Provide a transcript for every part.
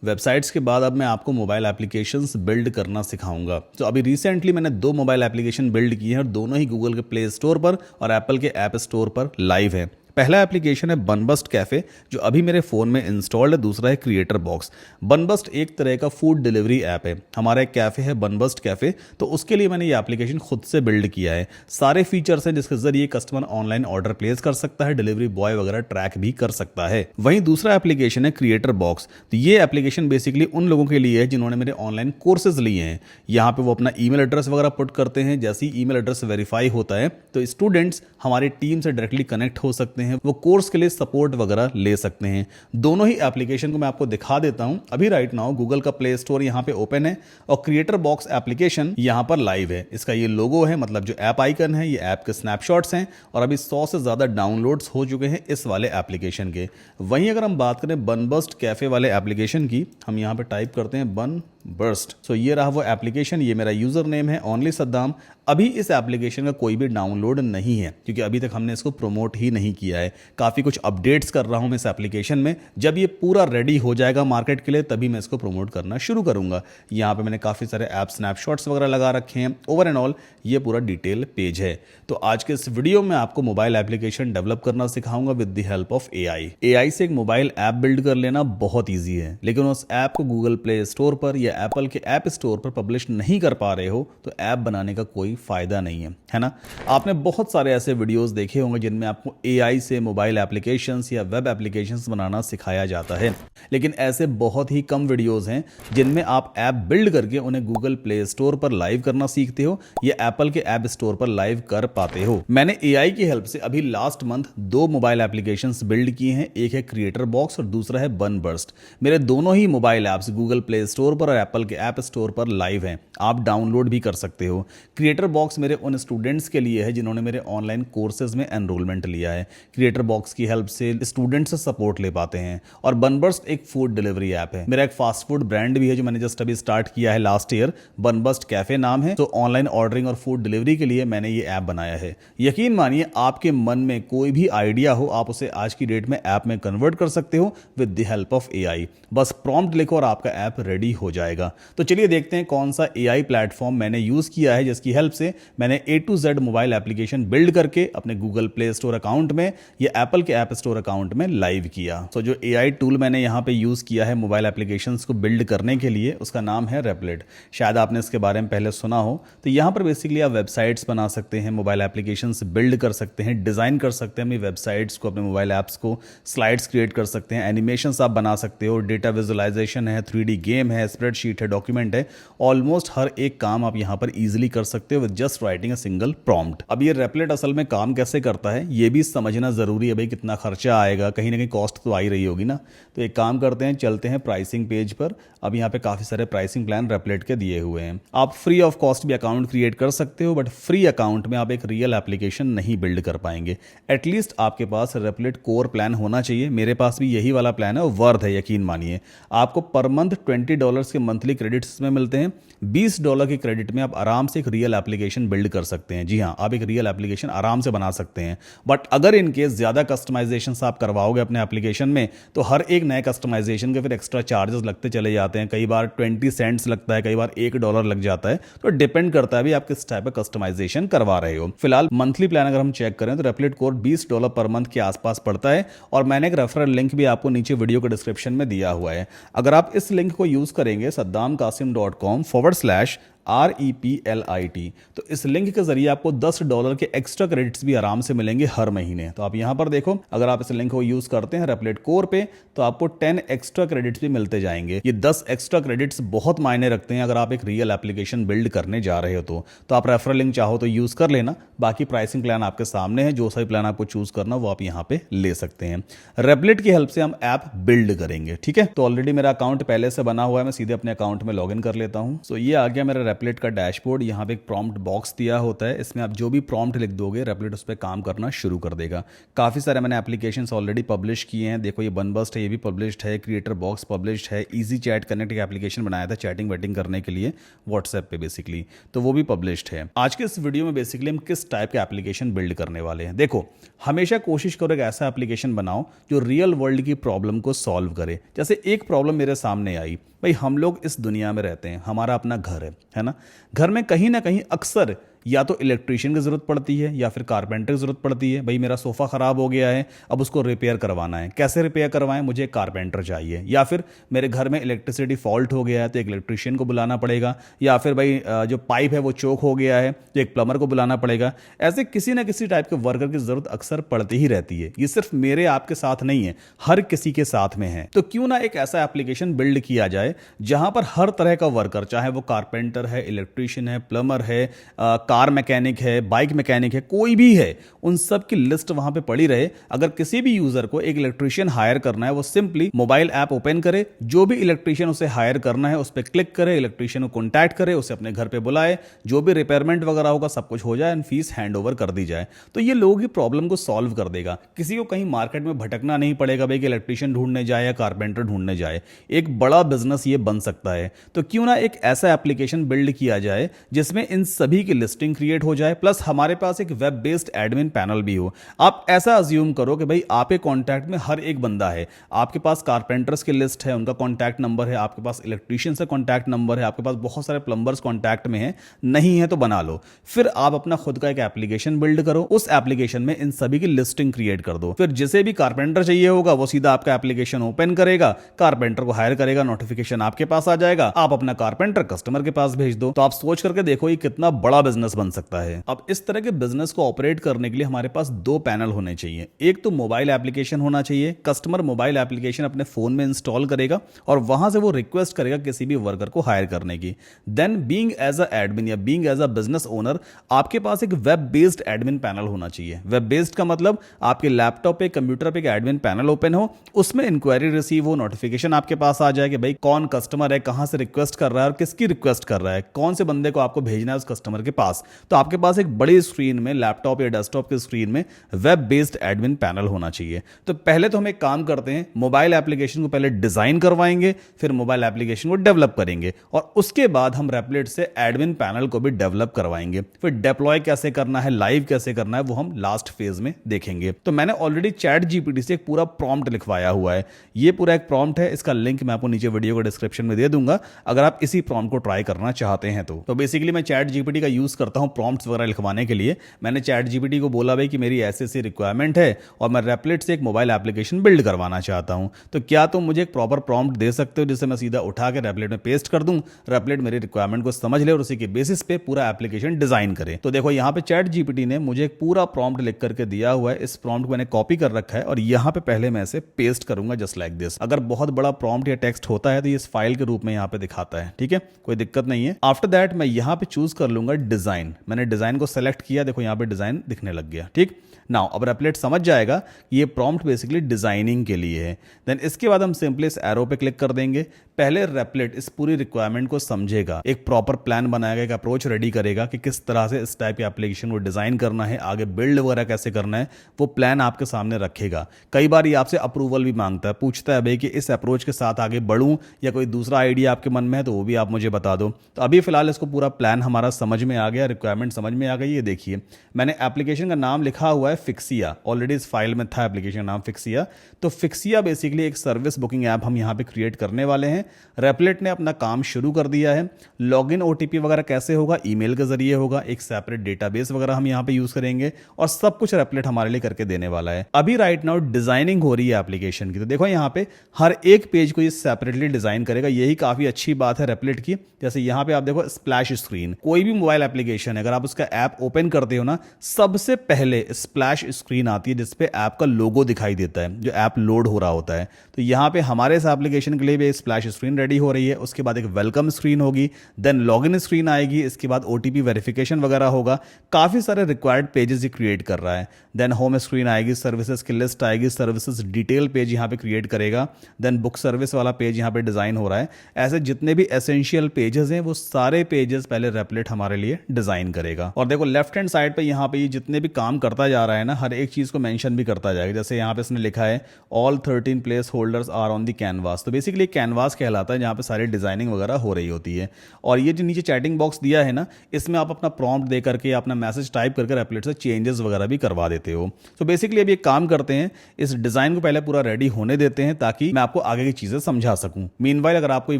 Websites के बाद अब मैं आपको मोबाइल एप्लीकेशंस बिल्ड करना सिखाऊंगा। तो अभी रिसेंटली मैंने 2 मोबाइल एप्लीकेशन बिल्ड किए हैं और दोनों ही गूगल के प्ले स्टोर पर और एप्पल के ऐप स्टोर पर लाइव है। पहला एप्लीकेशन है बनबस्ट कैफ़े, जो अभी मेरे फ़ोन में इंस्टॉल्ड है। दूसरा है क्रिएटर बॉक्स। बनबस्ट एक तरह का फूड डिलीवरी ऐप है। हमारा एक कैफ़े है बनबस्ट कैफ़े, तो उसके लिए मैंने ये एप्लीकेशन खुद से बिल्ड किया है। सारे फीचर्स हैं जिसके जरिए कस्टमर ऑनलाइन ऑर्डर प्लेस कर सकता है, डिलीवरी बॉय वगैरह ट्रैक भी कर सकता है। वहीं दूसरा एप्लीकेशन है क्रिएटर बॉक्स। तो ये एप्लीकेशन बेसिकली उन लोगों के लिए है जिन्होंने मेरे ऑनलाइन कोर्सेज लिए हैं। यहाँ पे वो अपना ईमेल एड्रेस वगैरह पुट करते हैं। जैसे ही ईमेल एड्रेस वेरीफाई होता है तो स्टूडेंट्स हमारी टीम से डायरेक्टली कनेक्ट हो सकते हैं, वो कोर्स के लिए सपोर्ट वगैरह ले सकते हैं। दोनों ही एप्लीकेशन को मैं आपको दिखा देता हूं। अभी राइट नाउ गूगल का प्ले स्टोर यहाँ पे ओपन है और क्रिएटर बॉक्स एप्लीकेशन यहाँ पर लाइव है। इसका ये लोगो है, मतलब जो ऐप आइकन है, ये ऐप के स्नैपशॉट्स हैं और अभी 100 से ज़्यादा डाउनलोड्स हो चुके हैं इस वाले एप्लीकेशन के। वहीं अगर हम बात करें बनबस्ट कैफ़े वाले एप्लीकेशन की, हम यहाँ पे टाइप करते हैं बन बर्स्ट। सो ये रहा वो एप्लीकेशन, ये मेरा यूज़र नेम है ओनली सद्दाम। अभी इस एप्लीकेशन का कोई भी डाउनलोड नहीं है क्योंकि अभी तक हमने इसको प्रमोट ही नहीं किया है। काफ़ी कुछ अपडेट्स कर रहा हूँ मैं इस एप्लीकेशन में। जब ये पूरा रेडी हो जाएगा मार्केट के लिए तभी मैं इसको प्रमोट करना शुरू करूँगा। यहाँ पे मैंने काफ़ी सारे ऐप स्नैपशॉट्स वगैरह लगा रखे हैं। ओवर एंड ऑल ये पूरा डिटेल पेज है। तो आज के इस वीडियो में आपको मोबाइल एप्लीकेशन डेवलप करना सिखाऊंगा with the help of AI. AI से एक मोबाइल ऐप बिल्ड कर लेना बहुत ईजी है, लेकिन उस ऐप को गूगल प्ले स्टोर पर या एप्पल के ऐप स्टोर पर पब्लिश नहीं कर पा रहे हो तो ऐप बनाने का कोई फायदा नहीं है ना। आपने बहुत सारे ऐसे वीडियोस देखे होंगे जिनमें आपको एआई से मोबाइल एप्लीकेशंस या वेब एप्लीकेशंस बनाना सिखाया जाता है, लेकिन ऐसे बहुत ही कम वीडियोस हैं जिनमें आप ऐप बिल्ड करके उन्हें गूगल प्ले स्टोर पर लाइव करना सीखते हो या एप्पल के ऐप स्टोर पर लाइव कर पाते हो। मैंने एआई की हेल्प से अभी last month 2 mobile applications build किए हैं। एक है क्रिएटर बॉक्स और दूसरा है बनबर्स्ट। मेरे दोनों ही mobile apps Google Play Store पर और एप्पल के ऐप स्टोर पर लाइव हैं, आप डाउनलोड भी कर सकते हो। क्रिएटर बॉक्स मेरे उन स्टूडेंट्स के लिए है जिन्होंने मेरे ऑनलाइन कोर्सेज में एनरोलमेंट लिया है। क्रिएटर बॉक्स की हेल्प से स्टूडेंट्स सपोर्ट ले पाते हैं। और बनबर्स्ट एक फूड डिलीवरी ऐप है। मेरा एक फास्ट फूड ब्रांड भी है जो मैंने जस्ट अभी स्टार्ट किया है लास्ट ईयर, बनबर्स्ट कैफे नाम है। तो ऑनलाइन ऑर्डरिंग और फूड डिलीवरी के लिए मैंने ये ऐप बनाया है। यकीन मानिए आपके मन में कोई भी आइडिया हो आप उसे आज की डेट में ऐप में कन्वर्ट कर सकते हो with the help of AI. बस प्रॉम्प्ट लिखो और आपका ऐप रेडी हो जाएगा। तो चलिए देखते हैं कौन सा एआई प्लेटफॉर्म मैंने यूज किया है जिसकी हेल्प से मैंने A to Z mobile application build करके अपने गूगल प्ले स्टोर अकाउंट में या एप्पल के ऐप स्टोर अकाउंट में लाइव किया। तो जो एआई टूल मैंने यहाँ पे यूज किया है मोबाइल एप्लीकेशंस को बिल्ड करने के लिए, उसका नाम है रेपलेट। शायद आपने इसके बारे में पहले सुना हो। तो यहाँ पर बेसिकली आप वेबसाइट्स बना सकते हैं, मोबाइल एप्लीकेशंस बिल्ड कर सकते हैं, डिजाइन कर सकते हैं अपनी वेबसाइट्स को, अपने मोबाइल ऐप्स को, स्लाइड्स क्रिएट कर सकते हैं, एनिमेशंस आप बना सकते हो, डेटा विजुअलाइजेशन है, 3D गेम है, स्प्रेडशीट है, डॉक्यूमेंट है। ऑलमोस्ट हर एक काम आप यहाँ पर इजीली कर सकते हो with just writing a single prompt. अब ये रेपलेट असल में काम कैसे करता है ये भी समझना जरूरी है भाई। कितना खर्चा आएगा, कहीं ना कहीं कॉस्ट तो आ ही रही होगी ना। तो एक काम करते हैं, चलते हैं प्राइसिंग पेज पर। अब यहाँ पे काफी सारे प्राइसिंग प्लान रेपलेट के दिए हुए हैं। आप फ्री ऑफ कॉस्ट भी अकाउंट क्रिएट कर सकते हो, बट फ्री अकाउंट में आप एक रियल एप्लीकेशन नहीं बिल्ड कर पाएंगे। एटलीस्ट आपके पास रेपलेट कोर प्लान होना चाहिए। मेरे पास भी यही वाला प्लान है और वर्थ है, यकीन मानिए। आपको पर मंथ $20 के मंथली क्रेडिट्स में मिलते हैं। $20 के क्रेडिट में आप आराम से एक रियल एप्लीकेशन बिल्ड कर सकते हैं। जी हाँ, आप एक रियल एप्लीकेशन आराम से बना सकते हैं। बट अगर इन केस ज़्यादा कस्टमाइजेशन आप करवाओगे अपने एप्लीकेशन में तो हर एक नए कस्टमाइजेशन के फिर एक्स्ट्रा चार्जेस लगते चले जाते हैं। कई बार 20 सेंट्स लगता है, कई बार $1 लग जाता है। तो डिपेंड करता है भी आप किस टाइप का कस्टमाइजेशन करवा रहे हो। फिलहाल मंथली प्लान अगर हम चेक करें तो रेपलेट कोर $20 पर मंथ के आसपास पड़ता है। और मैंने एक रेफरल लिंक भी आपको नीचे वीडियो के डिस्क्रिप्शन में दिया हुआ है। अगर आप इस लिंक को यूज करेंगे saddamkasim.com/REPLIT, तो इस लिंक के जरिए आपको $10 के एक्स्ट्रा क्रेडिट्स भी आराम से मिलेंगे हर महीने। तो आप यहां पर देखो, अगर आप इस लिंक को यूज करते हैं रेपलेट कोर पे तो आपको 10 एक्स्ट्रा क्रेडिट्स भी मिलते जाएंगे। ये 10 एक्स्ट्रा क्रेडिट्स बहुत मायने रखते हैं अगर आप एक रियल एप्लीकेशन बिल्ड करने जा रहे हो तो आप रेफरल लिंक चाहो तो यूज कर लेना। बाकी प्राइसिंग प्लान आपके सामने है, जो सही प्लान आपको चूज करना वो आप यहाँ पे ले सकते हैं। रेपलेट की हेल्प से हम ऐप बिल्ड करेंगे, ठीक है। तो ऑलरेडी मेरा अकाउंट पहले से बना हुआ है, मैं सीधे अपने अकाउंट में लॉग इन कर लेता हूँ। सो ये आ गया मेरा रेपलेट का डैशबोर्ड, यहाँ पे एक प्रॉम्प्ट बॉक्स दिया होता है, इसमें आप जो भी प्रॉम्प्ट लिख दोगे रेपलेट उस पर काम करना शुरू कर देगा। काफ़ी सारे मैंने एप्लीकेशंस ऑलरेडी पब्लिश किए हैं, देखो ये बनबस्ट है, ये भी पब्लिश्ड है, क्रिएटर बॉक्स पब्लिश्ड है, ईजी चैट कनेक्ट एक एप्लीकेशन बनाया था चैटिंग वेटिंग करने के लिए व्हाट्सएप पे बेसिकली, तो वो भी पब्लिश्ड है। आज के इस वीडियो में बेसिकली हम किस टाइप के एप्लीकेशन बिल्ड करने वाले हैं। देखो, हमेशा कोशिश करो एक ऐसा एप्लीकेशन बनाओ जो रियल वर्ल्ड की प्रॉब्लम को सॉल्व करे। जैसे एक प्रॉब्लम मेरे सामने आई, भाई हम लोग इस दुनिया में रहते हैं, हमारा अपना घर है ना, घर में कहीं ना कहीं अक्सर या तो इलेक्ट्रीशियन की ज़रूरत पड़ती है या फिर कारपेंटर की ज़रूरत पड़ती है। भाई मेरा सोफ़ा ख़राब हो गया है, अब उसको रिपेयर करवाना है, कैसे रिपेयर करवाएं, मुझे एक कारपेंटर चाहिए। या फिर मेरे घर में इलेक्ट्रिसिटी फॉल्ट हो गया है तो एक इलेक्ट्रीशियन को बुलाना पड़ेगा। या फिर भाई जो पाइप है वो चोक हो गया है तो एक प्लम्बर को बुलाना पड़ेगा। ऐसे किसी ना किसी टाइप के वर्कर की ज़रूरत अक्सर पड़ती ही रहती है। ये सिर्फ मेरे आपके साथ नहीं है, हर किसी के साथ में है। तो क्यों ना एक ऐसा एप्लीकेशन बिल्ड किया जाए जहां पर हर तरह का वर्कर, चाहे वो कारपेंटर है, इलेक्ट्रीशियन है, प्लम्बर है, कार मैकेनिक है, बाइक मैकेनिक है, कोई भी है, उन सब की लिस्ट वहां पे पड़ी रहे। अगर किसी भी यूजर को एक इलेक्ट्रीशियन हायर करना है, वो सिंपली मोबाइल ऐप ओपन करे, जो भी इलेक्ट्रीशियन उसे हायर करना है उस पर क्लिक करे, इलेक्ट्रीशियन को कॉन्टैक्ट करे, उसे अपने घर पे बुलाए, जो भी रिपेयरमेंट वगैरह होगा सब कुछ हो जाए एंड फीस हैंड ओवर कर दी जाए। तो ये लोगों की प्रॉब्लम को सॉल्व कर देगा। किसी को कहीं मार्केट में भटकना नहीं पड़ेगा भाई कि इलेक्ट्रीशियन ढूंढने जाए या कारपेंटर ढूंढने जाए। एक बड़ा बिजनेस ये बन सकता है। तो क्यों ना एक ऐसा एप्लीकेशन बिल्ड किया जाए जिसमें इन सभी की लिस्टिंग क्रिएट हो जाए, प्लस हमारे पास एक वेब बेस्ड एडमिन पैनल भी हो। आप ऐसा अज्यूम करो कि भाई आपके कॉन्टैक्ट में हर एक बंदा है, आपके पास कारपेंटर्स की लिस्ट है, उनका कॉन्टैक्ट नंबर है, आपके पास इलेक्ट्रीशियन से कॉन्टैक्ट नंबर है, आपके पास बहुत सारे प्लम्बर्स कॉन्टैक्ट में है, नहीं है तो बना लो। फिर आप अपना खुद का एक एप्लीकेशन बिल्ड करो, उस एप्लीकेशन में इन सभी की लिस्टिंग क्रिएट कर दो। फिर जिसे भी कारपेंटर चाहिए होगा वो सीधा आपका एप्लीकेशन ओपन करेगा, कारपेंटर को हायर करेगा, नोटिफिकेशन आपके पास आ जाएगा, आप अपना कारपेंटर कस्टमर के पास भेज दो। तो आप सोच करके देखो ये कितना बड़ा बिजनेस बन सकता है। अब इस तरह के बिजनेस को ऑपरेट करने के लिए हमारे पास दो पैनल होने चाहिए। एक तो मोबाइल एप्लीकेशन होना चाहिए, कस्टमर मोबाइल एप्लीकेशन अपने फोन में इंस्टॉल करेगा और वहां से वो रिक्वेस्ट करेगा किसी भी वर्कर को हायर करने की। Then being as a admin या being as a business owner, आपके पास एक वेब बेस्ड एडमिन पैनल होना चाहिए। वेब बेस्ड का मतलब आपके लैपटॉप पे, कंप्यूटर पे एक एडमिन पैनल ओपन हो, उसमें इंक्वायरी रिसीव हो, नोटिफिकेशन आपके पास आ जाए कि भाई कौन कस्टमर है, कहां से रिक्वेस्ट कर रहा है और किसकी रिक्वेस्ट कर रहा है, कौन से बंदे को आपको भेजना है उस कस्टमर के पास। तो आपके पास एक बड़ी स्क्रीन में, लैपटॉप या डेस्कटॉप की स्क्रीन में वेब बेस्ड एडमिन पैनल होना चाहिए। तो पहले तो हम एक काम करते हैं, मोबाइल एप्लीकेशन को पहले डिजाइन करवाएंगे, फिर मोबाइल एप्लीकेशन को डेवलप करेंगे और उसके बाद हम रेपलेट से एडमिन पैनल को भी डेवलप करवाएंगे। फिर डिप्लॉय कैसे करना है, लाइव कैसे करना है, वो हम लास्ट फेज में देखेंगे। तो मैंने ऑलरेडी चैट जीपीटी से एक पूरा प्रॉम्प्ट लिखवाया हुआ है। ये पूरा एक प्रॉम्प्ट है, इसका लिंक मैं आपको नीचे वीडियो को डिस्क्रिप्शन में दे दूंगा अगर आप इसी प्रॉम्प्ट को ट्राई करना चाहते हैं। तो बेसिकली मैं चैट जीपीटी का यूज करता हूं प्रॉम्प्ट्स वगैरह लिखवाने के लिए। मैंने चैट जीपीटी को बोला भाई कि मेरी ऐसी ऐसी रिक्वायरमेंट है और मैं रेपलेट से एक मोबाइल एप्लीकेशन बिल्ड करवाना चाहता हूं, तो क्या तुम मुझे एक प्रॉपर प्रॉम्प्ट दे सकते हो जिसे मैं सीधा उठा के रेपलेट में पेस्ट कर दूं, रेपलेट मेरी रिक्वायरमेंट को समझ ले और उसी के बेसिस पे पूरा एप्लीकेशन डिजाइन करे। तो देखो यहाँ पे चैट जीपीटी ने मुझे एक पूरा प्रॉम्प्ट लिख करके दिया हुआ है। इस प्रॉम्प्ट को मैंने कॉपी कर रखा है और यहाँ पे पहले मैं इसे पेस्ट करूंगा जस्ट लाइक दिस। अगर बहुत बड़ा प्रॉम्प्ट या टेक्स्ट होता है तो ये इस फाइल के रूप में यहाँ पे दिखाता है, ठीक है, कोई दिक्कत नहीं है। आफ्टर दैट मैं यहाँ पे चूज कर लूंगा डिजाइन। मैंने डिजाइन को सेलेक्ट किया, देखो यहाँ पे डिजाइन दिखने लग गया, ठीक। नाउ अब रेपलेट समझ जाएगा ये प्रॉम्प्ट बेसिकली डिजाइनिंग के लिए है। देन इसके बाद हम सिंपली इस एरो पे क्लिक कर देंगे। पहले रेपलेट इस पूरी रिक्वायरमेंट को समझेगा, एक प्रॉपर प्लान बनाएगा, एक अप्रोच रेडी करेगा कि किस तरह से इस टाइप की एप्लीकेशन को डिजाइन करना है, आगे बिल्ड वगैरह कैसे करना है, वो प्लान आपके सामने रखेगा। कई बार ये आपसे अप्रूवल भी मांगता है, पूछता है भाई कि इस अप्रोच के साथ आगे बढ़ूं या कोई दूसरा आइडिया आपके मन में है तो वो भी आप मुझे बता दो। तो अभी फिलहाल इसको पूरा प्लान हमारा समझ में आ गया, रिक्वायरमेंट समझ में आ गई। ये देखिए मैंने एप्लीकेशन का नाम लिखा हुआ है फिक्सिया, ऑलरेडी इस फाइल में था एप्लीकेशन नाम फिक्सिया। तो फिक्सिया बेसिकली एक सर्विस बुकिंग ऐप हम यहाँ पे क्रिएट करने वाले हैं। रेपलेट ने अपना काम शुरू कर दिया है। लॉगिन ओटीपी वगैरह कैसे होगा, ईमेल के जरिए होगा। एक सेपरेट डेटाबेस वगैरह हम यहाँ पे यूज करेंगे और सब कुछ रेपलेट हमारे लिए करके देने वाला है। अभी राइट नाउ डिजाइनिंग हो रही है एप्लीकेशन की। तो देखो यहाँ पे हर एक पेज को ये सेपरेटली डिजाइन करेगा, यही काफी अच्छी बात है रेपलेट की। जैसे यहाँ पे आप देखो स्प्लैश स्क्रीन, कोई भी मोबाइल एप्लीकेशन एप्लीकेशन है, अगर आप उसका ऐप ओपन करते हो ना, सबसे पहले स्प्लैश स्क्रीन आती है जिसपे ऐप का लोगो दिखाई देता है जो ऐप लोड हो रहा होता है। तो यहाँ पे हमारे इस एप्लीकेशन के लिए भी स्प्लैश स्क्रीन रेडी हो रही है। उसके बाद एक वेलकम स्क्रीन होगी, देन लॉगिन स्क्रीन आएगी, इसके बाद OTP वेरिफिकेशन वगैरह होगा। काफ़ी सारे रिक्वायर्ड पेजेस ये क्रिएट कर रहा है। देन होम स्क्रीन आएगी, सर्विसेज की लिस्ट आएगी, सर्विसेज डिटेल पेज यहाँ पे क्रिएट करेगा। देन बुक सर्विस वाला पेज यहाँ पे डिज़ाइन हो रहा है। ऐसे जितने भी एसेंशियल पेजेस हैं वो सारे पेजेस पहले रेपलेट हमारे लिए डिज़ाइन करेगा। और देखो लेफ्ट हैंड साइड पे यहाँ पे ये जितने भी काम करता जा रहा है ना, हर एक चीज़ को मेंशन भी करता जाएगा। जैसे यहाँ पे इसने लिखा है all 13 placeholders are on the canvas. तो बेसिकली कैनवास कहलाता है जहाँ पे सारी डिजाइनिंग वगैरह हो रही होती है। और ये जो नीचे चैटिंग बॉक्स दिया है ना, इसमें आप अपना प्रॉम्प्ट दे करके अपना मैसेज टाइप करके रेपलेट से चेंजेस वगैरह भी करवा देते हो। तो बेसिकली अभी एक काम करते हैं, इस डिजाइन को पहले पूरा रेडी होने देते हैं ताकि मैं आपको आगे की चीजें समझा सकूं। मीनवाइल अगर आपको ये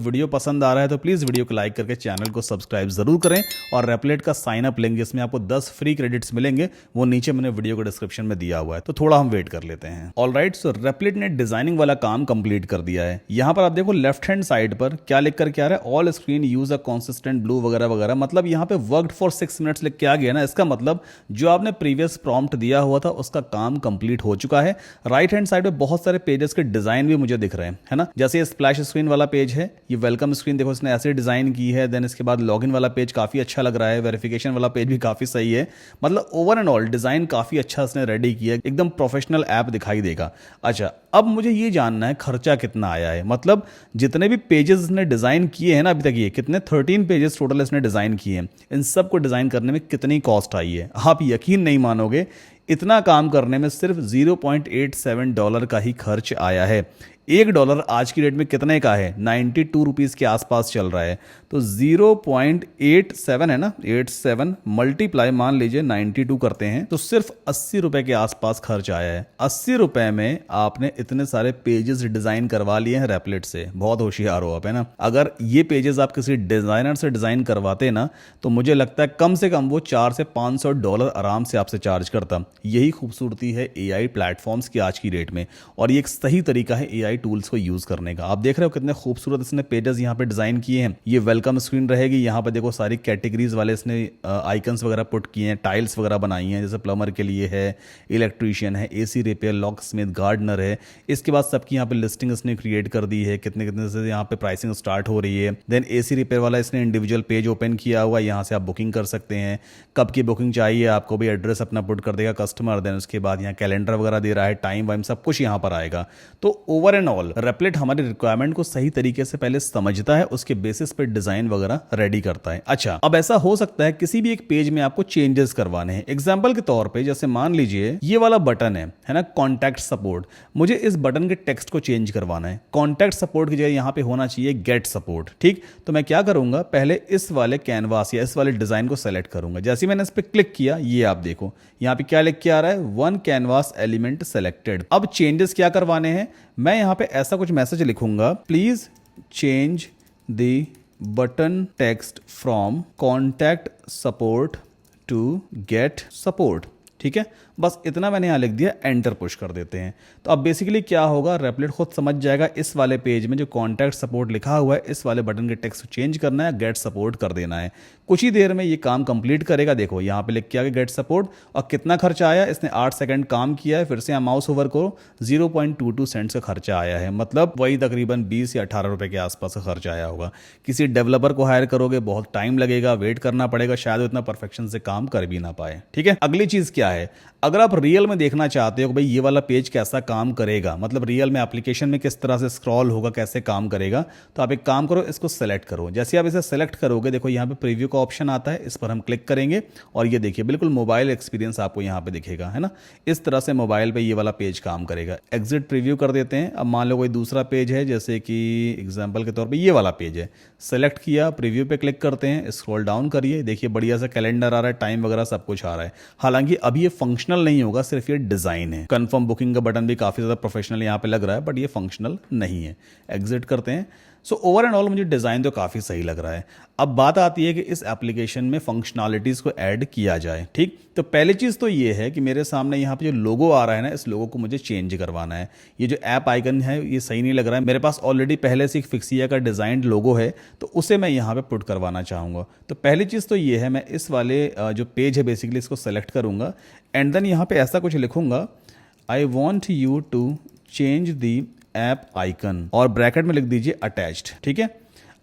वीडियो पसंद आ रहा है तो प्लीज वीडियो को लाइक करके चैनल को सब्सक्राइब जरूर करें। और रेपलेट का साइन अप लिंक जिसमें आपको 10 फ्री क्रेडिट्स मिलेंगे वो नीचे मैंने वीडियो को डिस्क्रिप्शन में दिया हुआ है। तो थोड़ा हम वेट कर लेते हैं। ऑलराइट, सो रेपलेट ने डिजाइनिंग वाला काम कंप्लीट कर दिया है। यहां पर आप देखो लेफ्ट हैंड साइड पर क्या लिख कर क्या आ रहा है, all screen use a consistent blue वगैरह वगैरह। मतलब यहां पे वर्कड फॉर 6 मिनट्स लिख के आ गया ना, इसका मतलब जो आपने प्रीवियस प्रॉम्प्ट दिया हुआ था उसका काम कंप्लीट हो चुका है। राइट हैंड साइड पे बहुत सारे पेजेस के डिजाइन भी मुझे दिख रहे हैं, है ना। जैसे ये स्प्लैश स्क्रीन वाला पेज है, ये वेलकम स्क्रीन देखो इसने ऐसे डिजाइन की है। देन इसके बाद लॉगिन वाला पेज काफी अच्छा लग रहा है, वेरिफिकेशन वाला पेज भी काफी सही है। मतलब ओवर एंड ऑल डिजाइन काफी अच्छा इसने रेडी किया, एकदम प्रोफेशनल ऐप दिखाई देगा। अच्छा, अब मुझे ये जानना है खर्चा कितना आया है। मतलब जितने भी पेजेस इसने डिजाइन किए हैं ना अभी तक, ये कितने 13 पेजेस टोटल इसने डिजाइन किए हैं, इन सब को डिजाइन करने में कितनी कॉस्ट आई है। आप यकीन नहीं मानोगे, इतना काम करने में सिर्फ $0.87 का ही खर्च आया है। $1 आज की डेट में कितने का है, 92 रुपीज़ के आसपास चल रहा है। तो 0.87 है ना, 87 मल्टीप्लाई मान लीजिए 92 करते हैं तो सिर्फ 80 रुपए के आसपास खर्च आया है। 80 रुपए में आपने इतने सारे पेजेस डिजाइन करवा लिए हैं रेपलेट से। बहुत होशियार हो आप, है ना। अगर ये पेजेस आप किसी डिजाइनर से डिजाइन करवाते ना तो मुझे लगता है कम से कम वो $400 से $500 आराम से आपसे चार्ज करता। यही खूबसूरती है AI प्लेटफॉर्म्स की आज की डेट में। और ये एक सही तरीका है AI टूल्स को यूज करने का। आप देख रहे हो कितने खूबसूरत इसने पेजेस यहाँ पे डिजाइन किए हैं। ये वेलकम स्क्रीन रहेगी, यहाँ पे देखो सारी कैटेगरीज वाले इसने आइकन्स वगैरह पुट किए हैं, टाइल्स वगैरह बनाई हैं। जैसे प्लम्बर के लिए है, इलेक्ट्रीशियन है, AC repair, locksmith, gardener है। इसके बाद सबकी यहाँ पे लिस्टिंग इसने क्रिएट कर दी है, कितने कितने से यहाँ पे प्राइसिंग स्टार्ट हो रही है। देन AC रिपेयर वाला इसने इंडिविजुअल पेज ओपन किया हुआ, यहाँ से आप बुकिंग कर सकते हैं। कब की बुकिंग चाहिए आपको भी एड्रेस अपना पुट कर देगा कस्टमर। देन उसके बाद यहाँ कैलेंडर वगैरह दे रहा है, टाइम वाइम सब कुछ यहाँ पर आएगा। तो ओवर एंड ऑल रेपलेट हमारी रिक्वायरमेंट को सही तरीके से पहले समझता है, उसके बेसिस पे डिजाइन वगैरह रेडी करता है। अच्छा, अब ऐसा हो सकता है किसी भी एक पेज में आपको चेंजेस करवाने हैं। एग्जांपल के तौर पे जैसे मान लीजिए ये वाला बटन है ना, कॉन्टैक्ट सपोर्ट। मुझे इस बटन के टेक्स्ट को चेंज करवाना है। कॉन्टैक्ट सपोर्ट की जगह यहाँ पे होना चाहिए गेट सपोर्ट। ठीक, तो मैं क्या करूंगा, पहले इस वाले कैनवास या इस वाले डिजाइन को सेलेक्ट करूंगा। जैसे मैंने इस पर क्लिक किया, ये आप देखो यहाँ पे क्या लिख के आ रहा है, 1 कैनवास एलिमेंट सेलेक्टेड। अब चेंजेस क्या करवाने हैं, मैं यहाँ पे ऐसा कुछ मैसेज लिखूंगा, please change the button text from contact support to get support. ठीक है, बस इतना मैंने यहाँ लिख दिया, एंटर पुश कर देते हैं। तो अब बेसिकली क्या होगा, रेपलेट खुद समझ जाएगा इस वाले पेज में जो कॉन्टैक्ट सपोर्ट लिखा हुआ है, इस वाले बटन के टेक्स्ट को चेंज करना है, गेट सपोर्ट कर देना है। कुछ ही देर में ये काम कंप्लीट करेगा। देखो यहाँ पे लिख के आ गया गेट सपोर्ट। और कितना खर्चा आया, इसने 8 सेकंड काम किया है। फिर से यहाँ माउस ओवर करो, 0.22 सेंट्स का खर्चा आया है। मतलब वही तकरीबन 20 या 18 रुपए के आसपास का खर्चा आया होगा। किसी डेवलपर को हायर करोगे, बहुत टाइम लगेगा, वेट करना पड़ेगा, शायद इतना परफेक्शन से काम कर भी ना पाए। ठीक है, अगली चीज क्या है, अगर आप रियल में देखना चाहते हो कि भाई ये वाला पेज कैसा काम करेगा, मतलब रियल में एप्लीकेशन में किस तरह से स्क्रॉल होगा, कैसे काम करेगा, तो आप एक काम करो, इसको सेलेक्ट करो। जैसे आप इसे सेलेक्ट करोगे, देखो यहाँ पे प्रीव्यू का ऑप्शन आता है, इस पर हम क्लिक करेंगे और ये देखिए बिल्कुल मोबाइल एक्सपीरियंस आपको यहाँ पे दिखेगा, है ना। इस तरह से मोबाइल पे ये वाला पेज काम करेगा। एग्जिट प्रीव्यू कर देते हैं। अब मान लो कोई दूसरा पेज है, जैसे कि एग्जाम्पल के तौर पर ये वाला पेज है, सेलेक्ट किया, प्रीव्यू पे क्लिक करते हैं, स्क्रॉल डाउन करिए, देखिए बढ़िया सा कैलेंडर आ रहा है, टाइम वगैरह सब कुछ आ रहा है। हालांकि अभी ये फंक्शनल नहीं होगा, सिर्फ ये डिजाइन है। कंफर्म बुकिंग का बटन भी काफी ज्यादा प्रोफेशनल यहाँ पे लग रहा है, बट ये फंक्शनल नहीं है। एग्जिट करते हैं। सो ओवर एंड ऑल मुझे डिज़ाइन तो काफ़ी सही लग रहा है। अब बात आती है कि इस एप्लीकेशन में फंक्शनलिटीज़ को ऐड किया जाए। ठीक, तो पहली चीज़ तो ये है कि मेरे सामने यहाँ पे जो लोगो आ रहा है ना, इस लोगो को मुझे चेंज करवाना है। ये जो ऐप आइकन है ये सही नहीं लग रहा है, मेरे पास ऑलरेडी पहले से एक फिक्सिया का डिज़ाइंड लोगो है, तो उसे मैं यहाँ पे पुट करवाना चाहूँगा। तो पहली चीज़ तो ये है, मैं इस वाले जो पेज है बेसिकली इसको सेलेक्ट करूँगा एंड देन यहाँ पे ऐसा कुछ लिखूँगा, I want you to change the app icon, और ब्रैकेट में लिख दीजिए अटैच्ड। ठीक है,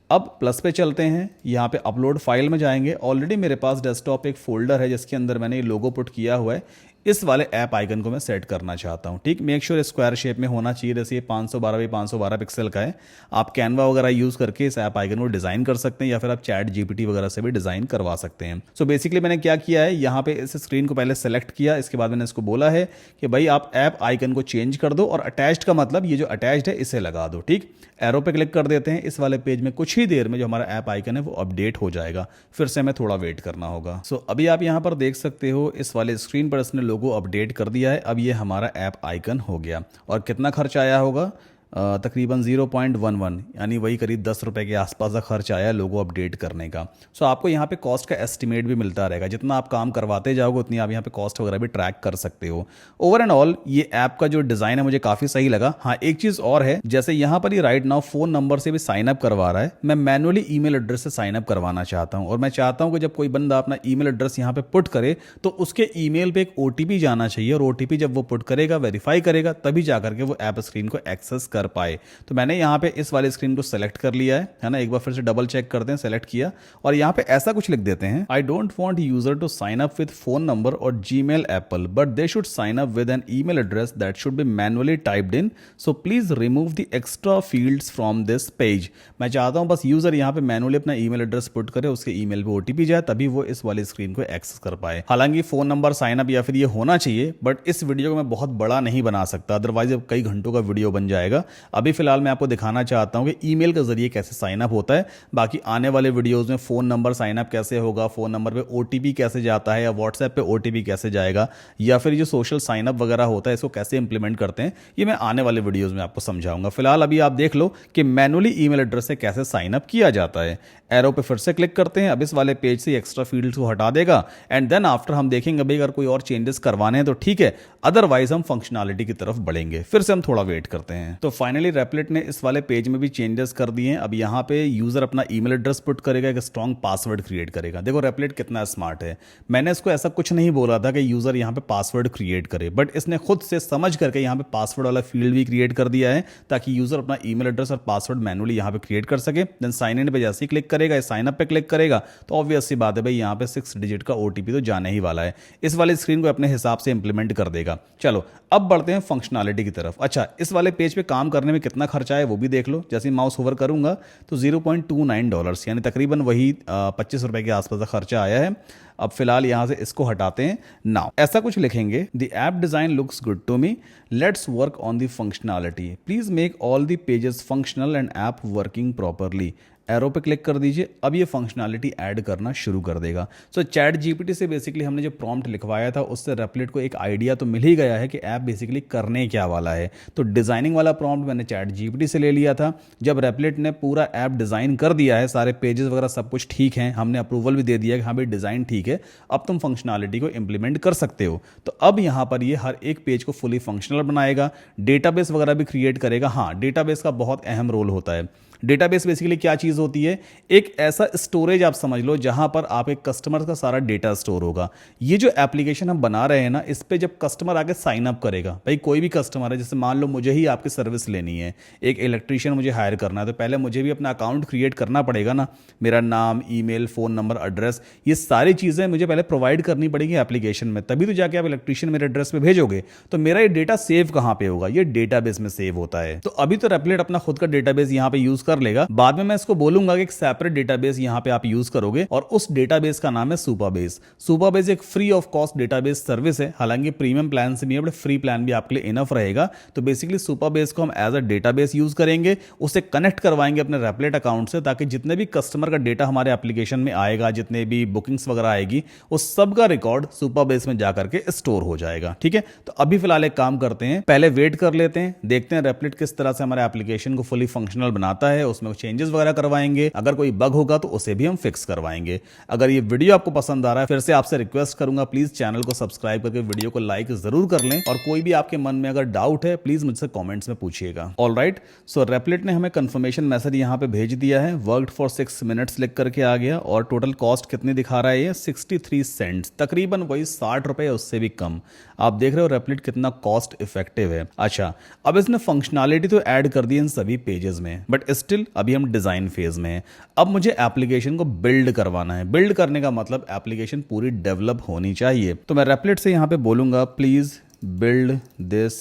अब प्लस पे चलते हैं, यहाँ पे अपलोड फाइल में जाएंगे। ऑलरेडी मेरे पास डेस्कटॉप एक फोल्डर है जिसके अंदर मैंने ये लोगो पुट किया हुआ है। इस वाले ऐप आइकन को मैं सेट करना चाहता हूँ। ठीक, मेक श्योर स्क्वायर शेप में होना चाहिए, जैसे ये 512 बाई 512 पिक्सल का है। आप कैनवा वगैरह यूज़ करके इस ऐप आइकन को डिज़ाइन कर सकते हैं, या फिर आप चैट जीपीटी वगैरह से भी डिज़ाइन करवा सकते हैं। सो बेसिकली मैंने क्या किया है, यहाँ पे इस स्क्रीन को पहले सेलेक्ट किया, इसके बाद मैंने इसको बोला है कि भाई आप ऐप आइकन को चेंज कर दो, और अटैच्ड का मतलब ये जो अटैच्ड है इसे लगा दो। ठीक, एरो पे क्लिक कर देते हैं। इस वाले पेज में कुछ ही देर में जो हमारा ऐप आइकन है वो अपडेट हो जाएगा, फिर से हमें थोड़ा वेट करना होगा। सो अभी आप यहाँ पर देख सकते हो इस वाले स्क्रीन पर इसने लोगो अपडेट कर दिया है। अब ये हमारा ऐप आइकन हो गया। और कितना खर्च आया होगा, तकरीबन 0.11 यानी वही करीब 10 रुपये के आसपास का खर्च आया लोगो अपडेट करने का। सो आपको यहाँ पे कॉस्ट का एस्टिमेट भी मिलता रहेगा, जितना आप काम करवाते जाओगे उतनी आप यहाँ पे कॉस्ट वगैरह भी ट्रैक कर सकते हो। ओवर एंड ऑल ये ऐप का जो डिज़ाइन है मुझे काफ़ी सही लगा। हाँ, एक चीज़ और है, जैसे यहाँ पर ये राइट नाउ फ़ोन नंबर से भी साइन अप करवा रहा है, मैं मैनुअली ईमेल एड्रेस से साइन अप करवाना चाहता हूँ। और मैं चाहता हूँ कि जब कोई बंदा अपना ईमेल एड्रेस यहाँ पे पुट करे तो उसके ईमेल पे एक OTP जाना चाहिए, और OTP जब वो पुट करेगा, वेरीफाई करेगा, तभी जाकर के वो ऐप स्क्रीन को एक्सेस कर पाए। तो मैंने यहाँ पे इस वाले स्क्रीन को सेलेक्ट कर लिया है ना। एक बार फिर से डबल चेक करते हैं, सेलेक्ट किया, और यहाँ पे ऐसा कुछ लिख देते हैं, I don't want user to sign up with phone number और Gmail Apple, but they should sign up with an email address that should be manually typed in, so please remove the extra fields from this page. मैं चाहता हूँ बस user यहाँ पे manually अपना email address put करे, उसके email पे OTP जाए, तभी वो इस वाली स्क्रीन को एक्सेस कर पाए। हालांकि फोन नंबर साइन अप या फिर ये होना चाहिए, बट इस वीडियो को मैं बहुत बड़ा नहीं बना सकता, अदरवाइज अब कई घंटों का वीडियो बन जाएगा। अभी फिलहाल मैं आपको दिखाना चाहता हूं कि ईमेल के जरिए कैसे साइन अप होता है। बाकी आने वाले वीडियोस में फोन नंबर साइन अप कैसे होगा, फोन नंबर पे OTP कैसे जाता है, या व्हाट्सएप पे OTP कैसे जाएगा, या फिर जो सोशल साइन अप वगैरह होता है इसको कैसे इंप्लीमेंट करते हैं, ये मैं आने वाले वीडियोस में आपको समझाऊंगा। फिलहाल अभी आप देख लो कि मैनुअली ईमेल एड्रेस से कैसे साइन अप किया जाता है। एरो पे फिर से क्लिक करते हैं। अब इस वाले पेज से एक्स्ट्रा फील्ड्स को हटा देगा, एंड देन आफ्टर हम देखेंगे भाई अगर कोई और चेंजेस करवाने हैं तो ठीक है, अदरवाइज हम फंक्शनैलिटी की तरफ बढ़ेंगे। फिर से हम थोड़ा वेट करते हैं। तो फाइनली रेपलेट ने इस वाले पेज में भी चेंजेस कर दिए हैं। अब यहाँ पे यूजर अपना ईमेल एड्रेस पुट करेगा, एक स्ट्रॉन्ग पासवर्ड क्रिएट करेगा। देखो रेपलेट कितना स्मार्ट है, मैंने इसको ऐसा कुछ नहीं बोला था कि यूजर यहाँ पे पासवर्ड क्रिएट करे, बट इसने खुद से समझ करके यहाँ पे पासवर्ड वाला फील्ड भी क्रिएट कर दिया है, ताकि यूजर अपना ईमेल एड्रेस और पासवर्ड मैनुअली यहाँ पे क्रिएट कर सके। देन साइन इन पे जैसे ही क्लिक करेगा, साइन अप पे क्लिक करेगा, तो ऑब्वियस सी बात है भाई यहाँ पे 6 डिजिट का OTP तो जाने ही वाला है। इस वाले स्क्रीन को अपने हिसाब से इंप्लीमेंट कर देगा। चलो अब बढ़ते हैं फंक्शनैलिटी की तरफ। अच्छा, इस वाले पेज पे काम करने में कितना खर्चा है वो भी देख लो। जैसे माउस होवर करूंगा तो $0.29 यानी तकरीबन वही 25 रुपए के आसपास का खर्चा आया है। अब फिलहाल यहां से इसको हटाते हैं। नाउ ऐसा कुछ लिखेंगे, the app design looks good to me, let's work on the functionality, please make all the pages functional and app working properly. Arrow पे क्लिक कर दीजिए। अब ये फंक्शनैलिटी ऐड करना शुरू कर देगा। सो चैट जीपीटी से बेसिकली हमने जो प्रॉम्प्ट लिखवाया था उससे रेपलेट को एक आइडिया तो मिल ही गया है कि ऐप बेसिकली करने क्या वाला है। तो डिजाइनिंग वाला प्रॉम्प्ट मैंने चैट जीपीटी से ले लिया था। जब रेपलेट ने पूरा ऐप डिजाइन कर दिया है, सारे पेजेस वगैरह सब कुछ ठीक है, हमने अप्रूवल भी दे दिया कि हाँ भाई डिजाइन ठीक है, अब तुम फंक्शनैलिटी को इंप्लीमेंट कर सकते हो। तो अब यहाँ पर ये हर एक पेज को फुली फंक्शनल बनाएगा, डेटाबेस वगैरह भी क्रिएट करेगा। हाँ, डेटाबेस का बहुत अहम रोल होता है। डेटाबेस बेसिकली क्या चीज होती है, एक ऐसा स्टोरेज आप समझ लो जहां पर आप एक कस्टमर का सारा डेटा स्टोर होगा। ये जो एप्लीकेशन हम बना रहे हैं ना, इस पे जब कस्टमर आके साइन अप करेगा, भाई कोई भी कस्टमर है, जैसे मान लो मुझे ही आपकी सर्विस लेनी है, एक इलेक्ट्रीशियन मुझे हायर करना है, तो पहले मुझे भी अपना अकाउंट क्रिएट करना पड़ेगा ना। मेरा नाम, ईमेल, फोन नंबर, एड्रेस, ये सारी चीजें मुझे पहले प्रोवाइड करनी पड़ेगी एप्लीकेशन में, तभी तो जाके आप इलेक्ट्रीशियन मेरे एड्रेस पे भेजोगे। तो मेरा ये डेटा सेव कहां पे होगा, ये डेटाबेस में सेव होता है। तो अभी तो रेपलेट अपना खुद का डेटाबेस यहां पे यूज कर लेगा, बाद में मैं इसको बोलूंगा कि एक सेपरेट डेटाबेस यहां पे आप यूज करोगे, और उस डेटाबेस का नाम है सुपरबेस। सुपरबेस एक free of cost database service है, हालांकि प्रीमियम प्लान से भी है, बट फ्री प्लान भी आपके लिए इनफ रहेगा। तो बेसिकली सुपरबेस को हम एज अ डेटाबेस यूज करेंगे, उसे कनेक्ट करवाएंगे अपने रेपलेट अकाउंट से, ताकि जितने भी कस्टमर का डेटा हमारे एप्लीकेशन में आएगा, जितने भी बुकिंग्स वगैरह आएगी, उस सब का रिकॉर्ड सुपरबेस में जाकर के स्टोर हो जाएगा। ठीक है, तो अभी फिलहाल एक काम करते हैं, पहले वेट कर लेते हैं, देखते हैं रेपलेट किस तरह से हमारे एप्लीकेशन को फुली फंक्शनल बनाता है। है, उसमें चेंजेस वगैरह करवाएंगे, अगर कोई बग होगा तो उसे भी हम फिक्स करवाएंगे। अगर ये वीडियो आपको पसंद आ रहा है, फिर से आपसे रिक्वेस्ट करूंगा प्लीज चैनल को सब्सक्राइब करके वीडियो को लाइक जरूर कर लें, और कोई भी आपके मन में अगर डाउट है प्लीज मुझसे कमेंट्स में पूछिएगा। ऑलराइट, सो रेपलिट ने हमें कंफर्मेशन मैसेज यहाँ पे भेज दिया है, वर्कड फॉर 6 मिनट्स लिख करके आ गया, और टोटल कॉस्ट कितनी दिखा रहा है ये 63 सेंट्स, तकरीबन वही 60 रुपए, उससे भी कम। आप देख रहे हो रेपलिट कितना कॉस्ट इफेक्टिव है। अच्छा, अब इसने फंक्शनैलिटी तो ऐड कर दी इन सभी पेजेस में, बट स्टिल अभी हम डिजाइन फेज में हैं। अब मुझे एप्लीकेशन को बिल्ड करवाना है। बिल्ड करने का मतलब एप्लीकेशन पूरी डेवलप होनी चाहिए। तो मैं रेपलिट से यहां पे बोलूंगा please build this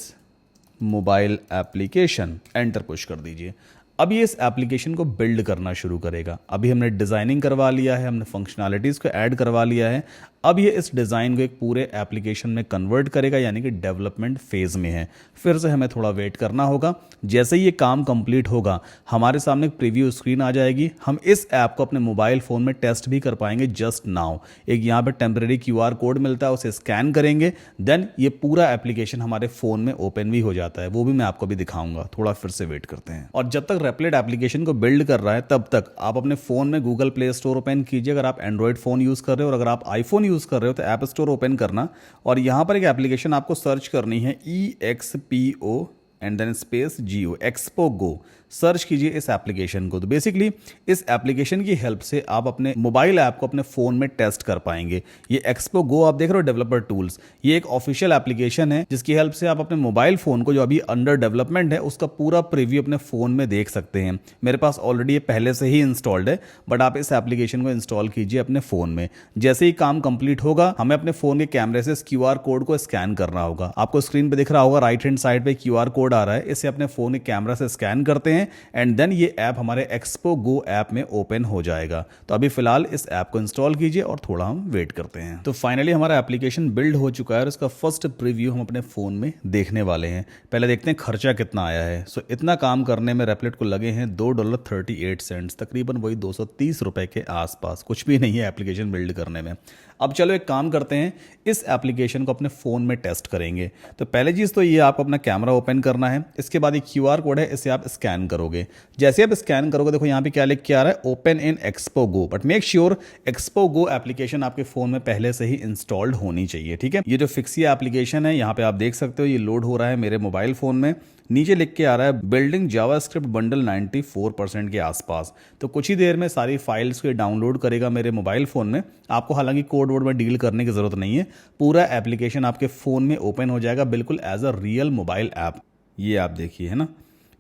mobile application, enter push कर दीजिए। अब ये इस एप्लीकेशन को बिल्ड करना शुरू करेगा। अभी हमने डिजाइनिंग करवा लिया है, हमने फंक्शनैलिटीज को ऐड करवा लिया है। अब ये इस डिज़ाइन को एक पूरे एप्लीकेशन में कन्वर्ट करेगा, यानी कि डेवलपमेंट फेज में है। फिर से हमें थोड़ा वेट करना होगा। जैसे ही ये काम कंप्लीट होगा हमारे सामने एक प्रीव्यू स्क्रीन आ जाएगी। हम इस ऐप को अपने मोबाइल फ़ोन में टेस्ट भी कर पाएंगे जस्ट नाउ। एक यहाँ पे टेम्परेरी QR कोड मिलता है, उसे स्कैन करेंगे, देन ये पूरा एप्लीकेशन हमारे फ़ोन में ओपन भी हो जाता है। वो भी मैं आपको भी दिखाऊंगा। थोड़ा फिर से वेट करते हैं। और जब तक रेपलिट एप्लीकेशन को बिल्ड कर रहा है तब तक आप अपने फ़ोन में गूगल प्ले स्टोर ओपन कीजिए, अगर आप एंड्रॉयड फ़ोन यूज़ कर रहे हो, और अगर आप आईफोन यूज़ कर रहे हो तो ऐप स्टोर ओपन करना, और यहां पर एक एप्लीकेशन आपको सर्च करनी है EXPO and then space GO, Expo Go. Search कीजिए इस एप्लीकेशन को। तो बेसिकली इस एप्लीकेशन की हेल्प से आप अपने मोबाइल ऐप को अपने फ़ोन में टेस्ट कर पाएंगे। ये एक्सपो गो आप देख रहे हो डेवलपर टूल्स, ये एक ऑफिशियल एप्लीकेशन है जिसकी हेल्प से आप अपने मोबाइल फ़ोन को जो अभी अंडर डेवलपमेंट है उसका पूरा प्रीव्यू अपने फ़ोन में देख सकते हैं। मेरे पास ऑलरेडी ये पहले से ही इंस्टॉल्ड है, बट आप इस एप्लीकेशन को इंस्टॉल कीजिए अपने फ़ोन में। जैसे ही काम कंप्लीट होगा हमें अपने फ़ोन के कैमरे से इस QR कोड को स्कैन करना होगा। आपको स्क्रीन पर दिख रहा होगा राइट हैंड साइड पर QR कोड आ रहा है, इसे अपने फ़ोन के कैमरा से स्कैन करते हैं एंड देन ये ऐप हमारे एक्सपो गो ऐप में ओपन हो जाएगा। तो अभी फिलहाल इस ऐप को इंस्टॉल कीजिए और थोड़ा हम वेट करते हैं। तो फाइनली हमारा एप्लीकेशन बिल्ड हो चुका है और इसका फर्स्ट प्रीव्यू हम अपने फोन में देखने वाले हैं। पहले देखते हैं खर्चा कितना आया है। सो इतना काम करने में रेपलिट को लगे हैं $2.38, तकरीबन वही 230 रुपए के आसपास। कुछ भी नहीं है एप्लीकेशन बिल्ड करने में। अब चलो एक काम करते हैं, इस एप्लीकेशन को अपने फ़ोन में टेस्ट करेंगे। तो पहले चीज़ तो ये आपको अपना कैमरा ओपन करना है, इसके बाद एक QR कोड है, इसे आप स्कैन करोगे। जैसे आप स्कैन करोगे देखो यहाँ पे क्या लिख के आ रहा है, open in Expo go, but make sure expo go application आपके फ़ोन में पहले से ही इंस्टॉल्ड होनी चाहिए। ठीक है, ये जो फिक्सिया एप्लीकेशन है यहाँ पे आप देख सकते हो, ये लोड हो रहा है मेरे मोबाइल फ़ोन में। नीचे लिख के आ रहा है बिल्डिंग जावास्क्रिप्ट बंडल 94% के आसपास। तो कुछ ही देर में सारी फाइल्स को डाउनलोड करेगा मेरे मोबाइल फ़ोन में। आपको हालांकि कोड वर्ड में डील करने की ज़रूरत नहीं है, पूरा एप्लीकेशन आपके फ़ोन में ओपन हो जाएगा बिल्कुल as a real mobile app. ये आप देखिए, है ना,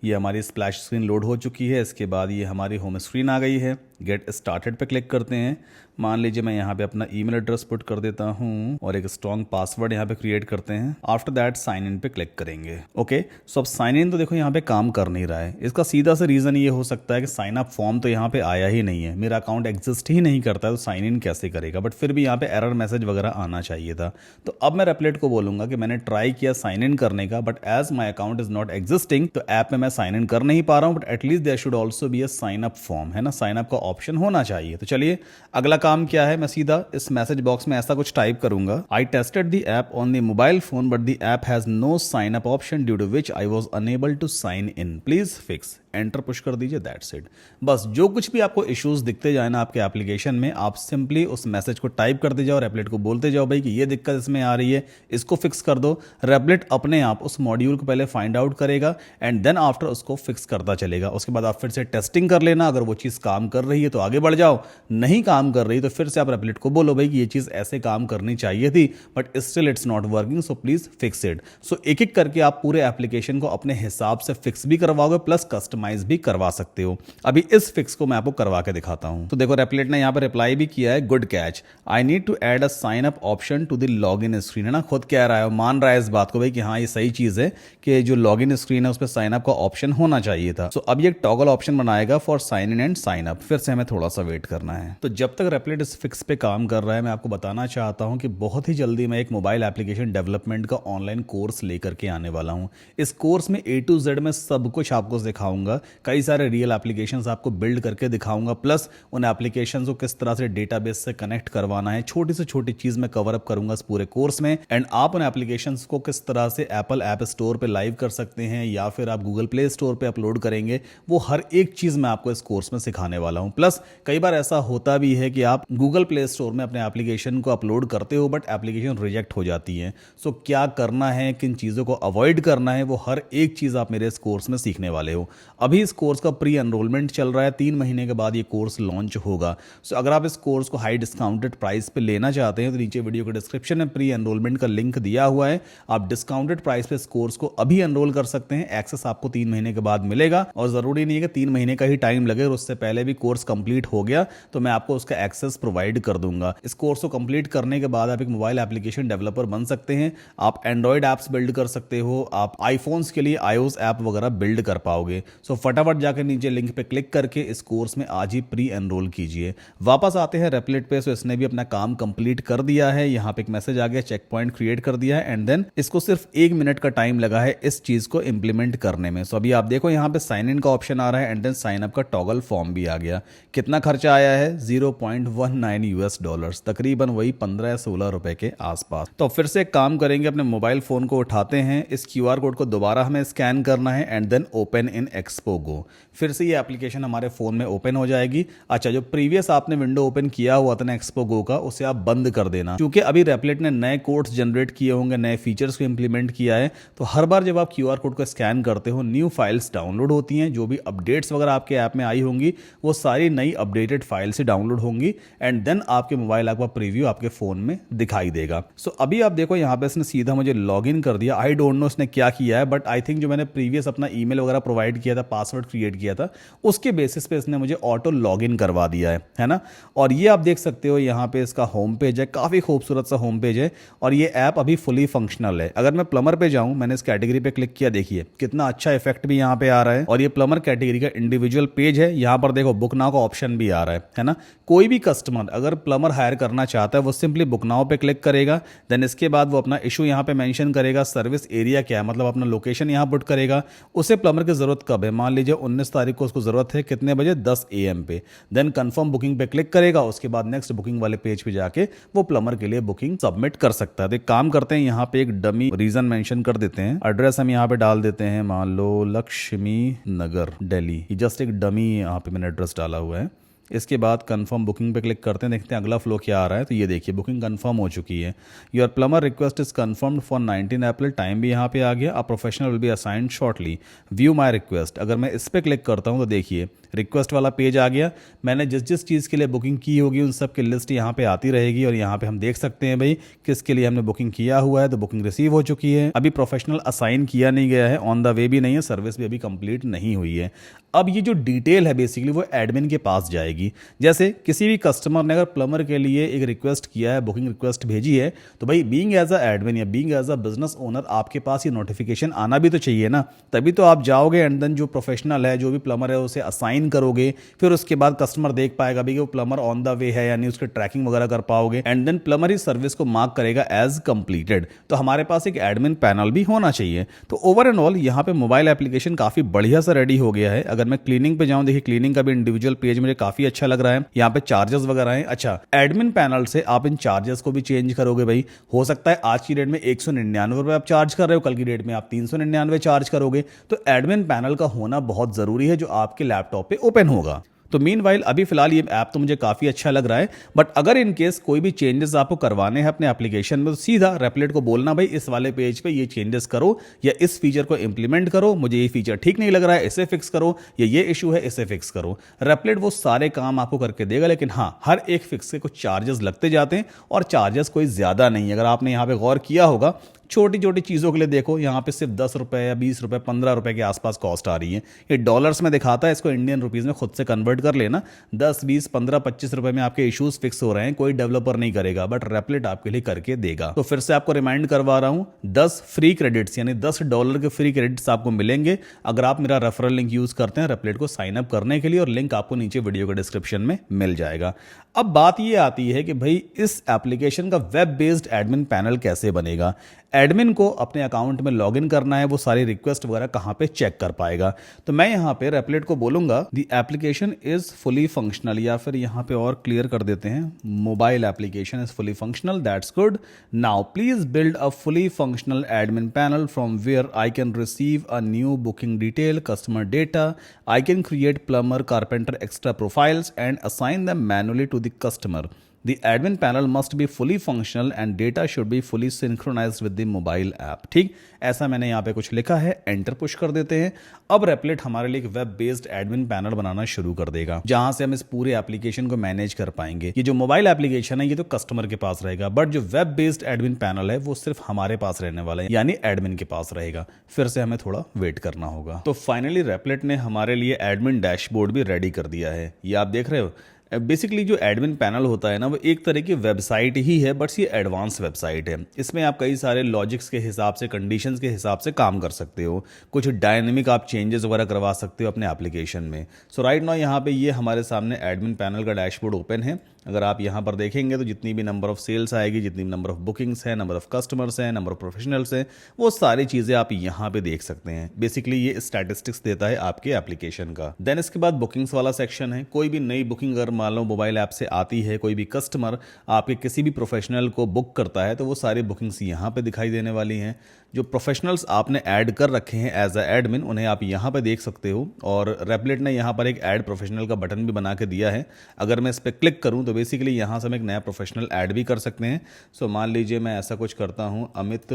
ये हमारी स्प्लैश स्क्रीन लोड हो चुकी है। इसके बाद ये हमारी होम स्क्रीन आ गई है। गेट स्टार्टेड पे क्लिक करते हैं। मान लीजिए मैं यहाँ पे अपना ईमेल एड्रेस पुट कर देता हूँ और एक स्ट्रॉन्ग पासवर्ड यहाँ पे क्रिएट करते हैं। आफ्टर दैट साइन इन पे क्लिक करेंगे। ओके, सो अब साइन इन तो देखो यहाँ पे काम कर नहीं रहा है। इसका सीधा सा रीज़न ये हो सकता है कि साइन अप फॉर्म तो यहाँ पे आया ही नहीं है, मेरा अकाउंट एग्जिस्ट ही नहीं करता है, तो साइन इन कैसे करेगा। बट फिर भी यहाँ पे एरर मैसेज वगैरह आना चाहिए था। तो अब मैं रेपलिट को बोलूँगा कि मैंने ट्राई किया साइन इन करने का, but as my account is not existing, तो ऐप में मैं साइन इन कर नहीं पा रहा हूँ। But at least there should also be a sign up form, है ना, साइन अप का ऑप्शन होना चाहिए। तो चलिए अगला काम क्या है, मैं सीधा इस मैसेज बॉक्स में ऐसा कुछ टाइप करूंगा, I tested the app on the mobile phone but the app has no sign up option due to which I was unable to sign in, please fix. Enter push कर दीजिए, that's it. बस जो कुछ भी आपको issues दिखते जाए ना आपके एप्लीकेशन में, आप सिंपली उस मैसेज को टाइप करते जाओ, रेपलिट को बोलते जाओ भाई कि ये दिक्कत इसमें आ रही है, इसको फिक्स कर दो। रेपलिट अपने आप उस मॉड्यूल को पहले फाइंड आउट करेगा एंड देन आफ्टर उसको फिक्स करता चलेगा। उसके बाद आप फिर से टेस्टिंग कर लेना, अगर वो चीज़ काम कर रही है तो आगे बढ़ जाओ, नहीं काम कर रही तो फिर से आप रेपलिट को बोलो भाई कि ये चीज़ ऐसे काम करनी चाहिए थी but still it's not working, so please fix it. So एक एक करके आप पूरे एप्लीकेशन को अपने हिसाब से फिक्स भी करवाओगे प्लस कस्टमाइज भी करवा सकते हो। अभी इस फिक्स को मैं आपको करवा के दिखाता हूं। तो देखो रेपलिट ने यहां पर रिप्लाई भी किया है, good catch, I need to add a sign up option to the login screen, है ना, खुद कह रहा है, मान रहा है इस बात को भाई कि हाँ ये सही चीज है कि जो लॉगिन स्क्रीन है उस पर साइन अप का ऑप्शन होना चाहिए था। सो अब ये टॉगल ऑप्शन बनाएगा for sign in and sign up. फिर से हमें थोड़ा सा वेट करना है। तो जब तक रेपलिट इस फिक्स पे काम कर रहा है, मैं आपको बताना चाहता हूं कि बहुत ही जल्दी मैं एक मोबाइल एप्लीकेशन डेवलपमेंट का ऑनलाइन कोर्स लेकर के आने वाला हूं। इस कोर्स में A to Z में सब कुछ आपको सिखाऊंगा, कई सारे रियल एप्लीकेशंस आपको बिल्ड करके दिखाऊंगा, प्लस उन एप्लीकेशंस को किस तरह से डेटाबेस से कनेक्ट करवाना है, छोटी से छोटी चीज मैं कवर अप करूंगा इस पूरे कोर्स में। एंड आप उन एप्लीकेशंस को किस तरह से एप्पल ऐप स्टोर पे लाइव कर सकते हैं या फिर आप गूगल प्ले स्टोर पे अपलोड करेंगे, वो हर एक चीज़ मैं आपको इस कोर्स में सिखाने वाला हूँ। प्लस कई बार ऐसा होता भी है कि आप गूगल प्ले स्टोर में अपने एप्लीकेशन को अपलोड करते हो बट एप्लीकेशन रिजेक्ट हो जाती है। सो क्या करना है, किन चीज़ों को अवॉइड करना है, वो हर एक चीज़ आप मेरे इस कोर्स में सीखने वाले हो। अभी इस कोर्स का प्री एनरोलमेंट चल रहा है, 3 महीने के बाद ये कोर्स लॉन्च होगा। सो अगर आप इस कोर्स को हाई डिस्काउंटेड प्राइस पे लेना चाहते हैं तो नीचे वीडियो के डिस्क्रिप्शन में प्री एनरोलमेंट का लिंक दिया हुआ है। आप डिस्काउंटेड प्राइस पे इस कोर्स को अभी एनरोल कर सकते हैं। एक्सेस आपको 3 महीने के बाद मिलेगा और ज़रूरी नहीं है कि 3 महीने का ही टाइम लगे और उससे पहले भी कोर्स कंप्लीट हो गया तो मैं आपको उसका एक्सेस प्रोवाइड कर दूंगा। इस कोर्स को कंप्लीट करने के बाद आप एक मोबाइल एप्लीकेशन डेवलपर बन सकते हैं। आप एंड्रॉयड ऐप्स बिल्ड कर सकते हो, आप आईफोन्स के लिए iOS ऐप वगैरह बिल्ड कर पाओगे। सो फटाफट जाकर नीचे लिंक पे क्लिक करके इस कोर्स में आज ही प्री एनरोल कीजिए। वापस आते हैं रेपलेट पे। सो इसने भी अपना काम कंप्लीट कर दिया है। यहाँ पे एक मैसेज आ गया, चेक पॉइंट क्रिएट कर दिया है एंड देन इसको सिर्फ 1 मिनट का टाइम लगा है इस चीज को इंप्लीमेंट करने में। सो अभी आप देखो यहाँ पे साइन इन का ऑप्शन आ रहा है एंड देन साइन अप का टॉगल फॉर्म भी आ गया। कितना खर्चा आया है? $0.19, तकरीबन वही 15 या 16 रुपए के आसपास। तो फिर से एक काम करेंगे, अपने मोबाइल फोन को उठाते हैं, इस QR कोड को दोबारा हमें स्कैन करना है and then open in Expo Go. फिर से ये एप्लीकेशन हमारे फोन में ओपन हो जाएगी। अच्छा, जो प्रीवियस आपने विंडो ओपन किया हुआ था ना एक्सपो गो का, उसे आप बंद कर देना, क्योंकि अभी रेपलेट ने नए कोड्स जनरेट किए होंगे, नए फीचर्स को इंप्लीमेंट किया है। तो हर बार जब आप QR कोड को स्कैन करते हो न्यू फाइल्स डाउनलोड होती हैं। जो भी अपडेट्स वगैरह आपके ऐप में आई होंगी वो सारी नई अपडेटेड फाइल से डाउनलोड होंगी एंड देन आपके मोबाइल ऐप का प्रीव्यू आपके फोन में दिखाई देगा। सो अभी आप देखो यहाँ पे इसने सीधा मुझे लॉग इन कर दिया। आई डोंट नो इसने क्या किया है बट आई थिंक जो मैंने प्रीवियस अपना ईमेल वगैरह प्रोवाइड किया था, पासवर्ड क्रिएट किया था, उसके बेसिस पे इसने मुझे ऑटो लॉग इन करवा दिया है ना। और ये आप देख सकते हो यहाँ पे इसका होम पेज है, काफी खूबसूरत सा होम पेज है और ये ऐप अभी फुली फंक्शनल है। अगर मैं प्लम्बर पे जाऊं, मैंने इस कैटेगरी पे क्लिक किया, देखिए कितना अच्छा इफेक्ट भी यहाँ पे आ रहा है और ये प्लम्बर कैटेगरी का इंडिविजुअल पेज है। यहाँ पर देखो बुक नाउ का ऑप्शन भी आ रहा है ना। कोई भी कस्टमर अगर प्लम्बर हायर करना चाहता है वो सिंपली बुक नाउ पे क्लिक करेगा, देन इसके बाद वो अपना इशू यहाँ पे मेंशन करेगा, सर्विस एरिया क्या है, मतलब अपना लोकेशन यहाँ पुट करेगा, उसे प्लम्बर की जरूरत कब है, मान लीजिए 19 तारीख को उसको जरूरत है, कितने बजे, 10 AM पे, देन कंफर्म बुकिंग पे क्लिक करेगा। उसके बाद नेक्स्ट बुकिंग वाले पेज पे जाके वो प्लम्बर के लिए बुकिंग सबमिट कर सकता है। तो एक काम करते हैं, यहाँ पे एक डमी रीजन मेंशन कर देते हैं, एड्रेस हम यहाँ पे डाल देते हैं, मान लो लक्ष्मी नगर दिल्ली, जस्ट एक डमी यहाँ पे मैंने एड्रेस डाला हुआ है। इसके बाद कंफर्म बुकिंग पे क्लिक करते हैं, देखते हैं अगला फ्लो क्या आ रहा है। तो ये देखिए बुकिंग कंफर्म हो चुकी है। Your plumber request is confirmed for 19 April, time भी यहाँ पे आ गया। A professional will be assigned shortly, view my request. अगर मैं इस पर क्लिक करता हूँ तो देखिए रिक्वेस्ट वाला पेज आ गया। मैंने जिस जिस चीज़ के लिए बुकिंग की होगी उन सब की लिस्ट यहाँ पे आती रहेगी और यहाँ पे हम देख सकते हैं भाई किसके लिए हमने बुकिंग किया हुआ है। तो बुकिंग रिसीव हो चुकी है। अभी प्रोफेशनल असाइन किया नहीं गया है, ऑन द वे भी नहीं है, सर्विस भी अभी कंप्लीट नहीं हुई है। अब ये जो डिटेल है बेसिकली वो एडमिन के पास जाएगी। जैसे किसी भी कस्टमर ने अगर प्लम्बर के लिए एक रिक्वेस्ट किया है, बुकिंग रिक्वेस्ट भेजी है, तो भाई बीइंग एज अ एडमिन या being as a business owner आपके पास ये नोटिफिकेशन आना भी तो चाहिए ना। तभी तो आप जाओगे एंड देन जो प्रोफेशनल है, जो भी प्लम्बर है, उसे असाइन करोगे। फिर उसके बाद कस्टमर देख पाएगा भी कि वो प्लम्बर ऑन द वे है, यानी उसकी ट्रैकिंग वगैरह कर पाओगे एंड देन प्लम्बर इस सर्विस को मार्क करेगा एज कंप्लीटेड। तो हमारे पास एक एडमिन पैनल भी होना चाहिए। तो ओवर एंड ऑल यहाँ पे मोबाइल एप्लीकेशन काफी बढ़िया सा रेडी हो गया है। अगर मैं क्लीनिंग पे जाऊं, देखिए क्लीनिंग का भी इंडिविजुअल पेज मुझे काफी अच्छा लग रहा है। यहाँ पे चार्जेस वगैरह हैं। अच्छा, एडमिन पैनल से आप इन चार्जेस को भी चेंज करोगे भाई। हो सकता है आज की डेट में 199 रुपए आप चार्ज कर रहे हो, कल की डेट में आप 399 चार्ज करोगे। तो एडमिन पैनल का होना बहुत जरूरी है जो आपके लैपटॉप पे ओपन होगा। तो मीनवाइल अभी फिलहाल ये ऐप तो मुझे काफ़ी अच्छा लग रहा है, बट अगर इन केस कोई भी चेंजेस आपको करवाने हैं अपने एप्लीकेशन में तो सीधा रेपलेट को बोलना भाई इस वाले पेज पे ये चेंजेस करो या इस फीचर को इंप्लीमेंट करो, मुझे ये फीचर ठीक नहीं लग रहा है इसे फिक्स करो, या ये इशू है इसे फिक्स करो। रेपलेट वो सारे काम आपको करके देगा, लेकिन हाँ हर एक फिक्स के कुछ चार्जेस लगते जाते हैं और चार्जेस कोई ज़्यादा नहीं है। अगर आपने यहाँ पे गौर किया होगा, छोटी छोटी चीज़ों के लिए देखो यहाँ पे सिर्फ 10 रुपए या 20 रुपए 15 रुपए के आसपास कॉस्ट आ रही है। ये डॉलर्स में दिखाता है, इसको इंडियन रुपीज़ में खुद से कन्वर्ट कर लेना। 10 20 15 25 रुपए में आपके इश्यूज फिक्स हो रहे हैं। कोई डेवलपर नहीं करेगा बट रेपलेट आपके लिए करके देगा। तो फिर से आपको रिमाइंड करवा रहा हूँ, 10 फ्री क्रेडिट्स यानी $10 के फ्री क्रेडिट्स आपको मिलेंगे अगर आप मेरा रेफरल लिंक यूज करते हैं रेपलेट को साइन अप करने के लिए, और लिंक आपको नीचे वीडियो के डिस्क्रिप्शन में मिल जाएगा। अब बात ये आती है कि भाई इस एप्लीकेशन का वेब बेस्ड एडमिन पैनल कैसे बनेगा। एडमिन को अपने अकाउंट में लॉगिन करना है, वो सारी रिक्वेस्ट वगैरह कहाँ पे चेक कर पाएगा। तो मैं यहाँ पे रेपलेट को बोलूँगा the application is fully functional, या फिर यहाँ पे और क्लियर कर देते हैं mobile application is fully functional, that's good. Now please build a fully functional admin panel from where I can receive a new booking detail, customer data, I can create plumber carpenter extra profiles and assign them manually to the customer. The admin panel must be fully functional and data should be fully synchronized with the mobile app. ठीक, ऐसा मैंने यहाँ पे कुछ लिखा है, enter push कर देते हैं। अब रेपलेट हमारे लिए एक वेब बेस्ड एडमिन पैनल बनाना शुरू कर देगा, जहां से हम इस पूरे एप्लीकेशन को मैनेज कर पाएंगे। ये जो मोबाइल एप्लीकेशन है ये तो कस्टमर के पास रहेगा, बट जो वेब बेस्ड एडमिन पैनल है वो सिर्फ हमारे पास रहने वाला है, यानी एडमिन के पास रहेगा। फिर से हमें थोड़ा वेट करना होगा। तो फाइनली रेपलेट ने हमारे लिए एडमिन डैशबोर्ड भी रेडी कर दिया है। ये आप देख रहे हो, बेसिकली जो एडमिन पैनल होता है ना, वो एक तरह की वेबसाइट ही है, बट ये एडवांस वेबसाइट है। इसमें आप कई सारे लॉजिक्स के हिसाब से, कंडीशंस के हिसाब से काम कर सकते हो। कुछ डायनेमिक आप चेंजेस वगैरह करवा सकते हो अपने एप्लीकेशन में। सो राइट नाउ यहाँ पे ये हमारे सामने एडमिन पैनल का डैशबोर्ड ओपन है। अगर आप यहाँ पर देखेंगे तो जितनी भी नंबर ऑफ सेल्स आएगी, जितनी भी नंबर ऑफ बुकिंग्स है, नंबर ऑफ कस्टमर्स हैं, नंबर ऑफ प्रोफेशनल्स हैं, वो सारी चीज़ें आप यहाँ पे देख सकते हैं। बेसिकली ये स्टैटिस्टिक्स देता है आपके एप्लीकेशन का। देन इसके बाद बुकिंग्स वाला सेक्शन है। कोई भी नई बुकिंग अगर मान लो मोबाइल ऐप से आती है, कोई भी कस्टमर आपके किसी भी प्रोफेशनल को बुक करता है, तो वो सारी बुकिंग्स यहाँ पे दिखाई देने वाली हैं। जो प्रोफेशनल्स आपने ऐड कर रखे हैं एज अ एडमिन, उन्हें आप यहाँ पे देख सकते हो। और रेपलेट ने यहाँ पर एक ऐड प्रोफेशनल का बटन भी बना के दिया है। अगर मैं इस पर क्लिक करूँ तो बेसिकली यहाँ से हम एक नया प्रोफेशनल ऐड भी कर सकते हैं। सो मान लीजिए मैं ऐसा कुछ करता हूँ, अमित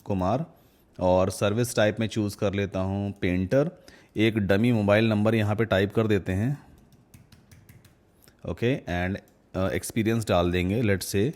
कुमार, और सर्विस टाइप में चूज़ कर लेता हूँ पेंटर। एक डमी मोबाइल नंबर यहाँ पे टाइप कर देते हैं, ओके, एंड एक्सपीरियंस डाल देंगे, लेट्स से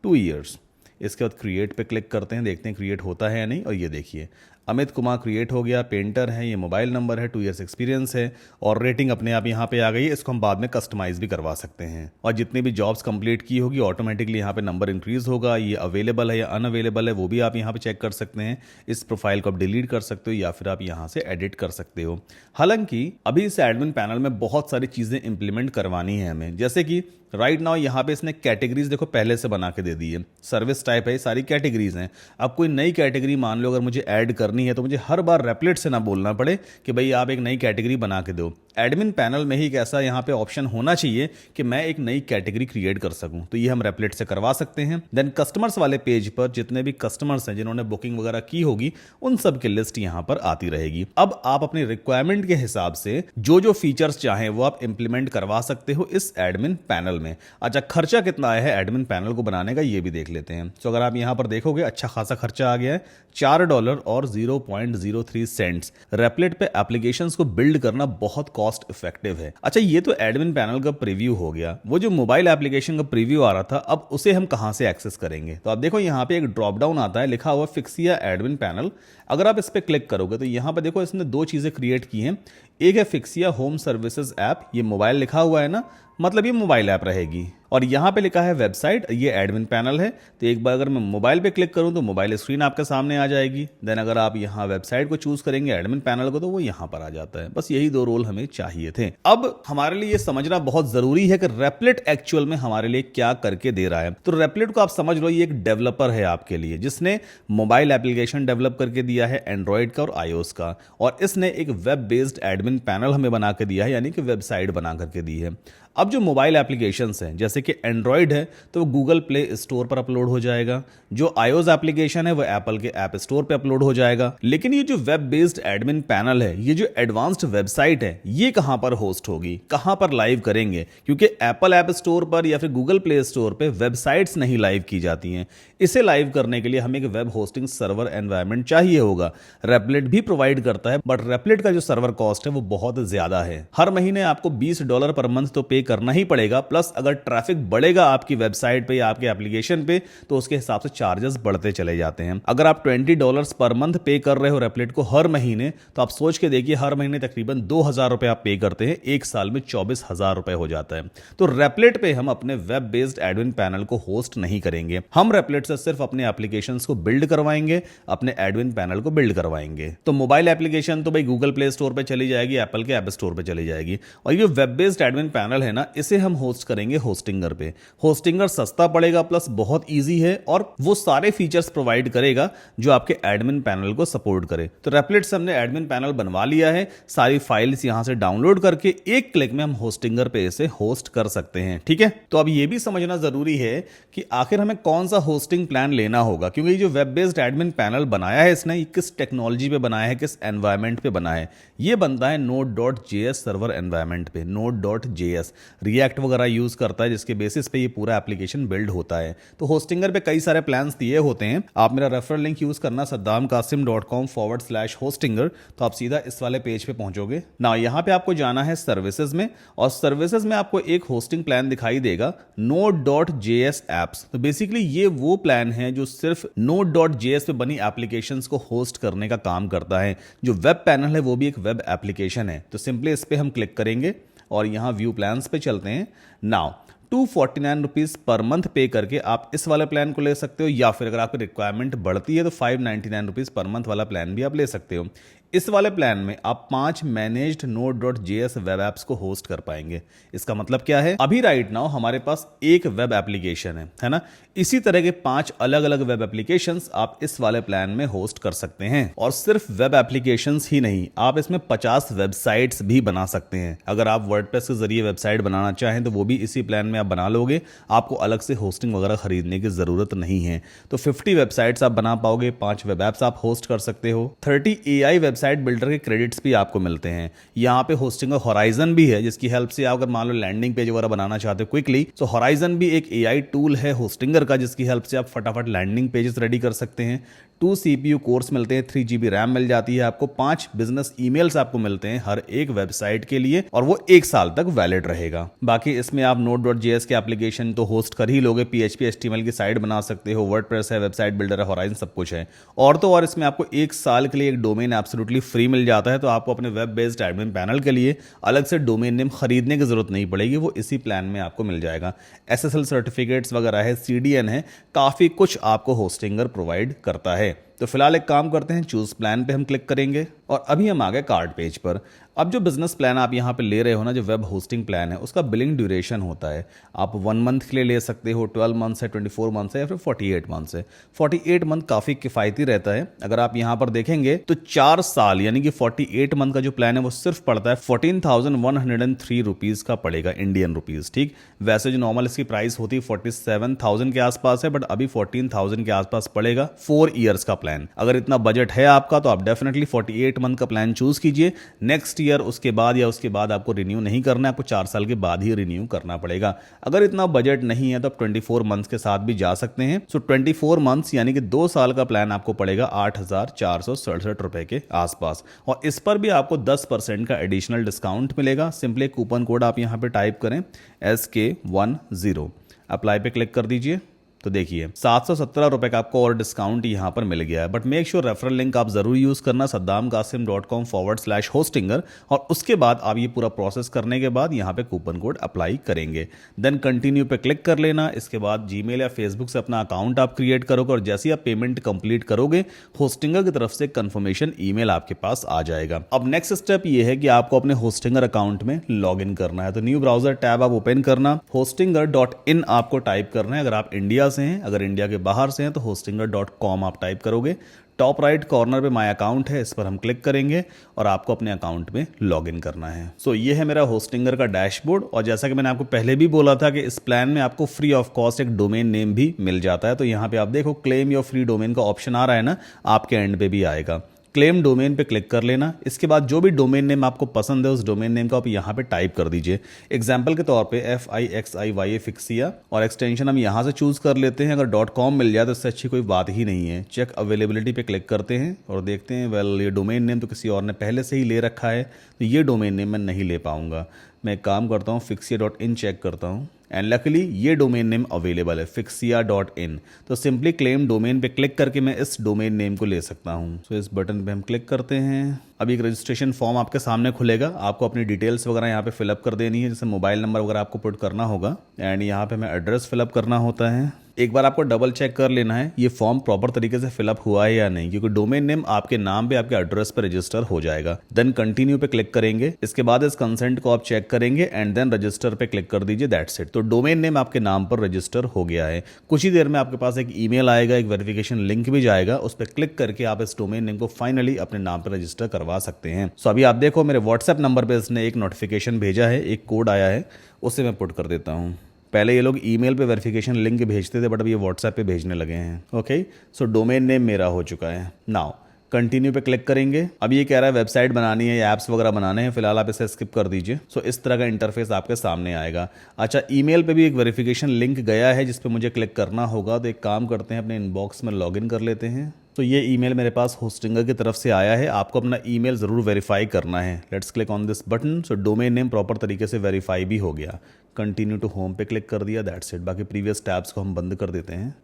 2 ईयर्स। इसके बाद क्रिएट पे क्लिक करते हैं, देखते हैं क्रिएट होता है या नहीं। और ये देखिए अमित कुमार क्रिएट हो गया, पेंटर है, ये मोबाइल नंबर है, 2 ईयर्स एक्सपीरियंस है, और रेटिंग अपने आप यहाँ पे आ गई है। इसको हम बाद में कस्टमाइज भी करवा सकते हैं। और जितनी भी जॉब्स कंप्लीट की होगी ऑटोमेटिकली यहाँ पे नंबर इंक्रीज होगा। ये अवेलेबल है या अनअवेलेबल है वो भी आप यहाँ पे चेक कर सकते हैं। इस प्रोफाइल को आप डिलीट कर सकते हो या फिर आप यहाँ से एडिट कर सकते हो। हालांकि अभी इस एडमिन पैनल में बहुत सारी चीज़ें इंप्लीमेंट करवानी है हमें, जैसे कि राइट नाउ यहाँ पे इसने कैटेगरीज देखो पहले से बना के दे दी है। सर्विस टाइप है, सारी कैटेगरीज हैं। अब कोई नई कैटेगरी मान लो अगर मुझे ऐड करनी है तो मुझे हर बार रेपलेट से ना बोलना पड़े कि भाई आप एक नई कैटेगरी बना के दो। एडमिन पैनल में ही एक ऐसा यहाँ पे ऑप्शन होना चाहिए कि मैं एक नई कैटेगरी क्रिएट कर सकूं। तो ये हम रेपलेट से करवा सकते हैं। देन कस्टमर्स वाले पेज पर जितने भी कस्टमर्स हैं जिन्होंने बुकिंग वगैरह की होगी, उन सब की लिस्ट यहाँ पर आती रहेगी। अब आप अपनी रिक्वायरमेंट के हिसाब से जो जो फीचर्स चाहें वो आप इंप्लीमेंट करवा सकते हो इस एडमिन पैनल में। अच्छा, खर्चा कितना आया है एडमिन पैनल को बनाने का, ये भी देख लेते हैं। तो अगर आप यहाँ पर देखोगे अच्छा खासा खर्चा आ गया है, $4 और 0.03 सेंट्स। रेपलेट पे एप्लीकेशंस को बिल्ड करना बहुत कॉस्ट इफेक्टिव है। अच्छा, ये तो एडमिन पैनल का प्रीव्यू हो गया। वो जो मोबाइल एप्लीकेशन का प्रीव्यू आ रहा था, अब उसे हम कहां से एक्सेस करेंगे? तो आप देखो यहाँ पे एक ड्रॉप डाउन आता है, लिखा हुआ फिक्सिया एडमिन पैनल। अगर आप इस पे क्लिक करोगे तो यहाँ पे देखो इसने 2 चीजें क्रिएट की हैं। एक है फिक्सिया होम सर्विसेज ऐप, ये मोबाइल लिखा हुआ है ना, मतलब ये मोबाइल ऐप रहेगी। और यहाँ पे लिखा है वेबसाइट, ये एडमिन पैनल है। तो एक बार अगर मैं मोबाइल पे क्लिक करूँ तो मोबाइल स्क्रीन आपके सामने आ जाएगी। देन अगर आप यहाँ वेबसाइट को चूज करेंगे एडमिन पैनल को, तो वो यहाँ पर आ जाता है। बस यही 2 रोल हमें चाहिए थे। अब हमारे लिए ये समझना बहुत जरूरी है कि रेपलेट एक्चुअल में हमारे लिए क्या करके दे रहा है। तो रेपलेट को आप समझ लो ये एक डेवलपर है आपके लिए, जिसने मोबाइल एप्लीकेशन डेवलप करके दिया है एंड्रॉइड का और iOS का, और इसने एक वेब बेस्ड एडमिन पैनल हमें बना के दिया है, यानी कि वेबसाइट बना करके दी है। अब जो मोबाइल एप्लीकेशंस हैं जैसे कि एंड्रॉइड है तो वो गूगल प्ले स्टोर पर अपलोड हो जाएगा, जो iOS एप्लीकेशन है वो एप्पल के ऐप स्टोर पे अपलोड हो जाएगा। लेकिन ये जो वेब बेस्ड एडमिन पैनल है, ये जो एडवांस्ड वेबसाइट है, ये कहां पर होस्ट होगी, कहां पर लाइव करेंगे? क्योंकि एप्पल ऐप स्टोर पर या फिर गूगल प्ले स्टोर पे वेबसाइट्स नहीं लाइव की जाती हैं। इसे लाइव करने के लिए हमें एक वेब होस्टिंग सर्वर एनवायरनमेंट चाहिए होगा। रेपलेट भी प्रोवाइड करता है, बट रेपलेट का जो सर्वर कॉस्ट है वो बहुत ज्यादा है। हर महीने आपको $20 पर मंथ तो पे करना ही पड़ेगा। प्लस अगर ट्रैफिक बढ़ेगा आपकी वेबसाइट पे या आपके एप्लीकेशन पे तो उसके हिसाब से चार्जेस बढ़ते चले जाते हैं। अगर आप $20 पर मंथ पे कर रहे हो रेपलेट को हर महीने, तो आप सोच के देखिए हर महीने तकरीबन $2000 आप पे करते हैं, एक साल में $24,000 हो जाता है। तो रेपलेट पे हम अपने वेब बेस्ड एडमिन पैनल को होस्ट नहीं करेंगे। हम रेपलेट से सिर्फ अपने एप्लीकेशंस को बिल्ड करवाएंगे, अपने एडमिन पैनल को बिल्ड करवाएंगे। तो मोबाइल एप्लीकेशन तो भाई गूगल प्ले स्टोर पे चली जाएगी, एप्पल के ऐप स्टोर पे चली जाएगी। और ये वेब बेस्ड एडमिन पैनल है ना, ना, इसे हम होस्ट करेंगे होस्टिंगर पे। होस्टिंगर सस्ता पड़ेगा प्लस बहुत ईजी है और वो सारे फीचर्स प्रोवाइड करेगा जो आपके एडमिन पैनल को सपोर्ट करे। तो रेपलेट से हमने एडमिन पैनल बनवा लिया है, सारी फाइल्स यहां से डाउनलोड करके एक क्लिक में हम होस्टिंगर पे इसे होस्ट कर सकते हैं। ठीक है, तो अब ये भी समझना जरूरी है कि आखिर हमें कौन सा होस्टिंग प्लान लेना होगा, क्योंकि ये जो वेब बेस्ड एडमिन पैनल बनाया है इसने, ये किस टेक्नोलॉजी पे बनाया है, किस एनवायरमेंट पे बनाया है। ये बनता है Node.js सर्वर एनवायरमेंट पे। Node.js रिएक्ट वगैरह यूज करता है, जिसके बेसिस पे ये पूरा एप्लीकेशन बिल्ड होता है। तो होस्टिंगर पे कई सारे प्लान्स दिए होते हैं। आप मेरा रेफरल लिंक यूज करना saddamkasim.com/hostinger, तो आप सीधा इस वाले पेज पे पहुंचोगे ना। यहाँ पे आपको जाना है सर्विसेज में, और सर्विसेज में आपको एक होस्टिंग प्लान दिखाई देगा Node.js एप्स। तो बेसिकली ये वो प्लान है जो सिर्फ Node.js पे बनी एप्लीकेशंस को होस्ट करने का काम करता है। जो वेब पैनल है वो भी एक वेब एप्लीकेशन है। तो सिंपली इस पे हम क्लिक करेंगे और यहाँ व्यू प्लान्स पे चलते हैं। नाउ 249 रुपीज़ पर मंथ पे करके आप इस वाले प्लान को ले सकते हो, या फिर अगर आपकी रिक्वायरमेंट बढ़ती है तो 599 रुपीज़ पर मंथ वाला प्लान भी आप ले सकते हो। इस वाले प्लान में आप 5 मैनेज्ड Node.js वेब एप्स को होस्ट कर पाएंगे। इसका मतलब क्या है, अभी राइट नाउ हमारे पास एक वेब एप्लीकेशन है ना। इसी तरह के 5 अलग अलग वेब एप्लीकेशंस आप इस वाले प्लान में होस्ट कर सकते हैं। और सिर्फ वेब एप्लीकेशंस ही नहीं, आप इसमें 50 वेबसाइट्स भी बना सकते हैं। अगर आप वर्डप्रेस के जरिए वेबसाइट बनाना चाहें तो वो भी इसी प्लान में आप बना लोगे, आपको अलग से होस्टिंग वगैरह खरीदने की जरूरत नहीं है। तो 50 वेबसाइट्स आप बना पाओगे, 5 वेब एप्स आप होस्ट कर सकते हो। 30 AI वेबसाइट बिल्डर के क्रेडिट्स भी आपको मिलते हैं। यहाँ पे होस्टिंग का होराइजन भी है, जिसकी हेल्प से आप अगर मान लो लैंडिंग पेज वगैरह बनाना चाहते हो क्विकली, तो होराइजन भी एक AI टूल है होस्टिंगर का, जिसकी हेल्प से आप फटाफट लैंडिंग पेजेस रेडी कर सकते हैं। 2 CPU कोर्स मिलते हैं, 3 GB रैम मिल जाती है आपको, 5 बिजनेस ईमेल्स आपको मिलते हैं हर एक वेबसाइट के लिए, और वो 1 साल तक वैलिड रहेगा। बाकी इसमें आप Node.js के एप्लीकेशन तो होस्ट कर ही लोगे, PHP HTML की साइट बना सकते हो, वर्डप्रेस है, वेबसाइट बिल्डर है, होराइजन सब कुछ है। और तो और इसमें आपको 1 साल के लिए एक डोमेन एब्सोल्युटली फ्री मिल जाता है। तो आपको अपने वेब बेस्ड एडमिन पैनल के लिए अलग से डोमेन नेम खरीदने की जरूरत नहीं पड़ेगी, वो इसी प्लान में आपको मिल जाएगा। SSL सर्टिफिकेट्स वगैरह है, CDN है, काफी कुछ आपको होस्टिंगर प्रोवाइड करता है। तो फिलहाल एक काम करते हैं, चूज प्लान पे हम क्लिक करेंगे और अभी हम आ गए कार्ड पेज पर। अब जो बिजनेस प्लान आप यहाँ पे ले रहे हो ना, जो वेब होस्टिंग प्लान है, उसका बिलिंग ड्यूरेशन होता है। आप 1 मंथ के लिए ले सकते हो, 12 मंथ्स है, 24 मंथ्स है, या फिर 48 मंथ्स है। 48 मंथ काफ़ी किफ़ायती रहता है। अगर आप यहाँ पर देखेंगे तो 4 साल यानी कि 48 मंथ का जो प्लान है वो सिर्फ पड़ता है 14,103 रुपीज़ का पड़ेगा, इंडियन रुपीज़। ठीक, वैसे जो नॉर्मल इसकी प्राइस होती है 47,000 के आसपास है, बट अभी 14,000 के आसपास पड़ेगा 4 ईयर्स का प्लान। अगर इतना बजट है आपका तो आप डेफिनेटली 48 मंथ का प्लान चूज कीजिए। नेक्स्ट ईयर उसके बाद या उसके बाद आपको रिन्यू नहीं करना है, आपको 4 साल के बाद ही रिन्यू करना पड़ेगा। अगर इतना बजट नहीं है तो आप 24 मंथ्स के साथ भी जा सकते हैं। सो 24 मंथ्स यानी कि 2 साल का प्लान आपको पड़ेगा 8,467 रुपए के आसपास, और इस पर भी आपको 10% का एडिशनल डिस्काउंट मिलेगा। सिंपली कूपन कोड आप यहां पे टाइप करें SK10, अप्लाई पे क्लिक कर दीजिए। तो देखिए 717 रुपए का आपको और डिस्काउंट यहां पर मिल गया है। But make sure referral link आप जरूर यूज करना, saddamkasim.com/hostinger, और उसके बाद आप ये पूरा प्रोसेस करने के बाद यहां पे कूपन कोड अप्लाई करेंगे। देन कंटिन्यू पे क्लिक कर लेना। इसके बाद जीमेल या फेसबुक से अपना अकाउंट आप क्रिएट करोगे, और जैसे ही आप पेमेंट कंप्लीट करोगे होस्टिंगर की तरफ से कंफर्मेशन ईमेल आपके पास आ जाएगा। अब नेक्स्ट स्टेप ये है कि आपको अपने होस्टिंगर अकाउंट में लॉग इन करना है। तो न्यू ब्राउजर टैब आप ओपन करना, hostinger.in आपको टाइप करना है अगर आप इंडिया से हैं। अगर इंडिया के बाहर से हैं तो hostinger.com आप टाइप करोगे। टॉप राइट कॉर्नर पे माय अकाउंट है, इस पर हम क्लिक करेंगे और आपको अपने अकाउंट में लॉग इन करना है। सो ये है मेरा होस्टिंगर का डैशबोर्ड, और जैसा कि मैंने आपको पहले भी बोला था कि इस प्लान में आपको फ्री ऑफ कॉस्ट एक डोमेन नेम भी मिल जाता है। तो यहाँ पे आप देखो क्लेम योर फ्री डोमेन का ऑप्शन आ रहा है ना, आपके एंड पे भी आएगा। क्लेम डोमेन पे क्लिक कर लेना। इसके बाद जो भी डोमेन नेम आपको पसंद है उस डोमेन नेम को आप यहाँ पे टाइप कर दीजिए। एग्जाम्पल के तौर पे FIXIYA फिक्सिया, और एक्सटेंशन हम यहाँ से चूज कर लेते हैं। अगर .com मिल जाए तो इससे अच्छी कोई बात ही नहीं है। चेक अवेलेबिलिटी पे क्लिक करते हैं और देखते हैं, वेल ये डोमेन नेम तो किसी और ने पहले से ही ले रखा है, तो ये डोमेन नेम मैं नहीं ले पाऊंगा। मैं एक काम करता हूँ, fixia.in चेक करता हूँ, एंड लकीली ये डोमेन नेम अवेलेबल है, fixia.in। तो सिंपली क्लेम डोमेन पे क्लिक करके मैं इस डोमेन नेम को ले सकता हूँ। सो इस बटन पे हम क्लिक करते हैं। अभी एक रजिस्ट्रेशन फॉर्म आपके सामने खुलेगा, आपको अपनी डिटेल्स वगैरह यहाँ पे फिलअप कर देनी है, जैसे मोबाइल नंबर वगैरह आपको पुट करना होगा, एंड यहाँ पे हमें एड्रेस फिलअप करना होता है। एक बार आपको डबल चेक कर लेना है ये फॉर्म प्रॉपर तरीके से फिलअप हुआ है या नहीं, क्योंकि डोमेन नेम आपके नाम पे आपके एड्रेस पे रजिस्टर हो जाएगा। देन कंटिन्यू पे क्लिक करेंगे, इसके बाद इस कंसेंट को आप चेक करेंगे एंड देन रजिस्टर पे क्लिक कर दीजिए, दैट्स इट। तो डोमेन नेम आपके नाम पर रजिस्टर हो गया है। कुछ ही देर में आपके पास एक ईमेल आएगा, एक वेरिफिकेशन लिंक भी जाएगा, उस पर क्लिक करके आप इस डोमेन नेम को फाइनली अपने नाम पर रजिस्टर करवा सकते हैं। सो अभी आप देखो मेरे व्हाट्सएप नंबर पर इसने एक नोटिफिकेशन भेजा है, एक कोड आया है, उसे मैं पुट कर देता हूँ। पहले ये लोग ईमेल पे वेरिफिकेशन लिंक भेजते थे, बट अब ये व्हाट्सएप पे भेजने लगे हैं। ओके, सो डोमेन नेम मेरा हो चुका है। नाउ कंटिन्यू पे क्लिक करेंगे। अब ये कह रहा है वेबसाइट बनानी है या ऐप्स वगैरह बनाने हैं, फिलहाल आप इसे स्किप कर दीजिए। सो इस तरह का इंटरफेस आपके सामने आएगा। अच्छा, ईमेल पे भी एक वेरिफिकेशन लिंक गया है जिस पे मुझे क्लिक करना होगा, तो एक काम करते हैं अपने इनबॉक्स में लॉगिन कर लेते हैं। तो ये ईमेल मेरे पास होस्टिंगर की तरफ से आया है, आपको अपना ईमेल ज़रूर वेरीफाई करना है। Let's click on this button. So domain name proper तरीके से वेरीफाई भी हो गया। कंटिन्यू टू होम पे क्लिक कर दिया, दैट्स इट। बाकी प्रीवियस टैब्स को हम बंद कर देते हैं।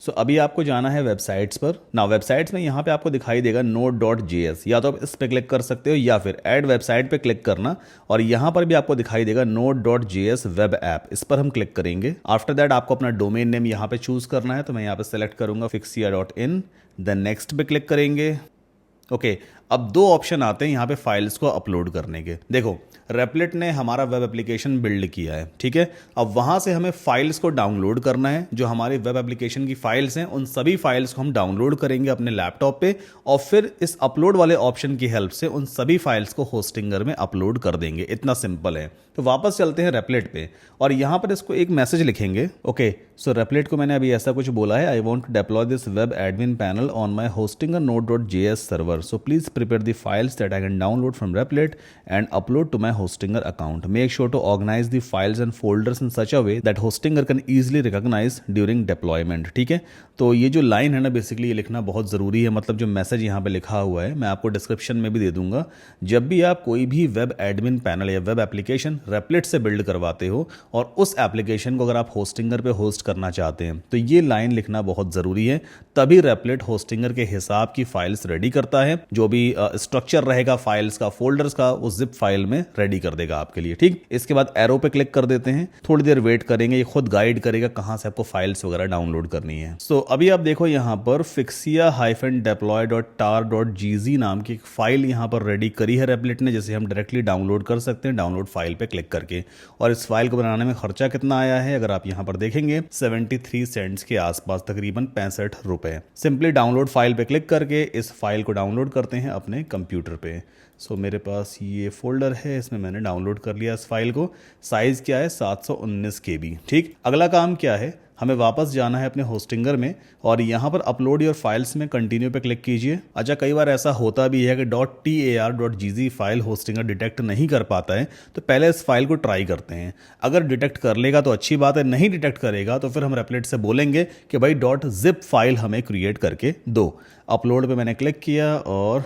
सो अभी आपको जाना है वेबसाइट्स पर। ना वेबसाइट्स में यहाँ पे आपको दिखाई देगा node.js, या तो आप इस पे क्लिक कर सकते हो या फिर ऐड वेबसाइट पे क्लिक करना, और यहाँ पर भी आपको दिखाई देगा node.js वेब ऐप, इस पर हम क्लिक करेंगे। आफ्टर दैट आपको अपना डोमेन नेम यहाँ पे चूज करना है, तो मैं यहाँ पे सेलेक्ट करूंगा fixia.in, देन नेक्स्ट पे क्लिक करेंगे। ओके, अब दो ऑप्शन आते हैं यहाँ पे फाइल्स को अपलोड करने के। देखो, रेपलेट ने हमारा वेब एप्लीकेशन बिल्ड किया है, ठीक है। अब वहाँ से हमें फाइल्स को डाउनलोड करना है। जो हमारी वेब एप्लीकेशन की फाइल्स हैं उन सभी फाइल्स को हम डाउनलोड करेंगे अपने लैपटॉप पे, और फिर इस अपलोड वाले ऑप्शन की हेल्प से उन सभी फाइल्स को होस्टिंगर में अपलोड कर देंगे। इतना सिंपल है। तो वापस चलते हैं रेपलेट पे, और यहाँ पर इसको एक मैसेज लिखेंगे। ओके, सो रेपलेट को मैंने अभी ऐसा कुछ बोला है, I want to deploy this web admin panel on my Hostinger node.js server, so please prepare the files that I can download from Replit and upload to my Hostinger account. Make sure to organise the files and folders in such a way that Hostinger can easily recognise during deployment. ठीक है, तो ये जो line है ना, basically ये लिखना बहुत ज़रूरी है। मतलब जो मैसेज यहाँ पे लिखा हुआ है मैं आपको डिस्क्रिप्शन में भी दे दूंगा। जब भी आप कोई भी वेब एडमिन पैनल या वेब एप्लीकेशन रेपलेट से बिल्ड करवाते हो और उस एप्लीकेशन को अगर आप होस्टिंगर पे होस्ट करना चाहते हैं, तो ये लाइन लिखना बहुत ज़रूरी है। तभी रेपलेट होस्टिंगर के हिसाब की फाइल्स रेडी करता है। जो भी स्ट्रक्चर रहेगा फाइल्स का, फोल्डर्स का, उस जिप फाइल में रेडी कर देगा आपके लिए। ठीक, इसके बाद एरो पे क्लिक कर देते हैं। थोड़ी देर वेट करेंगे, ये खुद गाइड करेगा कहाँ से आपको फाइल्स वगैरह डाउनलोड करनी है। सो अभी आप देखो यहाँ पर fixia-deploy.tar.gz नाम की एक फाइल यहाँ पर रेडी करी है रेपलेट ने, जिसे हम डायरेक्टली डाउनलोड कर सकते हैं डाउनलोड फाइल पे क्लिक करके। और इस फाइल को बनाने में खर्चा कितना आया है अगर आप यहाँ पर देखेंगे, 73 सेंट्स के आसपास, तकरीबन 65 रुपए। सिंपली डाउनलोड फाइल पे क्लिक करके इस फाइल को डाउनलोड करते हैं अपने कंप्यूटर पे। सो मेरे पास ये फोल्डर है, इसमें मैंने डाउनलोड कर लिया इस फाइल को। साइज क्या है, 719 KB। ठीक, अगला काम क्या है, हमें वापस जाना है अपने होस्टिंगर में, और यहाँ पर अपलोड योर फाइल्स में कंटिन्यू पे क्लिक कीजिए। अच्छा, कई बार ऐसा होता भी है कि .tar.gz फाइल होस्टिंगर डिटेक्ट नहीं कर पाता है, तो पहले इस फाइल को ट्राई करते हैं। अगर डिटेक्ट कर लेगा तो अच्छी बात है, नहीं डिटेक्ट करेगा तो फिर हम रेपलेट से बोलेंगे कि भाई .zip फाइल हमें क्रिएट करके दो। अपलोड पे मैंने क्लिक किया और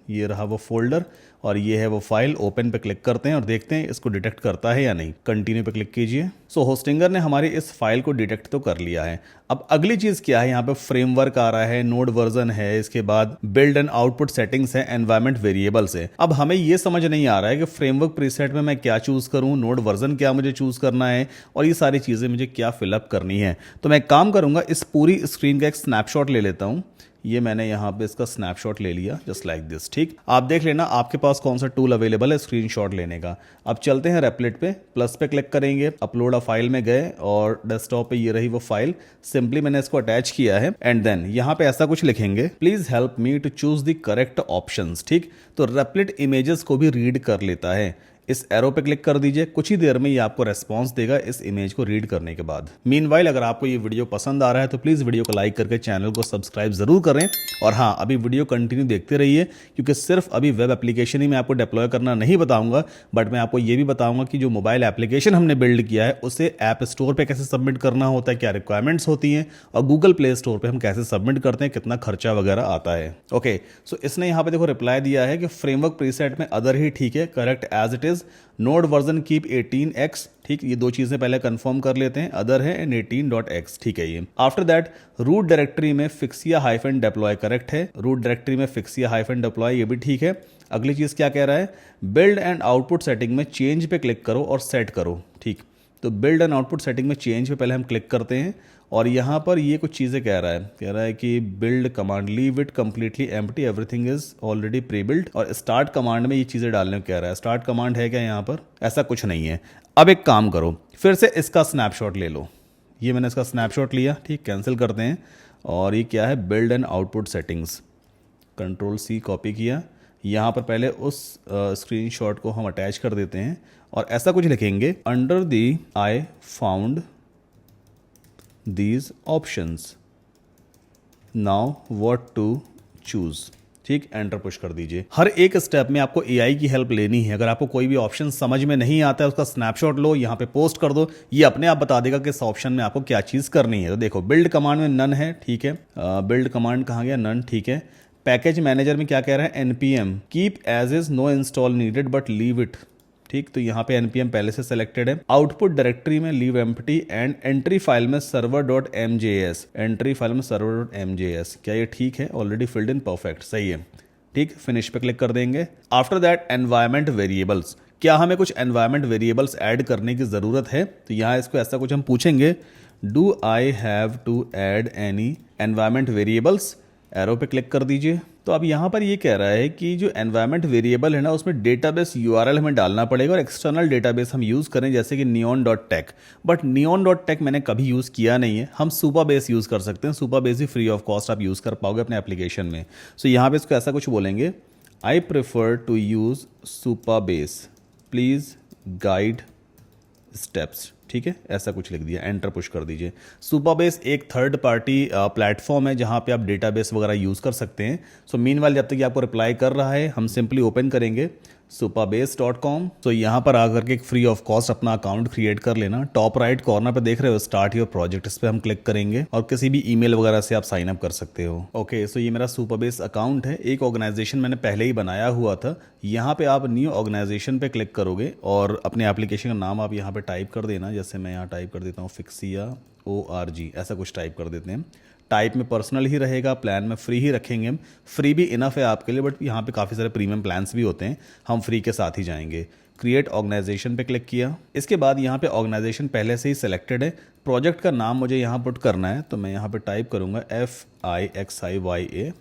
ये रहा वो फोल्डर और ये है वो फाइल। ओपन पे क्लिक करते हैं और देखते हैं इसको डिटेक्ट करता है या नहीं। कंटिन्यू पे क्लिक कीजिए। सो होस्टिंगर ने हमारी इस फाइल को डिटेक्ट तो कर लिया है। अब अगली चीज़ क्या है, यहाँ पे फ्रेमवर्क आ रहा है, नोड वर्जन है, इसके बाद बिल्ड एंड आउटपुट सेटिंग्स है, एनवायरमेंट वेरिएबल्स है। अब हमें ये समझ नहीं आ रहा है कि फ्रेमवर्क प्रीसेट में मैं क्या चूज़ करूँ, नोड वर्जन क्या मुझे चूज़ करना है, और ये सारी चीज़ें मुझे क्या फिलअप करनी है। तो मैं एक काम करूँगा, इस पूरी स्क्रीन का एक स्नैपशॉट ले लेता हूँ। ये मैंने यहाँ पे इसका स्नैपशॉट ले लिया, जस्ट लाइक दिस। ठीक, आप देख लेना आपके पास कौन सा टूल अवेलेबल है स्क्रीनशॉट लेने का। अब चलते हैं रेपलेट पे, प्लस पे क्लिक करेंगे, अपलोड अ फाइल में गए और डेस्कटॉप पे ये रही वो फाइल। सिंपली मैंने इसको अटैच किया है एंड देन यहाँ पे ऐसा कुछ लिखेंगे, please help me to choose the correct options. ठीक, तो रेपलेट इमेजेस को भी रीड कर लेता है। इस एरो पे क्लिक कर दीजिए, कुछ ही देर में ये आपको रेस्पॉन्स देगा इस इमेज को रीड करने के बाद। मीनवाइल अगर आपको ये वीडियो पसंद आ रहा है तो प्लीज़ वीडियो को लाइक करके चैनल को सब्सक्राइब जरूर करें। और हाँ, अभी वीडियो कंटिन्यू देखते रहिए, क्योंकि सिर्फ अभी वेब एप्लीकेशन ही मैं आपको डिप्लॉय करना नहीं बताऊंगा, बट मैं आपको ये भी बताऊंगा कि जो मोबाइल एप्लीकेशन हमने बिल्ड किया है उसे ऐप स्टोर पर कैसे सबमिट करना होता है, क्या रिक्वायरमेंट्स होती हैं, और गूगल प्ले स्टोर पर हम कैसे सबमिट करते हैं, कितना खर्चा वगैरह आता है। ओके, सो इसने यहाँ पे देखो रिप्लाई दिया है कि फ्रेमवर्क प्रीसेट में अदर ही ठीक है, correct as it is, node version keep 18x। ठीक, ये दो चीजें पहले कंफर्म कर लेते हैं, अदर है एंड 18.x। ठीक है, ये आफ्टर दैट रूट डायरेक्टरी में fixia-deploy करेक्ट है, रूट डायरेक्टरी में fixia-deploy ये भी ठीक है। अगली चीज क्या कह रहा है, बिल्ड एंड आउटपुट सेटिंग में चेंज पे क्लिक करो और सेट करो। ठीक, तो बिल्ड एंड आउटपुट सेटिंग में चेंज पे पहले हम क्लिक करते हैं और यहाँ पर ये कुछ चीज़ें कह रहा है कि build command leave it completely empty everything is already pre build, और स्टार्ट कमांड में ये चीज़ें डालने को कह रहा है। स्टार्ट कमांड है क्या यहाँ पर? ऐसा कुछ नहीं है। अब एक काम करो, फिर से इसका स्नैपशॉट ले लो। ये मैंने इसका स्नैपशॉट लिया, ठीक, कैंसिल करते हैं। और ये क्या है? Build and output settings, Ctrl+C copy किया। यहाँ पर पहले उस स्क्रीनशॉट को हम अटैच कर देते हैं और ऐसा कुछ लिखेंगे, under the I found these options, now what to choose, ठीक, एंटर पुश कर दीजिए। हर एक स्टेप में आपको एआई की हेल्प लेनी है। अगर आपको कोई भी ऑप्शन समझ में नहीं आता है, उसका स्नैपशॉट लो, यहाँ पे पोस्ट कर दो, ये अपने आप बता देगा कि इस ऑप्शन में आपको क्या चीज़ करनी है। तो देखो, बिल्ड कमांड में नन है, ठीक है, बिल्ड कमांड कहाँ गया? नन, ठीक है। पैकेज मैनेजर में क्या कह रहा है? npm keep as is, no install needed but leave it, ठीक, तो यहाँ पे npm पहले से सेलेक्टेड है। आउटपुट डायरेक्टरी में leave empty and entry file में server.mjs, एंट्री फाइल में server.mjs, क्या ये ठीक है? ऑलरेडी फिल्ड इन, परफेक्ट, सही है, ठीक। फिनिश पे क्लिक कर देंगे। आफ्टर दैट एनवायरमेंट वेरिएबल्स, क्या हमें कुछ एनवायरमेंट वेरिएबल्स ऐड करने की ज़रूरत है? तो यहाँ इसको ऐसा कुछ हम पूछेंगे, do I have to add any environment variables? Arrow पे क्लिक कर दीजिए। तो अब यहाँ पर ये कह रहा है कि जो एनवायरमेंट वेरिएबल है ना, उसमें डेटाबेस यूआरएल हमें डालना पड़ेगा और एक्सटर्नल डेटाबेस हम यूज़ करें, जैसे कि neon.tech। बट neon.tech मैंने कभी यूज़ किया नहीं है। हम सुपाबेस यूज़ कर सकते हैं। सुपाबेस ही फ्री ऑफ कॉस्ट आप यूज़ कर पाओगे अपने एप्लीकेशन में। सो यहाँ पे इसको ऐसा कुछ बोलेंगे, I prefer to use Supabase, please guide steps, ठीक है, ऐसा कुछ लिख दिया, एंटर पुश कर दीजिए। सुपाबेस एक थर्ड पार्टी प्लेटफॉर्म है जहां पे आप डेटाबेस वगैरह यूज़ कर सकते हैं। सो मीनवाइल जब तक ये आपको रिप्लाई कर रहा है, हम सिंपली ओपन करेंगे supabase.com। तो यहाँ पर आकर के एक फ्री ऑफ कॉस्ट अपना अकाउंट क्रिएट कर लेना। टॉप राइट कॉर्नर पे देख रहे हो स्टार्ट योर प्रोजेक्ट, इस पर हम क्लिक करेंगे और किसी भी ईमेल वगैरह से आप साइन अप कर सकते हो। ओके, सो ये मेरा सुपाबेस अकाउंट है। एक ऑर्गेनाइजेशन मैंने पहले ही बनाया हुआ था। यहाँ पे आप न्यू ऑर्गेनाइजेशन पे क्लिक करोगे और अपने एप्लीकेशन का नाम आप यहाँ पे टाइप कर देना। जैसे मैं यहाँ टाइप कर देता हूँ फिक्सिया ORG, ऐसा कुछ टाइप कर देते हैं। टाइप में पर्सनल ही रहेगा, प्लान में फ्री ही रखेंगे हम। फ्री भी इनफ है आपके लिए, बट यहाँ पे काफ़ी सारे प्रीमियम प्लान्स भी होते हैं, हम फ्री के साथ ही जाएंगे। क्रिएट ऑर्गेनाइजेशन पे क्लिक किया। इसके बाद यहाँ पे ऑर्गेनाइजेशन पहले से ही सिलेक्टेड है। प्रोजेक्ट का नाम मुझे यहाँ पुट करना है, तो मैं यहाँ पे टाइप करूँगा FIXIYA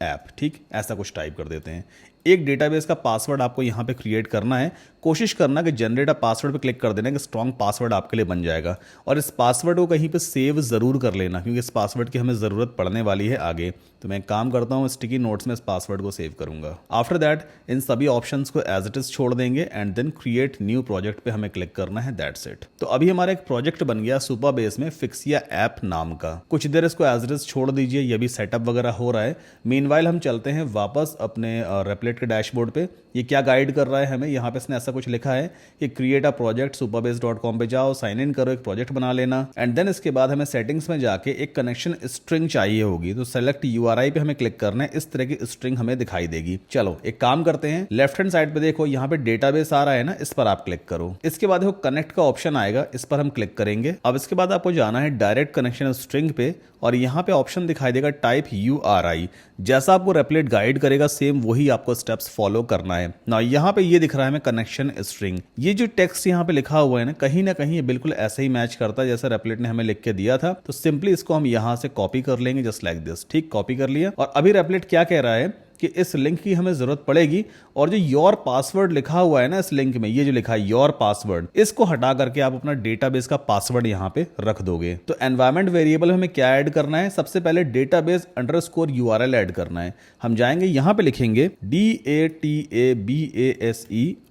ऐप, ठीक, ऐसा कुछ टाइप कर देते हैं। एक डेटाबेस का पासवर्ड आपको यहाँ पे क्रिएट करना है। कोशिश करना कि जनरेट अ पासवर्ड पे क्लिक कर देना कि स्ट्रॉन्ग पासवर्ड आपके लिए बन जाएगा। और इस पासवर्ड को कहीं पे सेव ज़रूर कर लेना, क्योंकि इस पासवर्ड की हमें ज़रूरत पड़ने वाली है आगे। तो मैं काम करता हूँ, स्टिकी नोट्स में इस पासवर्ड को सेव करूँगा। आफ्टर दैट इन सभी ऑप्शंस को एज इट इज़ छोड़ देंगे and then create new project पे हमें क्लिक करना है, दैट्स इट। तो अभी हमारा एक प्रोजेक्ट बन गया सुपाबेस में, फिक्सिया ऐप नाम का। कुछ देर इसको एज इट इज़ छोड़ दीजिए, ये भी सेटअप वगैरह हो रहा है। मीनवाइल हम चलते हैं वापस अपने रेपलेट के डैशबोर्ड पे। ये क्या गाइड कर रहा है हमें? यहाँ पे इसने ऐसा कुछ लिखा है कि क्रिएट अ प्रोजेक्ट, supabase.com पे जाओ, साइन इन करो, एक प्रोजेक्ट बना लेना। एंड देन इसके बाद हमें सेटिंग्स में जाके एक कनेक्शन स्ट्रिंग चाहिए होगी, तो सेलेक्ट URI पे हमें क्लिक करना है। इस तरह की स्ट्रिंग हमें दिखाई देगी। चलो एक काम करते हैं, लेफ्ट हैंड साइड पे देखो यहाँ पे डेटाबेस आ रहा है ना, इस पर आप क्लिक करो। इसके बाद देखो कनेक्ट का ऑप्शन आएगा, इस पर हम क्लिक करेंगे। अब इसके बाद आपको जाना है डायरेक्ट कनेक्शन स्ट्रिंग पे और यहाँ पे ऑप्शन दिखाई देगा टाइप URI। जैसा आपको रेपलेट गाइड करेगा सेम वही आपको स्टेप्स फॉलो करना है ना। यहाँ पे ये दिख रहा है हमें कनेक्शन स्ट्रिंग। ये जो टेक्स्ट यहाँ पे लिखा हुआ है ना कहीं ये बिल्कुल ऐसे ही मैच करता है जैसा रेपलेट ने हमें लिख के दिया था। तो सिंपली इसको हम यहाँ से कॉपी कर लेंगे, जस्ट लाइक दिस, ठीक, कॉपी कर लिया। और अभी रेपलेट क्या कह रहा है कि इस लिंक की हमें जरूरत पड़ेगी और जो योर पासवर्ड लिखा हुआ है ना इस लिंक में, ये जो लिखा है योर पासवर्ड, इसको हटा करके आप अपना डेटाबेस का पासवर्ड यहाँ पे रख दोगे। तो एनवायरमेंट वेरिएबल हमें क्या ऐड करना है? सबसे पहले डेटाबेस अंडरस्कोर URL ऐड करना है। हम जाएंगे यहाँ पे लिखेंगे DATABASE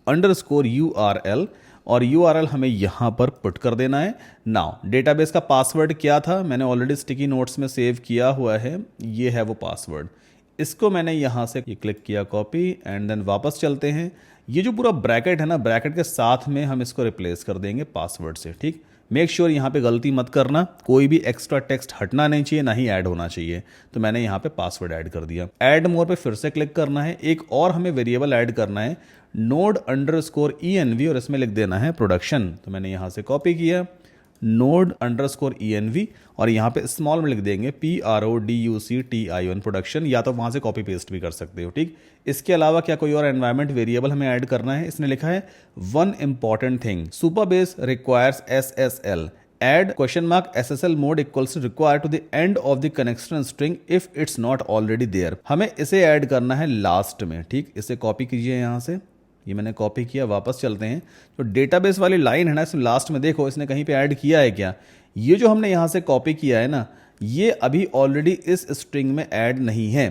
अंडरस्कोर URL और URL हमें यहाँ पर पुट कर देना है। नाउ डेटाबेस का पासवर्ड क्या था? मैंने ऑलरेडी स्टिकी नोट्स में सेव किया हुआ है, ये है वो पासवर्ड। इसको मैंने यहाँ से क्लिक किया कॉपी एंड देन वापस चलते हैं। ये जो पूरा ब्रैकेट है ना, ब्रैकेट के साथ में हम इसको रिप्लेस कर देंगे पासवर्ड से, ठीक। मेक श्योर यहाँ पे गलती मत करना, कोई भी एक्स्ट्रा टेक्स्ट हटना नहीं चाहिए, ना ही ऐड होना चाहिए। तो मैंने यहाँ पे पासवर्ड ऐड कर दिया। ऐड मोर पे फिर से क्लिक करना है। एक और हमें वेरिएबल ऐड करना है node_env और इसमें लिख देना है प्रोडक्शन। तो मैंने यहाँ से कॉपी किया, node_env और यहाँ पे स्मॉल में लिख देंगे PRODUCTION प्रोडक्शन, या तो वहाँ से कॉपी पेस्ट भी कर सकते हो। ठीक, इसके अलावा क्या कोई और एनवायरनमेंट वेरिएबल हमें ऐड करना है? इसने लिखा है one important thing, Supabase requires SSL add $SSL mode equals to required to the end of the connection string if it's not already there। हमें इसे ऐड करना है लास्ट में। ठीक, इसे कॉपी कीजिए यहाँ से, ये मैंने कॉपी किया। वापस चलते हैं, तो डेटाबेस वाली लाइन है ना, इसमें लास्ट में देखो इसने कहीं पे ऐड किया है क्या? ये जो हमने यहाँ से कॉपी किया है ना, ये अभी ऑलरेडी इस स्ट्रिंग में ऐड नहीं है।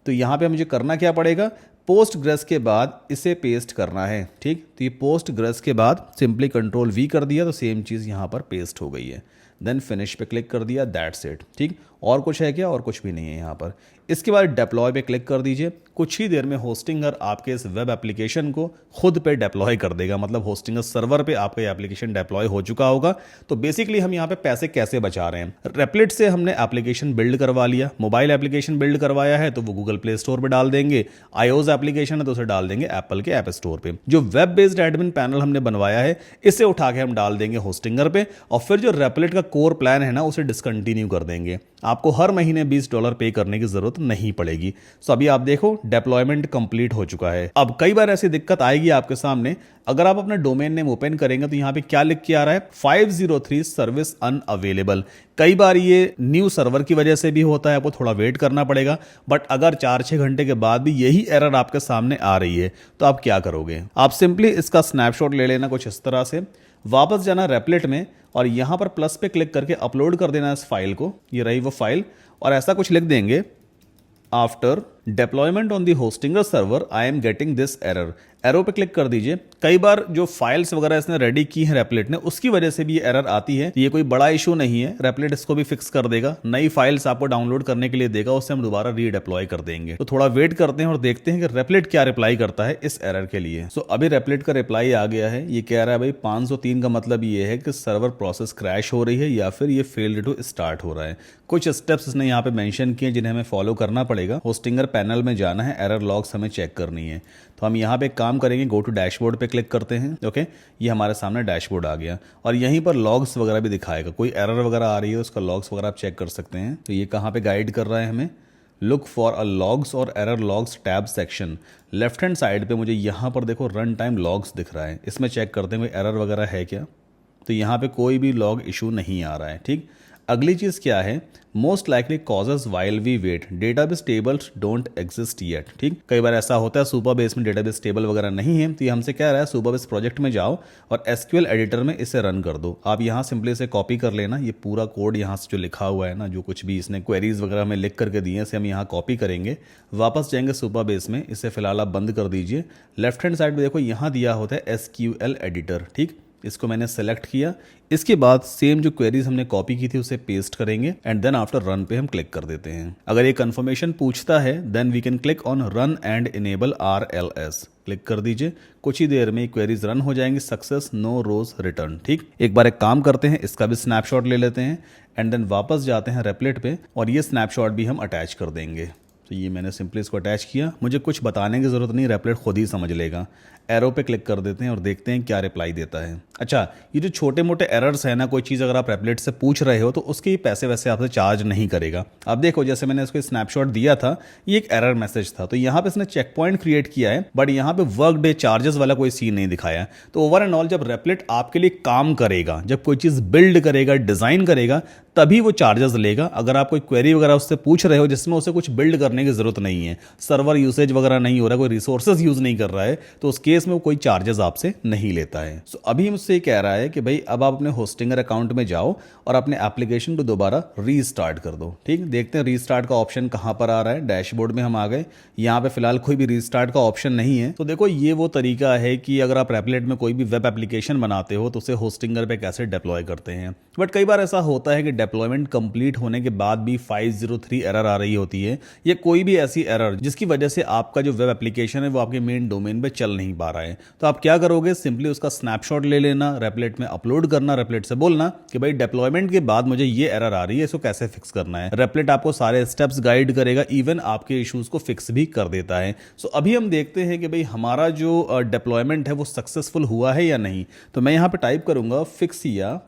तो यहाँ पे मुझे करना क्या पड़ेगा? पोस्ट ग्रेस के बाद इसे पेस्ट करना है। ठीक, तो ये पोस्ट ग्रेस के बाद सिंपली Ctrl+V कर दिया तो सेम चीज़ यहाँ पर पेस्ट हो गई है। देन फिनिश पे क्लिक कर दिया, दैट्स इट। ठीक, और कुछ है क्या? और कुछ भी नहीं है यहाँ पर। इसके बाद डिप्लॉय पे क्लिक कर दीजिए। कुछ ही देर में होस्टिंगर आपके इस वेब एप्लीकेशन को खुद पे डिप्लॉय कर देगा, मतलब होस्टिंगर सर्वर पे आपका ये एप्लीकेशन डिप्लॉय हो चुका होगा। तो बेसिकली हम यहाँ पे पैसे कैसे बचा रहे हैं? रेपलिट से हमने एप्लीकेशन बिल्ड करवा लिया, मोबाइल एप्लीकेशन बिल्ड करवाया है तो वो गूगल प्ले स्टोर पे डाल देंगे, iOS एप्लीकेशन है तो उसे डाल देंगे एप्पल के ऐप स्टोर पे। जो वेब बेस्ड एडमिन पैनल हमने बनवाया है इसे उठा के हम डाल देंगे होस्टिंगर पे, और फिर जो रेपलिट का कोर प्लान है ना उसे डिसकंटिन्यू कर देंगे। आपको हर महीने $20 पे करने की जरूरत नहीं पड़ेगी। सो अभी आप देखो डिप्लॉयमेंट कंप्लीट हो चुका है। अब कई बार ऐसी दिक्कत आएगी आपके सामने, अगर आप अपना डोमेन नेम ओपन करेंगे तो यहाँ पे क्या लिख के आ रहा है? 503 सर्विस अनअवेलेबल। कई बार ये न्यू सर्वर की वजह से भी होता है, आपको थोड़ा वेट करना पड़ेगा। बट अगर 4-6 घंटे के बाद भी यही एरर आपके सामने आ रही है तो आप क्या करोगे? आप सिंपली इसका स्नैपशॉट ले लेना कुछ इस तरह से, वापस जाना रेपलिट में और यहाँ पर प्लस पे क्लिक करके अपलोड कर देना इस फाइल को। ये रही वो फाइल, और ऐसा कुछ लिख देंगे, after deployment on the Hostinger server I am getting this error. Arrow पे क्लिक कर दीजिए। कई बार जो फाइल्स वगैरह इसने रेडी की है रेपलिट ने, उसकी वजह से भी ये एरर आती है। ये कोई बड़ा इशू नहीं है, रेपलिट इसको भी फिक्स कर देगा, नई फाइल्स आपको डाउनलोड करने के लिए देगा, उससे हम दोबारा रीडिप्लॉय कर देंगे। तो थोड़ा वेट करते हैं और देखते हैं कि रेपलिट क्या रिप्लाई करता है इस एरर के लिए। सो अभी रेपलिट का रिप्लाई आ गया है। ये कह रहा है भाई 503 का मतलब ये है कि सर्वर प्रोसेस क्रैश हो रही है या फिर ये फेल्ड टू स्टार्ट हो रहा है। कुछ स्टेप्स इसने यहाँ पे मेंशन किए जिन्हें हमें फॉलो करना पड़ेगा। होस्टिंगर पैनल में जाना है, एरर लॉग्स हमें चेक करनी है। तो हम यहाँ पे एक काम करेंगे, गो टू डैशबोर्ड पे क्लिक करते हैं। ओके, ये हमारे सामने डैशबोर्ड आ गया और यहीं पर लॉग्स वगैरह भी दिखाएगा। कोई एरर वगैरह आ रही है उसका लॉग्स वगैरह आप चेक कर सकते हैं। तो ये कहाँ पे गाइड कर रहा है हमें? लुक फॉर अ लॉग्स और error logs tab section. Left hand side पे मुझे यहाँ पर देखो रन टाइम लॉग्स दिख रहा है, इसमें चेक करते हैं कोई एरर वगैरह है क्या। तो यहाँ पे कोई भी लॉग इशू नहीं आ रहा है। ठीक, अगली चीज़ क्या है? Most likely causes while we wait, database tables don't exist yet. ठीक, कई बार ऐसा होता है सुपरबेस में डेटाबेस टेबल वगैरह नहीं है, तो ये हमसे कह रहा है सुपरबेस प्रोजेक्ट में जाओ और एसक्यूएल एडिटर में इसे रन कर दो। आप यहाँ सिंपली इसे कॉपी कर लेना, ये पूरा कोड यहाँ से जो लिखा हुआ है ना, जो कुछ भी इसने क्वेरीज वगैरह हमें लिख करके दिए इसे हम यहाँ कॉपी करेंगे, वापस जाएंगे सुपरबेस में, इसे फिलहाल आप बंद कर दीजिए। लेफ्ट हैंड साइड में देखो यहाँ दिया होता है एसक्यूएल एडिटर। ठीक, इसको मैंने सेलेक्ट किया। इसके बाद सेम जो क्वेरीज हमने कॉपी की थी उसे पेस्ट करेंगे एंड देन आफ्टर रन पे हम क्लिक कर देते हैं। अगर ये कंफर्मेशन पूछता है then we can click on run and enable RLS। क्लिक कर दीजिए, कुछ ही देर में क्वेरीज रन हो जाएंगी। सक्सेस, नो रोज रिटर्न। ठीक, एक बार एक काम करते हैं, इसका भी स्नैपशॉट ले लेते हैं एंड देन वापस जाते हैं रेपलिट पे और ये स्नैपशॉट भी हम अटैच कर देंगे। तो ये मैंने सिंपली इसको अटैच किया, मुझे कुछ बताने की ज़रूरत नहीं, रेपलिट खुद ही समझ लेगा। एरो पे क्लिक कर देते हैं और देखते हैं क्या रिप्लाई देता है। अच्छा, ये जो छोटे मोटे एरर्स है ना, कोई चीज़ अगर आप रेपलिट से पूछ रहे हो तो उसके पैसे वैसे आपसे चार्ज नहीं करेगा। अब देखो, जैसे मैंने इसको स्नैपशॉट दिया था, ये एक एरर मैसेज था, तो यहाँ पे इसने चेक पॉइंट क्रिएट किया है बट यहाँ पे वर्क डे चार्जेस वाला कोई सीन नहीं दिखाया। तो ओवर एंड ऑल जब रेपलिट आपके लिए काम करेगा, जब कोई चीज़ बिल्ड करेगा, डिज़ाइन करेगा, तभी वो चार्जेस लेगा। अगर आप कोई क्वेरी वगैरह उससे पूछ रहे हो जिसमें उसे कुछ बिल्ड करने की जरूरत नहीं है, सर्वर यूसेज वगैरह नहीं हो रहा, कोई रिसोर्सेज यूज नहीं कर रहा है, तो उस केस में वो कोई चार्जेस आपसे नहीं लेता है। सो अभी मुझसे कह रहा है कि भाई अब आप अपने होस्टिंगर अकाउंट में जाओ और अपने एप्लीकेशन को दोबारा रीस्टार्ट कर दो। ठीक, देखते हैं रीस्टार्ट का ऑप्शन कहाँ पर आ रहा है। डैशबोर्ड में हम आ गए, यहाँ पे फिलहाल कोई भी रीस्टार्ट का ऑप्शन नहीं है। तो देखो, ये वो तरीका है कि अगर आप रेपलिट में कोई भी वेब एप्लीकेशन बनाते हो तो उसे होस्टिंगर पे कैसे डिप्लॉय करते हैं। बट कई बार ऐसा होता है कि डिप्लॉयमेंट कंप्लीट होने के बाद भी 503 एरर आ रही होती है, या कोई भी ऐसी एरर जिसकी वजह से आपका जो वेब एप्लीकेशन है वो आपके मेन डोमेन पे चल नहीं पा रहा है। तो आप क्या करोगे? सिंपली उसका स्नैपशॉट ले लेना, रेपलिट में अपलोड करना, रेपलिट से बोलना कि भाई डिप्लॉयमेंट के बाद मुझे ये एरर आ रही है, इसको कैसे फिक्स करना है। रेपलिट आपको सारे स्टेप्स गाइड करेगा, इवन आपके इश्यूज को फिक्स भी कर देता है। सो अभी हम देखते हैं कि भाई हमारा जो डिप्लॉयमेंट है वो सक्सेसफुल हुआ है या नहीं। तो मैं यहाँ पे टाइप करूंगा फिक्स या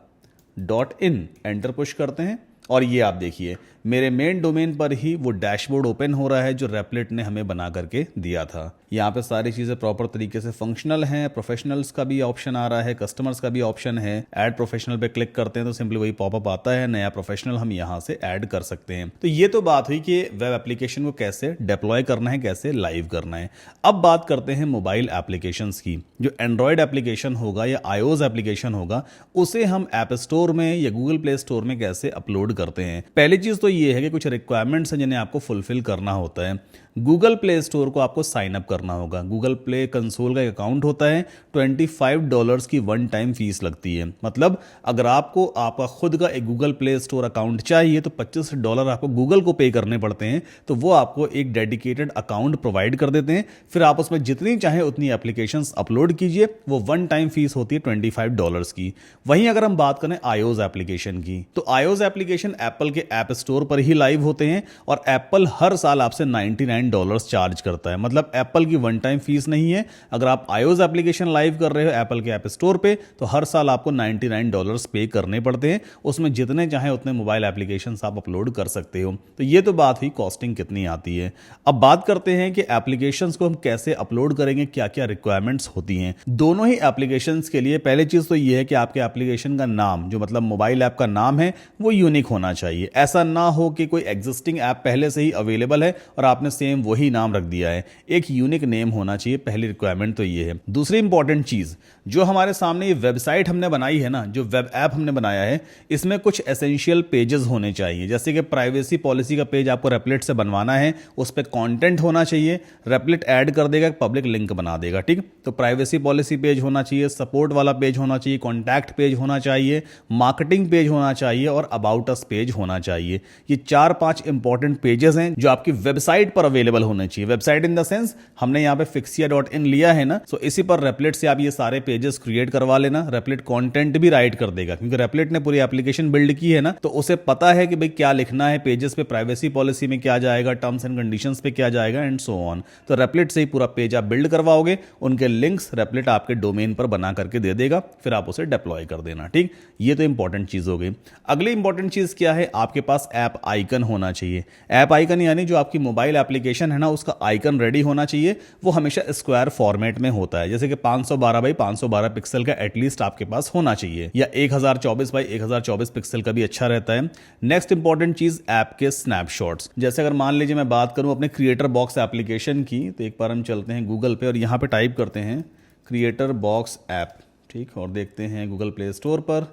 .in एंटर पुश करते हैं और ये आप देखिए मेरे मेन डोमेन पर ही वो डैशबोर्ड ओपन हो रहा है जो रेपलेट ने हमें बना करके दिया था। यहाँ पे सारी चीज़ें प्रॉपर तरीके से फंक्शनल हैं, प्रोफेशनल्स का भी ऑप्शन आ रहा है, कस्टमर्स का भी ऑप्शन है। ऐड प्रोफेशनल पे क्लिक करते हैं तो सिंपली वही पॉपअप आता है, नया प्रोफेशनल हम यहाँ से ऐड कर सकते हैं। तो ये तो बात हुई कि वेब एप्लीकेशन को कैसे डिप्लॉय करना है, कैसे लाइव करना है। अब बात करते हैं मोबाइल एप्लीकेशंस की। जो एंड्रॉयड एप्लीकेशन होगा या iOS एप्लीकेशन होगा उसे हम ऐप स्टोर में या गूगल प्ले स्टोर में कैसे अपलोड करते हैं। पहली चीज़ तो ये है कि कुछ रिक्वायरमेंट्स हैं जिन्हें आपको फुलफिल करना होता है। गूगल प्ले स्टोर को आपको साइन अप करना होगा। गूगल प्ले कंसोल का एक अकाउंट होता है, $25 की वन टाइम फीस लगती है। मतलब अगर आपको आपका खुद का एक गूगल प्ले स्टोर अकाउंट चाहिए तो $25 आपको गूगल को पे करने पड़ते हैं। तो वो आपको एक डेडिकेटेड अकाउंट प्रोवाइड कर देते हैं, फिर आप उसमें जितनी चाहे उतनी एप्लीकेशंस अपलोड कीजिए। वो वन टाइम फीस होती है $25 की। वहीं अगर हम बात करें iOS एप्लीकेशन की, तो iOS एप्लीकेशन एप्पल के ऐप स्टोर पर ही लाइव होते हैं और एप्पल हर साल आपसे $99 चार्ज करता है। मतलब एप्पल की वन टाइम फीस नहीं है। अगर आप iOS एप्लीकेशन लाइव कर रहे हो एप्पल के ऐप स्टोर पे तो हर साल आपको $99 पे करने पड़ते हैं। उसमें जितने चाहे उतने मोबाइल एप्लीकेशंस आप अपलोड कर सकते हो। तो ये तो बात हुई कॉस्टिंग कितनी आती है। अब बात करते हैं कि एप्लीकेशंस को हम कैसे अपलोड करेंगे, क्या क्या रिक्वायरमेंट्स होती हैं। दोनों ही एप्लीकेशंस के लिए पहली चीज तो ये है कि आपके एप्लीकेशन का नाम, जो मतलब मोबाइल ऐप का नाम है, वो यूनिक होना चाहिए। ऐसा ना हो कि कोई एग्जिस्टिंग ऐप पहले से ही अवेलेबल है और आपने सेम वही नाम रख दिया है। एक यूनिक नेम होना चाहिए, पहली रिक्वायरमेंट तो ये है। दूसरी इंपॉर्टेंट चीज, जो हमारे सामने ये वेबसाइट हमने बनाई है ना, जो वेब ऐप हमने बनाया है, इसमें कुछ एसेंशियल पेजेस होने चाहिए। जैसे कि प्राइवेसी पॉलिसी का पेज आपको रेपलेट से बनवाना है, उस पर कंटेंट होना चाहिए। रेपलेट ऐड कर देगा, पब्लिक लिंक बना देगा, ठीक। तो प्राइवेसी पॉलिसी पेज होना चाहिए, सपोर्ट वाला पेज होना चाहिए, कॉन्टैक्ट पेज होना चाहिए, मार्केटिंग पेज होना चाहिए और अबाउट अस पेज होना चाहिए। ये 4-5 इंपॉर्टेंट पेजेस हैं जो आपकी वेबसाइट पर अवेलेबल होने चाहिए। वेबसाइट इन द सेंस हमने यहाँ पे fixia.in लिया है ना, सो इसी पर रेपलेट से आप ये सारे पेजेस क्रिएट करवा लेना। रेपलेट कंटेंट भी राइट कर देगा क्योंकि रेपलेट ने पूरी एप्लीकेशन बिल्ड की है ना, तो उसे पता है कि भाई क्या लिखना है पेजेस पे, प्राइवेसी पॉलिसी में क्या जाएगा, टर्म्स एंड कंडीशंस पे क्या जाएगा एंड सो ऑन। तो रेपलेट से ही पूरा पेज आप बिल्ड करवाओगे, उनके लिंक्स रेपलेट आपके डोमेन पर बना करके दे देगा, फिर आप उसे डिप्लॉय कर देना, ठीक। ये तो इंपॉर्टेंट चीज हो गई। अगली इंपॉर्टेंट चीज क्या है, आपके पास ऐप आइकन होना चाहिए। ऐप आइकन यानी जो आपकी मोबाइल एप्लीकेशन है ना, उसका आइकन रेडी होना चाहिए। वो हमेशा स्क्वायर फॉर्मेट में होता है, जैसे कि 512 बाई 512 पिक्सल का एटलीस्ट आपके पास होना चाहिए, या 1024 बाई 1024 पिक्सल का भी अच्छा रहता है। नेक्स्ट इंपॉर्टेंट चीज, ऐप के स्नैपशॉट्स। जैसे अगर मान लीजिए मैं बात करूं अपने क्रिएटर बॉक्स एप्लीकेशन की, तो एक बार हम चलते हैं गूगल पे और यहां पे टाइप करते हैं क्रिएटर बॉक्स ऐप, ठीक, और देखते हैं गूगल प्ले स्टोर पर।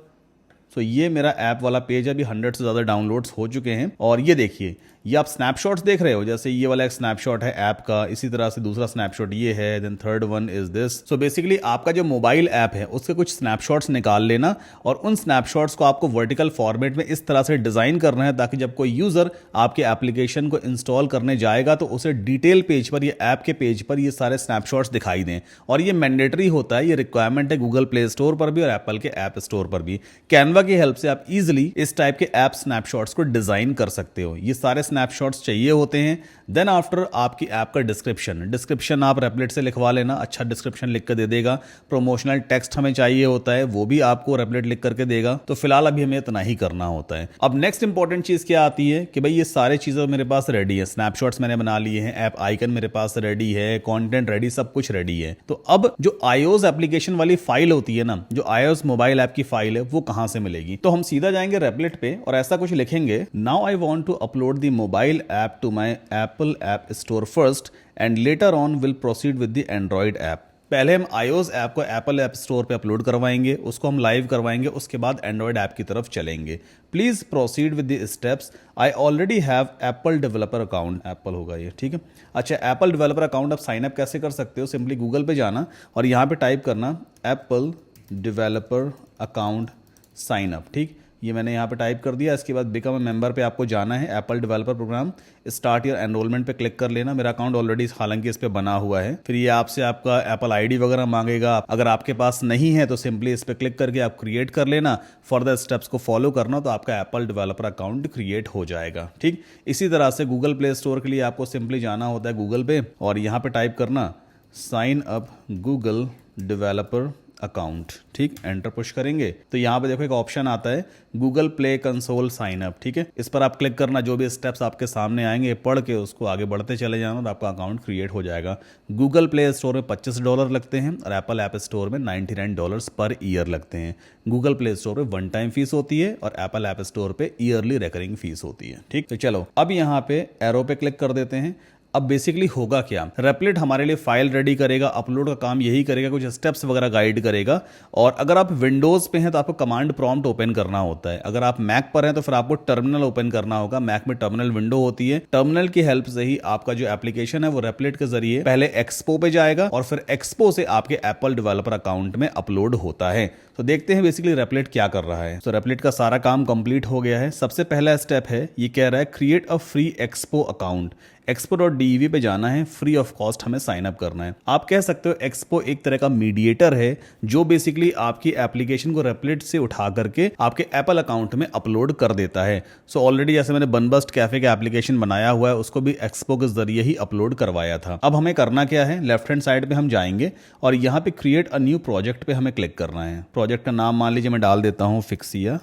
तो ये मेरा ऐप वाला पेज है, अभी 100 से ज़्यादा डाउनलोड्स हो चुके हैं। और ये देखिए, ये आप स्नैपशॉट्स देख रहे हो, जैसे ये वाला एक स्नैपशॉट है ऐप का, इसी तरह से दूसरा स्नैपशॉट ये है, then third one is this. So basically आपका जो मोबाइल ऐप है उसके कुछ स्नैपशॉट्स निकाल लेना और उन स्नैपशॉट्स को आपको वर्टिकल फॉर्मेट में इस तरह से डिजाइन करना है ताकि जब कोई यूजर आपके एप्लीकेशन को इंस्टॉल करने जाएगा तो उसे डिटेल पेज पर, ये ऐप के पेज पर ये सारे स्नैपशॉट्स दिखाई दें। और ये मैंडेटरी होता है, ये रिक्वायरमेंट है गूगल प्ले स्टोर पर भी और एप्पल के ऐप स्टोर पर भी। कैनवा की हेल्प से आप इजीली इस टाइप के ऐप स्नैपशॉट्स को डिजाइन कर सकते हो। ये सारे स्नैपशॉट्स चाहिए होते हैं। देन आफ्टर आपकी ऐप का डिस्क्रिप्शन आप रेपलेट से लिखवा लेना, अच्छा डिस्क्रिप्शन लिख कर दे देगा। प्रोमोशनल टेक्स्ट हमें चाहिए होता है, वो भी आपको रेपलेट लिख करके देगा। तो फिलहाल अभी हमें इतना ही करना होता है। अब नेक्स्ट इंपॉर्टेंट चीज क्या आती है कि भाई ये सारे चीजें मेरे पास रेडी है, स्नैपशॉट्स मैंने बना लिए हैं, ऐप आइकन मेरे पास रेडी है, कंटेंट रेडी, सब कुछ रेडी है। तो अब जो iOS एप्लीकेशन वाली फाइल होती है ना, जो iOS मोबाइल ऐप की फाइल है, वो कहां से मिलेगी? तो हम सीधा जाएंगे रेपलेट पे और ऐसा कुछ लिखेंगे, now I want to upload the mobile app to my Apple App Store first and later on will proceed with the Android app. पहले हम iOS ऐप को एप्पल ऐप स्टोर पे अपलोड करवाएंगे, उसको हम लाइव करवाएंगे, उसके बाद एंड्रॉइड ऐप की तरफ चलेंगे। Please proceed with the steps, I already have Apple developer account, Apple होगा ये, ठीक है। अच्छा, एप्पल डेवलपर अकाउंट आप साइन अप कैसे कर सकते हो? सिंपली गूगल पे जाना और यहाँ पे टाइप करना Apple developer account sign up, ठीक। ये मैंने यहाँ पे टाइप कर दिया। इसके बाद बिकम अ मेंबर पे आपको जाना है, Apple developer program, start your enrolment पे क्लिक कर लेना। मेरा अकाउंट ऑलरेडी हालांकि इस पे बना हुआ है। फिर ये आपसे आपका एप्पल आईडी वगैरह मांगेगा, अगर आपके पास नहीं है तो सिंपली इस पे क्लिक करके आप क्रिएट कर लेना। फर्दर स्टेप्स को फॉलो करना तो आपका एप्पल डेवलपर अकाउंट क्रिएट हो जाएगा, ठीक। इसी तरह से गूगल प्ले स्टोर के लिए आपको सिंपली जाना होता है गूगल पे और यहाँ पे टाइप करना sign up Google developer account. ठीक, एंटर पुश करेंगे तो यहाँ पे देखो एक ऑप्शन आता है Google Play Console sign up. ठीक है, इस पर आप क्लिक करना, जो भी स्टेप्स आपके सामने आएंगे पढ़ के उसको आगे बढ़ते चले जाना और आपका अकाउंट क्रिएट हो जाएगा। गूगल प्ले स्टोर में $25 लगते हैं और एप्पल ऐप स्टोर में $99 पर ईयर लगते हैं। गूगल प्ले स्टोर में वन टाइम फीस होती है और एप्पल ऐप स्टोर पे ईयरली रिकरिंग फीस होती है। ठीक, तो चलो अब यहाँ पे एरो पे क्लिक कर देते हैं। अब बेसिकली होगा क्या, रेपलेट हमारे लिए फाइल रेडी करेगा, अपलोड का काम यही करेगा, कुछ स्टेप्स वगैरह गाइड करेगा। और अगर आप विंडोज पे हैं तो आपको कमांड प्रॉम्प्ट ओपन करना होता है, अगर आप मैक पर हैं तो फिर आपको टर्मिनल ओपन करना होगा। मैक में टर्मिनल विंडो होती है, टर्मिनल की हेल्प से ही आपका जो एप्लीकेशन है वो रेपलेट के जरिए पहले एक्सपो पे जाएगा और फिर एक्सपो से आपके एप्पल डेवलपर अकाउंट में अपलोड होता है। तो देखते हैं बेसिकली रेपलेट क्या कर रहा है। तो रेपलेट का सारा काम कंप्लीट हो गया है। सबसे पहला स्टेप है, ये कह रहा है create a free expo account. expo.dev पे जाना है, फ्री ऑफ कॉस्ट हमें साइन अप करना है। आप कह सकते हो एक्सपो एक तरह का मीडिएटर है जो बेसिकली आपकी एप्लीकेशन को रेपलेट से उठा करके आपके एप्पल अकाउंट में अपलोड कर देता है। सो ऑलरेडी जैसे मैंने बनबस्ट कैफे का एप्लीकेशन बनाया हुआ है उसको भी एक्सपो के जरिए ही अपलोड करवाया था। अब हमें करना क्या है, लेफ्ट हैंड साइड पे हम जाएंगे और यहाँ पे क्रिएट अ न्यू प्रोजेक्ट पे हमें क्लिक करना है। प्रोजेक्ट का नाम मान लीजिए मैं डाल देता हूँ फिक्सिया।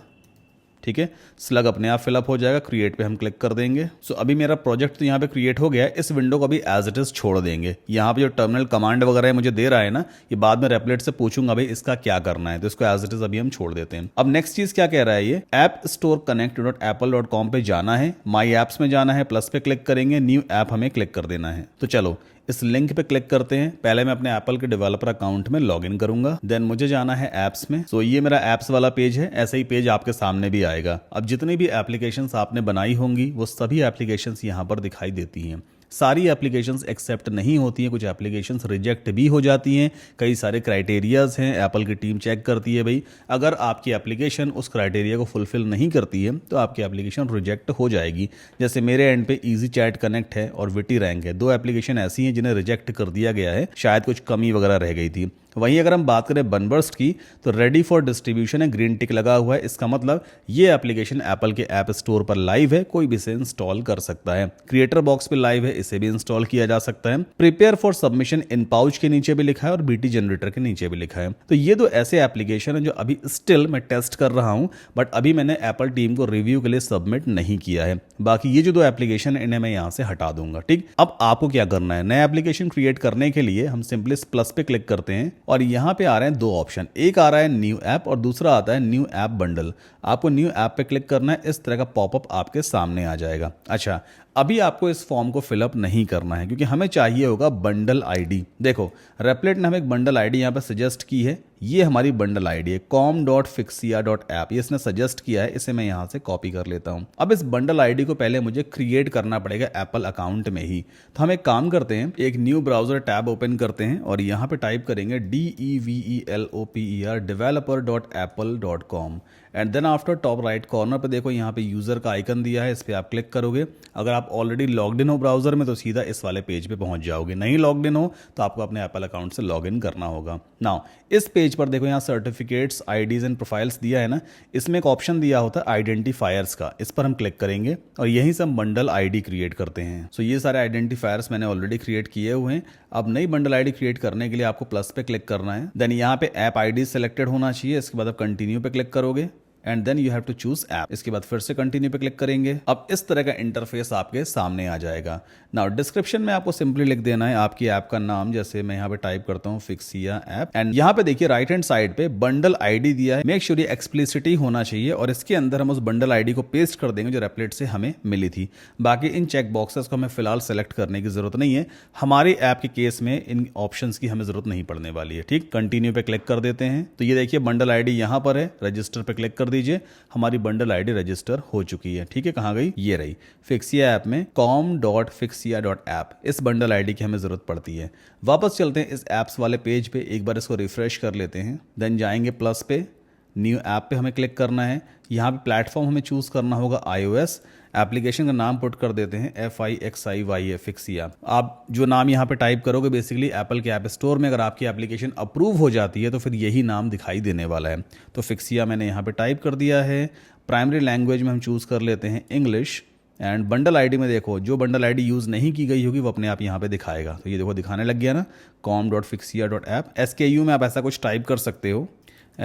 ठीक है, स्लग अपने आप फिलअप हो जाएगा, क्रिएट पे हम क्लिक कर देंगे। सो अभी मेरा प्रोजेक्ट तो यहाँ पे क्रिएट हो गया है। इस विंडो को अभी एज इट इज छोड़ देंगे। यहाँ पे जो टर्मिनल कमांड वगैरह है मुझे दे रहा है ना, ये बाद में रेपलेट से पूछूंगा भाई इसका क्या करना है, तो इसको एज इट इज अभी हम छोड़ देते हैं। अब नेक्स्ट चीज क्या कह रहा है, ये ऐप स्टोर connect.apple.com पे जाना है, माई एप्स में जाना है, प्लस पे क्लिक करेंगे, न्यू ऐप हमें क्लिक कर देना है। तो चलो इस लिंक पे क्लिक करते हैं। पहले मैं अपने एप्पल के डेवलपर अकाउंट में लॉगिन करूंगा, देन मुझे जाना है ऐप्स में। सो ये मेरा ऐप्स वाला पेज है, ऐसा ही पेज आपके सामने भी आएगा। अब जितनी भी एप्लीकेशंस आपने बनाई होंगी वो सभी एप्लीकेशंस यहाँ पर दिखाई देती हैं। सारी एप्लीकेशंस एक्सेप्ट नहीं होती हैं, कुछ एप्लीकेशंस रिजेक्ट भी हो जाती हैं। कई सारे क्राइटेरियाज हैं, एप्पल की टीम चेक करती है भाई अगर आपकी एप्लीकेशन उस क्राइटेरिया को फुलफिल नहीं करती है तो आपकी एप्लीकेशन रिजेक्ट हो जाएगी। जैसे मेरे एंड पे इजी चैट कनेक्ट है और विटी रैंक है, दो एप्लीकेशन ऐसी हैं जिन्हें रिजेक्ट कर दिया गया है, शायद कुछ कमी वगैरह रह गई थी। वहीं अगर हम बात करें बनबर्स्ट की तो रेडी फॉर डिस्ट्रीब्यूशन है, ग्रीन टिक लगा हुआ है, इसका मतलब ये एप्लीकेशन एप्पल के ऐप स्टोर पर लाइव है, कोई भी इसे इंस्टॉल कर सकता है। क्रिएटर बॉक्स पे लाइव है, इसे भी इंस्टॉल किया जा सकता है। Prepare for submission in pouch के नीचे भी लिखा है और बीटी जनरेटर के नीचे भी लिखा है। तो ये दो ऐसे एप्लीकेशन है जो अभी स्टिल मैं टेस्ट कर रहा हूं, बट अभी मैंने एप्पल टीम को रिव्यू के लिए सबमिट नहीं किया है। बाकी ये जो दो एप्लीकेशन है इन्हें मैं यहां से हटा दूंगा। ठीक, अब आपको क्या करना है, नया एप्लीकेशन क्रिएट करने के लिए हम सिंपली प्लस पे क्लिक करते हैं और यहां पे आ रहे हैं दो ऑप्शन, एक आ रहा है न्यू ऐप और दूसरा आता है न्यू ऐप बंडल। आपको न्यू ऐप पे क्लिक करना है, इस तरह का पॉपअप आपके सामने आ जाएगा। अच्छा, अभी आपको इस फॉर्म को फिलअप नहीं करना है क्योंकि हमें चाहिए होगा बंडल आईडी। देखो रेपलेट ने हमें एक बंडल आईडी यहाँ पे सजेस्ट की है, ये हमारी बंडल आईडी है com.fixia.app, ये इसने सजेस्ट किया है, इसे मैं यहाँ से कॉपी कर लेता हूँ। अब इस बंडल आईडी को पहले मुझे क्रिएट करना पड़ेगा एप्पल अकाउंट में ही। तो हम एक काम करते हैं, एक न्यू ब्राउजर टैब ओपन करते हैं और यहाँ पे टाइप करेंगे developer.apple.com and then after top right corner पे देखो यहाँ पे यूजर का आइकन दिया है, इस पे आप क्लिक करोगे। अगर आप ऑलरेडी लॉग्ड इन हो ब्राउजर में तो सीधा इस वाले पेज पे पहुंच जाओगे, नहीं लॉग्ड इन हो तो आपको अपने एप्पल अकाउंट से लॉग इन करना होगा। नाउ इस पेज पर देखो यहाँ सर्टिफिकेट्स, आईडीज एंड प्रोफाइल्स दिया है ना, इसमें एक ऑप्शन दिया होता है आइडेंटिफायर्स का, इस पर हम क्लिक करेंगे और यहीं से हम बंडल आईडी क्रिएट करते हैं। सो ये सारे आइडेंटिफायर्स मैंने ऑलरेडी क्रिएट किए हुए हैं। अब नई बंडल आईडी क्रिएट करने के लिए आपको प्लस पे क्लिक करना है, देन यहाँ पे ऐप आईडी सेलेक्टेड होना चाहिए, इसके बाद आप कंटिन्यू पे क्लिक करोगे and then you have to choose app. इसके बाद फिर से कंटिन्यू पे क्लिक करेंगे। अब इस तरह का इंटरफेस आपके सामने आ जाएगा। नाउ डिस्क्रिप्शन में आपको सिंपली लिख देना है आपकी ऐप का नाम, जैसे मैं यहाँ पे टाइप करता हूँ फिक्सिया ऐप, एंड यहाँ पे देखिए राइट हैंड साइड पे बंडल आईडी दिया है। मेक श्योर ये एक्सप्लिसिटी होना चाहिए और इसके अंदर हम उस बंडल आईडी को पेस्ट कर देंगे जो रेपलेट से हमें मिली थी। बाकी इन चेक बॉक्सेस को हमें फिलहाल सेलेक्ट करने की जरूरत नहीं है, हमारी ऐप के केस में इन ऑप्शंस की हमें जरूरत नहीं पड़ने वाली है। ठीक, कंटिन्यू पे क्लिक कर देते हैं तो ये देखिए बंडल आईडी यहाँ पर है, रजिस्टर पे क्लिक कर दीजिए, हमारी बंडल आईडी रजिस्टर हो चुकी है। ठीक है, कहाँ गई, ये रही फिक्सिया ऐप में com.fixia.app, इस बंडल आईडी की हमें जरूरत पड़ती है। वापस चलते हैं इस ऐप्स वाले पेज पे, एक बार इसको रिफ्रेश कर लेते हैं, देन जाएंगे प्लस पे, न्यू ऐप पे हमें क्लिक करना है। यहाँ पे प्लेटफॉर्म हमें चूज करना होगा iOS, एप्लीकेशन का नाम पुट कर देते हैं FIXIYA फिक्सिया। आप जो नाम यहाँ पे टाइप करोगे बेसिकली एप्पल के ऐप स्टोर में अगर आपकी एप्लीकेशन अप्रूव हो जाती है तो फिर यही नाम दिखाई देने वाला है। तो फिक्सिया मैंने यहाँ पे टाइप कर दिया है। प्राइमरी लैंग्वेज में हम चूज़ कर लेते हैं इंग्लिश एंड बंडल आईडी में देखो, जो बंडल आईडी यूज़ नहीं की गई होगी वो अपने आप यहाँ पे दिखाएगा। तो ये देखो दिखाने लग गया ना, com.fixia.app। SKU में आप ऐसा कुछ टाइप कर सकते हो,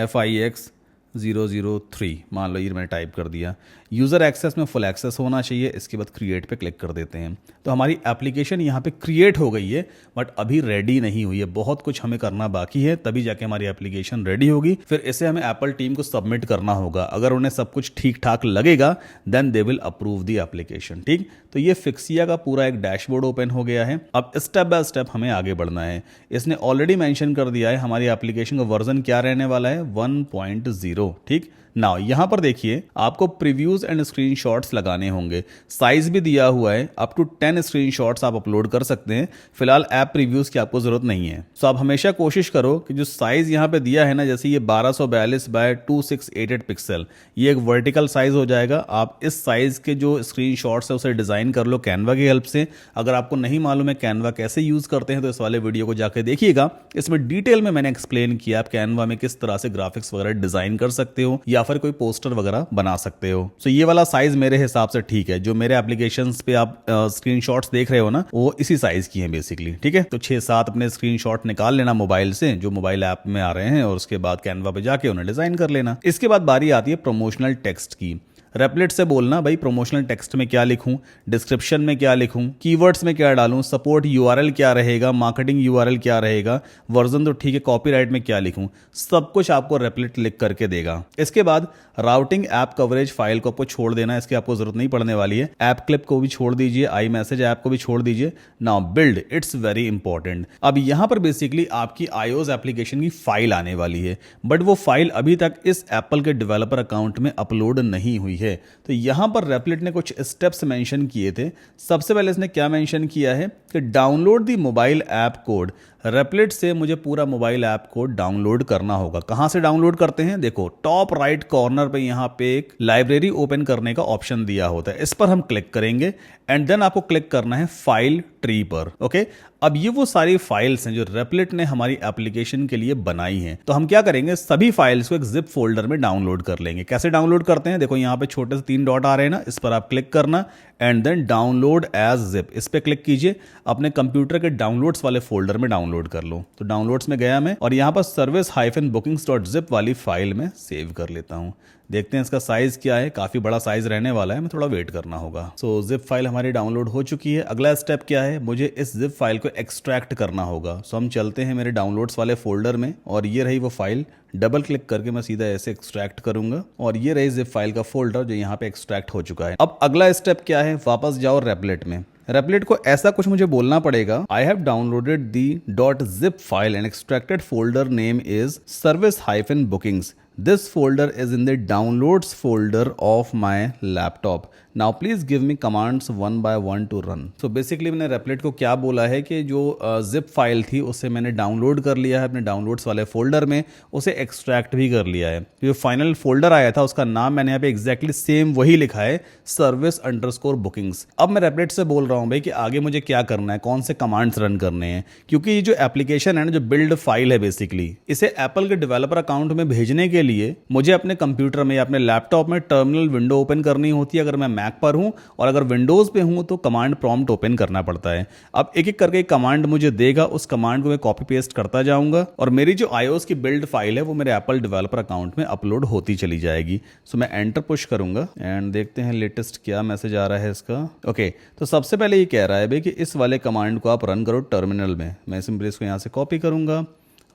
FIX003 मान लो, ये मैंने टाइप कर दिया। यूज़र एक्सेस में फुल एक्सेस होना चाहिए। इसके बाद क्रिएट पे क्लिक कर देते हैं। तो हमारी एप्लीकेशन यहाँ पे क्रिएट हो गई है, बट अभी रेडी नहीं हुई है, बहुत कुछ हमें करना बाकी है, तभी जाके हमारी एप्लीकेशन रेडी होगी। फिर इसे हमें एप्पल टीम को सबमिट करना होगा। अगर उन्हें सब कुछ ठीक ठाक लगेगा then they will approve the application. ठीक, तो ये फिक्सिया का पूरा एक डैशबोर्ड ओपन हो गया है। अब स्टेप बाय स्टेप हमें आगे बढ़ना है। इसने ऑलरेडी मेंशन कर दिया है हमारी एप्लीकेशन का वर्जन क्या रहने वाला है, 1.0। ठीक, नाउ यहाँ पर देखिए आपको प्रीव्यूज एंड स्क्रीनशॉट्स लगाने होंगे। साइज भी दिया हुआ है, अप टू 10 स्क्रीनशॉट्स आप अपलोड कर सकते हैं। फिलहाल ऐप प्रीव्यूज की आपको जरूरत नहीं है। तो आप हमेशा कोशिश करो कि जो साइज यहाँ पे दिया है ना, जैसे ये 1242 बाय 2688 पिक्सल, ये एक वर्टिकल साइज हो जाएगा। आप इस साइज के जो स्क्रीनशॉट्स है उसे डिजाइन कर लो कैनवा की हेल्प से। अगर आपको नहीं मालूम है कैनवा कैसे यूज करते हैं तो इस वाले वीडियो को जाकर देखिएगा, इसमें डिटेल में मैंने एक्सप्लेन किया आप कैनवा में किस तरह से ग्राफिक्स वगैरह डिजाइन कर सकते हो या फिर कोई पोस्टर वगैरह बना सकते हो। तो ये वाला साइज मेरे हिसाब से ठीक है। जो मेरे एप्लीकेशंस पे आप स्क्रीनशॉट्स देख रहे हो ना, वो इसी साइज की हैं बेसिकली। ठीक है, तो 6-7 अपने स्क्रीनशॉट निकाल लेना मोबाइल से, जो मोबाइल ऐप में आ रहे हैं, और उसके बाद कैनवा पे जाके उन्हें डिजाइन कर लेना। इसके बाद बारी आती है प्रमोशनल टेक्स्ट की। रेपलेट से बोलना भाई प्रमोशनल टेक्स्ट में क्या लिखूं, डिस्क्रिप्शन में क्या लिखूं, कीवर्ड्स में क्या डालूं, सपोर्ट यूआरएल क्या रहेगा, मार्केटिंग यूआरएल क्या रहेगा, वर्जन तो ठीक है, कॉपीराइट में क्या लिखूं, सब कुछ आपको रेपलेट लिख करके देगा। इसके बाद राउटिंग ऐप कवरेज फाइल को आपको छोड़ देना है, इसकी आपको जरूरत नहीं पड़ने वाली है। ऐप क्लिप को भी छोड़ दीजिए, आई मैसेज ऐप को भी छोड़ दीजिए। Now build, it's very important. अब यहां पर बेसिकली आपकी iOS एप्लीकेशन की फाइल आने वाली है, बट वो फाइल अभी तक इस एप्पल के डेवलपर अकाउंट में अपलोड नहीं हुई है। तो यहां पर रेपलेट ने कुछ स्टेप्स मेंशन किए थे। सबसे पहले इसने क्या मेंशन किया है कि download the mobile app code. रेपलेट से मुझे पूरा मोबाइल ऐप कोड डाउनलोड करना होगा। कहां से डाउनलोड करते हैं, देखो टॉप राइट कॉर्नर पे यहां पे एक लाइब्रेरी ओपन करने का ऑप्शन दिया होता है, इस पर हम क्लिक करेंगे एंड देन आपको क्लिक करना है फाइल ट्री पर। ओके, अब ये वो सारी फाइल्स हैं जो रेपलेट ने हमारी एप्लीकेशन के लिए बनाई हैं। तो हम क्या करेंगे, सभी फाइल्स को एक जिप फोल्डर में डाउनलोड कर लेंगे। कैसे डाउनलोड करते हैं, देखो यहां पे छोटे से 3 डॉट आ रहे हैं ना, इस पर आप क्लिक करना and then download as zip, इस पे क्लिक कीजिए। अपने कंप्यूटर के डाउनलोड्स वाले फोल्डर में डाउनलोड कर लो। तो डाउनलोड्स में गया मैं और यहां पर service-bookings.zip वाली फाइल में सेव कर लेता हूं। देखते हैं इसका साइज क्या है, काफी बड़ा साइज रहने वाला है, मैं थोड़ा वेट करना होगा। सो जिप फाइल हमारी डाउनलोड हो चुकी है। अगला स्टेप क्या है, मुझे इस जिप फाइल को एक्सट्रैक्ट करना होगा। सो हम चलते हैं मेरे डाउनलोड्स वाले फोल्डर में और ये रही वो फाइल। डबल क्लिक करके मैं सीधा ऐसे एक्सट्रैक्ट करूंगा और ये रही जिप फाइल का फोल्डर जो यहाँ पे एक्सट्रैक्ट हो चुका है। अब अगला स्टेप क्या है, वापस जाओ रेपलेट में। रेपलेट को ऐसा कुछ मुझे बोलना पड़ेगा, I have downloaded the .zip file and extracted folder name is service-bookings. This folder is in the downloads folder of my laptop. Now please give me commands one by one to run. So basically मैंने रेपलेट को क्या बोला है कि जो zip file थी उसे मैंने डाउनलोड कर लिया है अपने डाउनलोड्स वाले फोल्डर में, उसे एक्सट्रैक्ट भी कर लिया है। जो फाइनल फोल्डर आया था उसका नाम मैंने यहाँ पे एग्जैक्टली सेम वही लिखा है, service-bookings। अब मैं रेपलेट से बोल रहा हूँ भाई कि आगे मुझे क्या करना है, कौन से कमांड्स रन करने हैं, क्योंकि ये जो एप्लीकेशन है ना, जो बिल्ड फाइल है बेसिकली, इसे एप्पल के डेवलपर अकाउंट में भेजने के लिए मुझे अपने कंप्यूटर में या अपने लैपटॉप में टर्मिनल विंडो ओपन करनी होती है। अगर मैं मैक पर हूं और अगर विंडोज पे हूं तो कमांड प्रॉम्प्ट ओपन करना पड़ता है। अब एक एक करके कमांड मुझे देगा, उस कमांड को मैं कॉपी पेस्ट करता जाऊंगा और मेरी जो iOS की बिल्ड फाइल है वो मेरे एप्पल डेवलपर अकाउंट में अपलोड होती चली जाएगी। सो मैं एंटर पुश करूंगा एंड देखते हैं लेटेस्ट क्या मैसेज आ रहा है इसका। ओके, तो सबसे पहले ये कह रहा है भाई कि इस वाले कमांड को आप रन करो टर्मिनल में। मैं सिंपली इसको यहाँ से कॉपी करूंगा,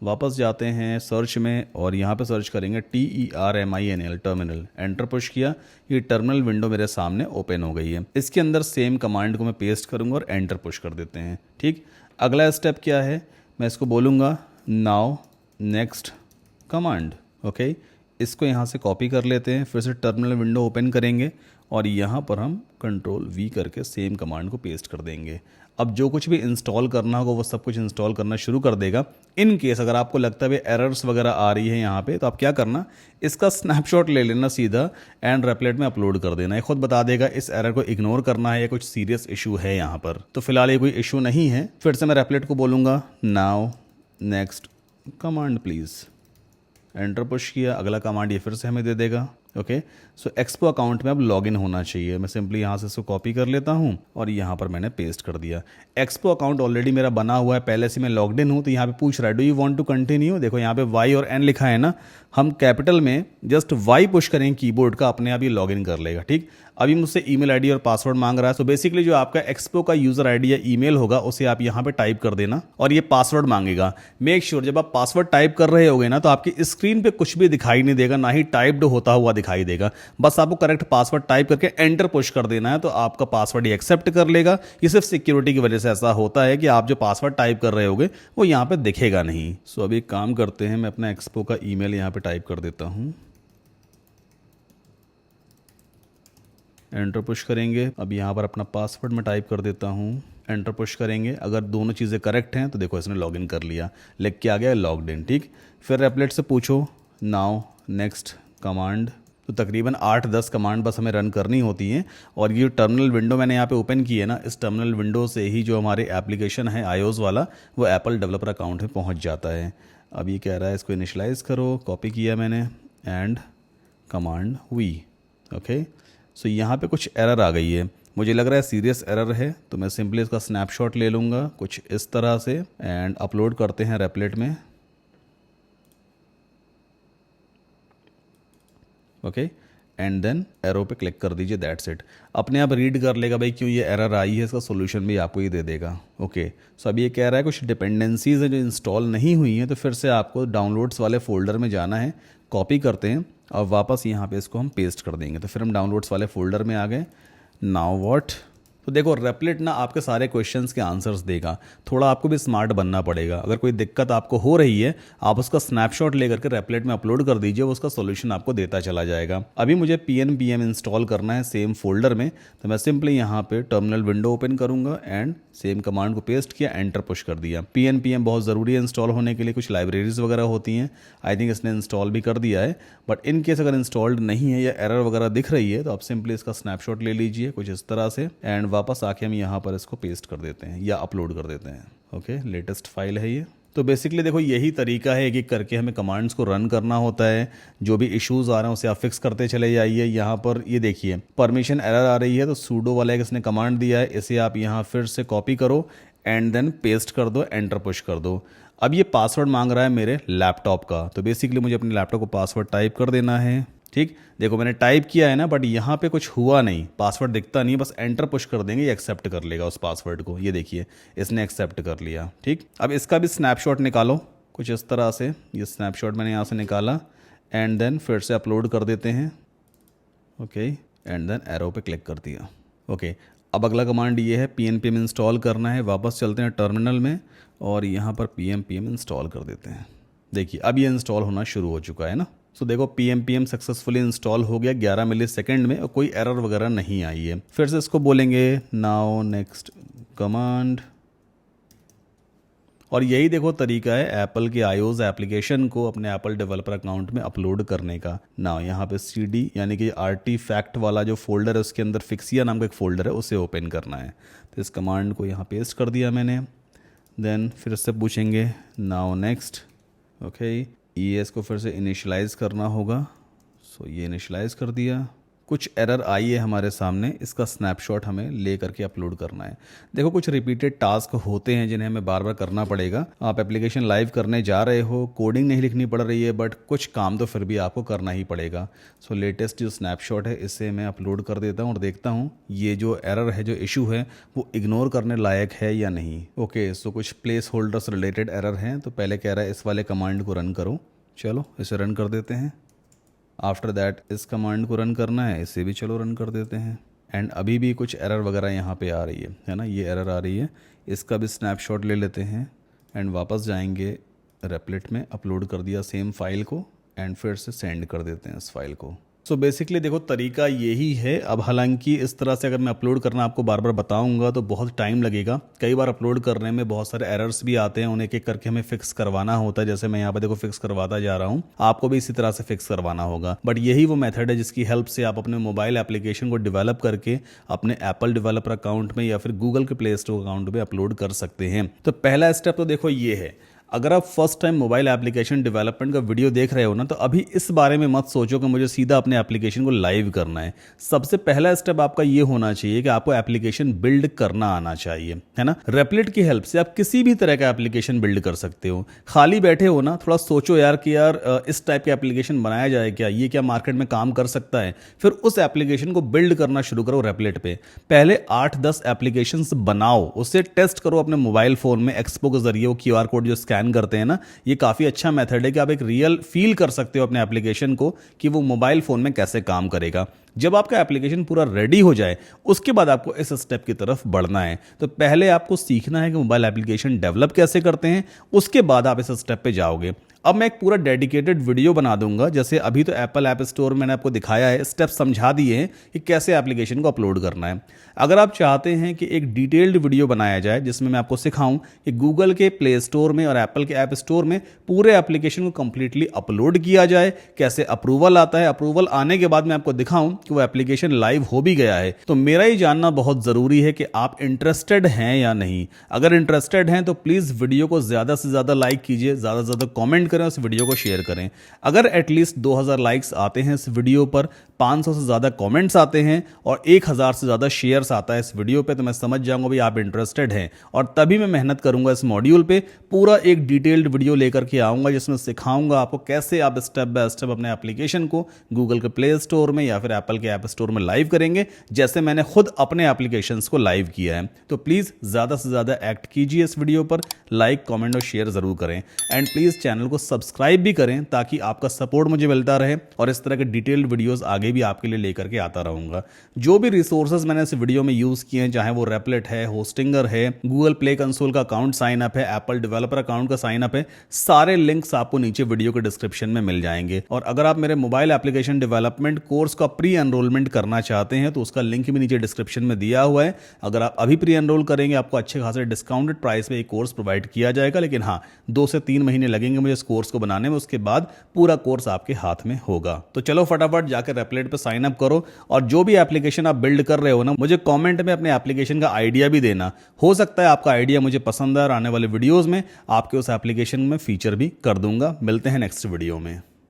वापस जाते हैं सर्च में और यहाँ पे सर्च करेंगे TERMINAL टर्मिनल। एंटर पुश किया, ये टर्मिनल विंडो मेरे सामने ओपन हो गई है। इसके अंदर सेम कमांड को मैं पेस्ट करूँगा और एंटर पुश कर देते हैं। ठीक, अगला स्टेप क्या है, मैं इसको बोलूँगा नाउ नेक्स्ट कमांड। ओके, इसको यहाँ से कॉपी कर लेते हैं, फिर से टर्मिनल विंडो ओपन करेंगे और यहाँ पर हम Ctrl+V करके सेम कमांड को पेस्ट कर देंगे। अब जो कुछ भी इंस्टॉल करना होगा वो सब कुछ इंस्टॉल करना शुरू कर देगा। इन केस अगर आपको लगता है एरर्स वगैरह आ रही है यहाँ पे, तो आप क्या करना, इसका स्नैपशॉट ले लेना सीधा एंड रेपलेट में अपलोड कर देना। ये खुद बता देगा इस एरर को इग्नोर करना है या कुछ सीरियस इशू है यहाँ पर। तो फिलहाल ये कोई इशू नहीं है। फिर से मैं रेपलेट को बोलूँगा now next command please. Enter push किया, अगला कमांड ये फिर से हमें दे देगा ओके। सो एक्सपो अकाउंट में अब लॉगिन होना चाहिए। मैं सिंपली यहाँ से इसको कॉपी कर लेता हूँ और यहाँ पर मैंने पेस्ट कर दिया। एक्सपो अकाउंट ऑलरेडी मेरा बना हुआ है, पहले से मैं लॉग्ड इन हूँ। तो यहाँ पे पूछ रहा है do you want to continue. देखो यहाँ पे वाई और एन लिखा है ना, हम कैपिटल में जस्ट वाई पुश करेंगे कीबोर्ड का, अपने आप ही लॉगिन कर लेगा। ठीक, अभी मुझसे ईमेल आईडी और पासवर्ड मांग रहा है। सो बेसिकली जो आपका एक्सपो का यूजर आईडी या ईमेल होगा उसे आप यहाँ पे टाइप कर देना और ये पासवर्ड मांगेगा। मेक श्योर जब आप पासवर्ड टाइप कर रहे होगे ना तो आपकी स्क्रीन पे कुछ भी दिखाई नहीं देगा, ना ही टाइप्ड होता हुआ दिखाई देगा। बस आपको करेक्ट पासवर्ड टाइप करके एंटर पुश कर देना है तो आपका पासवर्ड ये एक्सेप्ट कर लेगा। ये सिर्फ सिक्योरिटी की वजह से ऐसा होता है कि आप जो पासवर्ड टाइप कर रहे होगे वो यहाँ पे दिखेगा नहीं। सो अभी एक काम करते हैं, मैं अपना एक्सपो का ईमेल यहाँ पे टाइप कर देता हूँ, एंटर पुश करेंगे। अब यहाँ पर अपना पासवर्ड मैं टाइप कर देता हूँ, एंटर पुश करेंगे। अगर दोनों चीज़ें करेक्ट हैं तो देखो इसने लॉगिन कर लिया, लिख के आ गया लॉग्ड इन। ठीक, फिर एप्लेट से पूछो नाउ नेक्स्ट कमांड। तो तकरीबन 8-10 कमांड बस हमें रन करनी होती हैं। और ये टर्मिनल विंडो मैंने यहाँ पे ओपन की है ना, इस टर्मिनल विंडो से ही जो हमारे एप्लीकेशन है iOS वाला वो एप्पल डेवलपर अकाउंट में पहुँच जाता है। अब ये कह रहा है इसको इनिशलाइज करो, कॉपी किया मैंने एंड कमांड वी। ओके, सो यहाँ पे कुछ एरर आ गई है, मुझे लग रहा है सीरियस एरर है। तो मैं सिंपली इसका स्नैपशॉट ले लूँगा कुछ इस तरह से एंड अपलोड करते हैं रेपलेट में। ओके, एंड देन एरो पे क्लिक कर दीजिए, दैट्स इट। अपने आप रीड कर लेगा भाई क्यों ये एरर आई है, इसका सोल्यूशन भी आपको ही दे देगा। ओके, सो अब ये कह रहा है कुछ डिपेंडेंसीज हैं जो इंस्टॉल नहीं हुई हैं, तो फिर से आपको डाउनलोड्स वाले फोल्डर में जाना है। कॉपी करते हैं और वापस यहाँ पे इसको हम पेस्ट कर देंगे। तो फिर हम डाउनलोड्स वाले फोल्डर में आ गए। नाउ व्हाट, तो देखो रेपलेट ना आपके सारे क्वेश्चंस के आंसर्स देगा। थोड़ा आपको भी स्मार्ट बनना पड़ेगा। अगर कोई दिक्कत आपको हो रही है आप उसका स्नैपशॉट लेकर के रेपलेट में अपलोड कर दीजिए, वो उसका सॉल्यूशन आपको देता चला जाएगा। अभी मुझे PNPM इंस्टॉल करना है सेम फोल्डर में, तो मैं सिंपली यहाँ पे टर्मिनल विंडो ओपन करूँगा एंड सेम कमांड को पेस्ट किया, एंटर पुश कर दिया। PNPM बहुत ज़रूरी है इंस्टॉल होने के लिए, कुछ लाइब्रेरीज वगैरह होती हैं। आई थिंक इसने इंस्टॉल भी कर दिया है, बट इन केस अगर इंस्टॉल्ड नहीं है या एरर वगैरह दिख रही है तो आप सिंपली इसका स्नैपशॉट ले लीजिए कुछ इस तरह से एंड वापस आके हम यहाँ पर इसको पेस्ट कर देते हैं या अपलोड कर देते हैं। ओके, लेटेस्ट फाइल है ये। तो बेसिकली देखो यही तरीका है, एक एक करके हमें कमांड्स को रन करना होता है। जो भी इश्यूज आ रहे हैं उसे आप फिक्स करते चले जाइए। यहाँ पर ये देखिए परमिशन एरर आ रही है, तो सूडो वाला एक इसने कमांड दिया है, इसे आप यहाँ फिर से कॉपी करो एंड देन पेस्ट कर दो, एंटर पुश कर दो। अब ये पासवर्ड मांग रहा है मेरे लैपटॉप का, तो बेसिकली मुझे अपने लैपटॉप को पासवर्ड टाइप कर देना है। ठीक, देखो मैंने टाइप किया है ना, बट यहाँ पे कुछ हुआ नहीं, पासवर्ड दिखता नहीं है। बस एंटर पुश कर देंगे, ये एक्सेप्ट कर लेगा उस पासवर्ड को। ये देखिए इसने एक्सेप्ट कर लिया। ठीक, अब इसका भी स्नैपशॉट निकालो कुछ इस तरह से। ये स्नैपशॉट मैंने यहाँ से निकाला एंड देन फिर से अपलोड कर देते हैं। ओके, एंड देन एरो पे क्लिक कर दिया। ओके, अब अगला कमांड ये है PNPM इंस्टॉल करना है। वापस चलते हैं टर्मिनल में और यहाँ पर PNPM इंस्टॉल कर देते हैं। देखिए अब ये इंस्टॉल होना शुरू हो चुका है ना। सो देखो PNPM सक्सेसफुली इंस्टॉल हो गया 11 मिलीसेकंड में और कोई एरर वगैरह नहीं आई है। फिर से इसको बोलेंगे नाउ नेक्स्ट कमांड। और यही देखो तरीका है एप्पल के iOS एप्लीकेशन को अपने एप्पल डेवलपर अकाउंट में अपलोड करने का। ना यहाँ पे CD यानी कि आर्टिफैक्ट वाला जो फोल्डर है उसके अंदर फिक्सिया नाम का एक फोल्डर है, उसे ओपन करना है। तो इस कमांड को यहाँ पेस्ट कर दिया मैंने। देन फिर से पूछेंगे नाउ नेक्स्ट। ओके, ये इसको फिर से इनिशियलाइज़ करना होगा। सो ये इनिशियलाइज़ कर दिया। कुछ एरर आई है हमारे सामने, इसका स्नैपशॉट हमें ले करके अपलोड करना है। देखो कुछ रिपीटेड टास्क होते हैं जिन्हें हमें बार बार करना पड़ेगा। आप एप्लीकेशन लाइव करने जा रहे हो, कोडिंग नहीं लिखनी पड़ रही है, बट कुछ काम तो फिर भी आपको करना ही पड़ेगा। सो लेटेस्ट जो स्नैपशॉट है इसे मैं अपलोड कर देता हूँ और देखता हूँ ये जो एरर है, जो इशू है, वो इग्नोर करने लायक है या नहीं। ओके, सो कुछ प्लेस होल्डर्स रिलेटेड एरर हैं। तो पहले कह रहा है इस वाले कमांड को रन करो। चलो इसे रन कर देते हैं। आफ्टर दैट इस कमांड को रन करना है, इसे भी चलो रन कर देते हैं। एंड अभी भी कुछ एरर वगैरह यहाँ पे आ रही है ना, ये एरर आ रही है। इसका भी स्नैपशॉट ले लेते हैं एंड वापस जाएंगे रेपलेट में, अपलोड कर दिया सेम फाइल को एंड फिर से सेंड कर देते हैं इस फाइल को। सो बेसिकली देखो तरीका यही है। अब हालांकि इस तरह से अगर मैं अपलोड करना आपको बार बार बताऊंगा तो बहुत टाइम लगेगा। कई बार अपलोड करने में बहुत सारे एरर्स भी आते हैं, उन्हें एक एक करके हमें फिक्स करवाना होता है। जैसे मैं यहाँ पे देखो फिक्स करवाता जा रहा हूँ, आपको भी इसी तरह से फिक्स करवाना होगा। बट यही वो मेथड है जिसकी हेल्प से आप अपने मोबाइल एप्लीकेशन को डेवलप करके अपने एप्पल डेवलपर अकाउंट में या फिर गूगल के प्ले स्टोर अकाउंट में अपलोड कर सकते हैं। तो पहला स्टेप तो देखो ये है। अगर आप first time mobile application development का वीडियो देख रहे हो ना, तो अभी इस बारे में मत सोचो कि मुझे सीधा अपने एप्लीकेशन को लाइव करना है। सबसे पहला स्टेप आपका ये होना चाहिए कि आपको एप्लीकेशन बिल्ड करना आना चाहिए, है ना। रेपलेट की हेल्प से आप किसी भी तरह का एप्लीकेशन बिल्ड कर सकते हो। खाली बैठे हो ना, थोड़ा सोचो यार कि यार इस टाइप का एप्लीकेशन बनाया जाए क्या, ये क्या मार्केट में काम कर सकता है, फिर उस एप्लीकेशन को बिल्ड करना शुरू करो रेपलेट पे। पहले 8-10 एप्लीकेशंस बनाओ, उससे टेस्ट करो अपने मोबाइल फोन में। एक्सपो के जरिए वो क्यूआर कोड जो स्कैन करते हैं ना, ये काफ़ी अच्छा मेथड है कि आप एक रियल फील कर सकते हो अपने एप्लीकेशन को कि वो मोबाइल फ़ोन में कैसे काम करेगा। जब आपका एप्लीकेशन पूरा रेडी हो जाए, उसके बाद आपको इस स्टेप की तरफ बढ़ना है। तो पहले आपको सीखना है कि मोबाइल एप्लीकेशन डेवलप कैसे करते हैं, उसके बाद आप इस स्टेप पे जाओगे। अब मैं एक पूरा डेडिकेटेड वीडियो बना दूंगा, जैसे अभी तो एप्पल ऐप स्टोर मैंने आपको दिखाया है, स्टेप समझा दिए हैं कि कैसे एप्लीकेशन को अपलोड करना है। अगर आप चाहते हैं कि एक डिटेल्ड वीडियो बनाया जाए जिसमें मैं आपको सिखाऊं कि गूगल के प्ले स्टोर में और एप्पल के ऐप स्टोर में पूरे एप्लीकेशन को कंप्लीटली अपलोड किया जाए, कैसे अप्रूवल आता है, अप्रूवल आने के बाद मैं आपको दिखाऊं कि वो एप्लीकेशन लाइव हो भी गया है, तो मेरा ये जानना बहुत ज़रूरी है कि आप इंटरेस्टेड हैं या नहीं। अगर इंटरेस्टेड हैं तो प्लीज़ वीडियो को ज़्यादा से ज़्यादा लाइक कीजिए, ज़्यादा से ज़्यादा कॉमेंट करें, उस वीडियो को शेयर करें। अगर एटलीस्ट 2000 लाइक्स आते हैं इस वीडियो पर, 500 से ज़्यादा कमेंट्स आते हैं और 1000 से ज़्यादा शेयर्स आता है इस वीडियो पे, तो मैं समझ जाऊंगा भाई आप इंटरेस्टेड हैं, और तभी मैं मेहनत करूंगा इस मॉड्यूल पे। पूरा एक डिटेल्ड वीडियो लेकर के आऊंगा जिसमें सिखाऊंगा आपको कैसे आप स्टेप बाय स्टेप अपने एप्लीकेशन को गूगल के प्ले स्टोर में या फिर एप्पल के ऐप स्टोर में लाइव करेंगे, जैसे मैंने खुद अपने एप्लीकेशंस को लाइव किया है। तो प्लीज़ ज़्यादा से ज़्यादा एक्ट कीजिए इस वीडियो पर, लाइक कमेंट और शेयर ज़रूर करें, एंड प्लीज़ चैनल को सब्सक्राइब भी करें ताकि आपका सपोर्ट मुझे मिलता रहे और इस तरह के डिटेल्ड वीडियोस आगे भी आपके लिए लेकर के आता रहूंगा। जो भी रिसोर्सेज मैंने इस वीडियो में यूज़ किए हैं, चाहे वो रेपलेट है, होस्टिंगर है, गूगल प्ले कंसोल का अकाउंट साइन अप है, एप्पल डेवलपर अकाउंट का साइन अप है, सारे लिंक्स आपको नीचे वीडियो के डिस्क्रिप्शन में मिल जाएंगे। और अगर आप मेरे मोबाइल एप्लीकेशन डेवलपमेंट कोर्स का प्री एनरोलमेंट करना चाहते हैं तो उसका लिंक भी नीचे डिस्क्रिप्शन में दिया हुआ है। अगर आप अभी प्री एनरोल करेंगे, आपको अच्छे खासे डिस्काउंटेड प्राइस पे एक कोर्स प्रोवाइड किया जाएगा, लेकिन हाँ 2 से 3 महीने लगेंगे मुझे इस कोर्स को बनाने में, उसके बाद पूरा कोर्स आपके हाथ में होगा। तो चलो फटाफट जाकर रेपलेट पे साइन अप करो, और जो भी एप्लीकेशन आप बिल्ड कर रहे हो ना, मुझे कमेंट में अपने एप्लीकेशन का आइडिया भी देना। हो सकता है आपका आइडिया मुझे पसंद है और आने वाले वीडियोस में आपके उस एप्लीकेशन में फीचर भी कर दूंगा। मिलते हैं नेक्स्ट वीडियो में।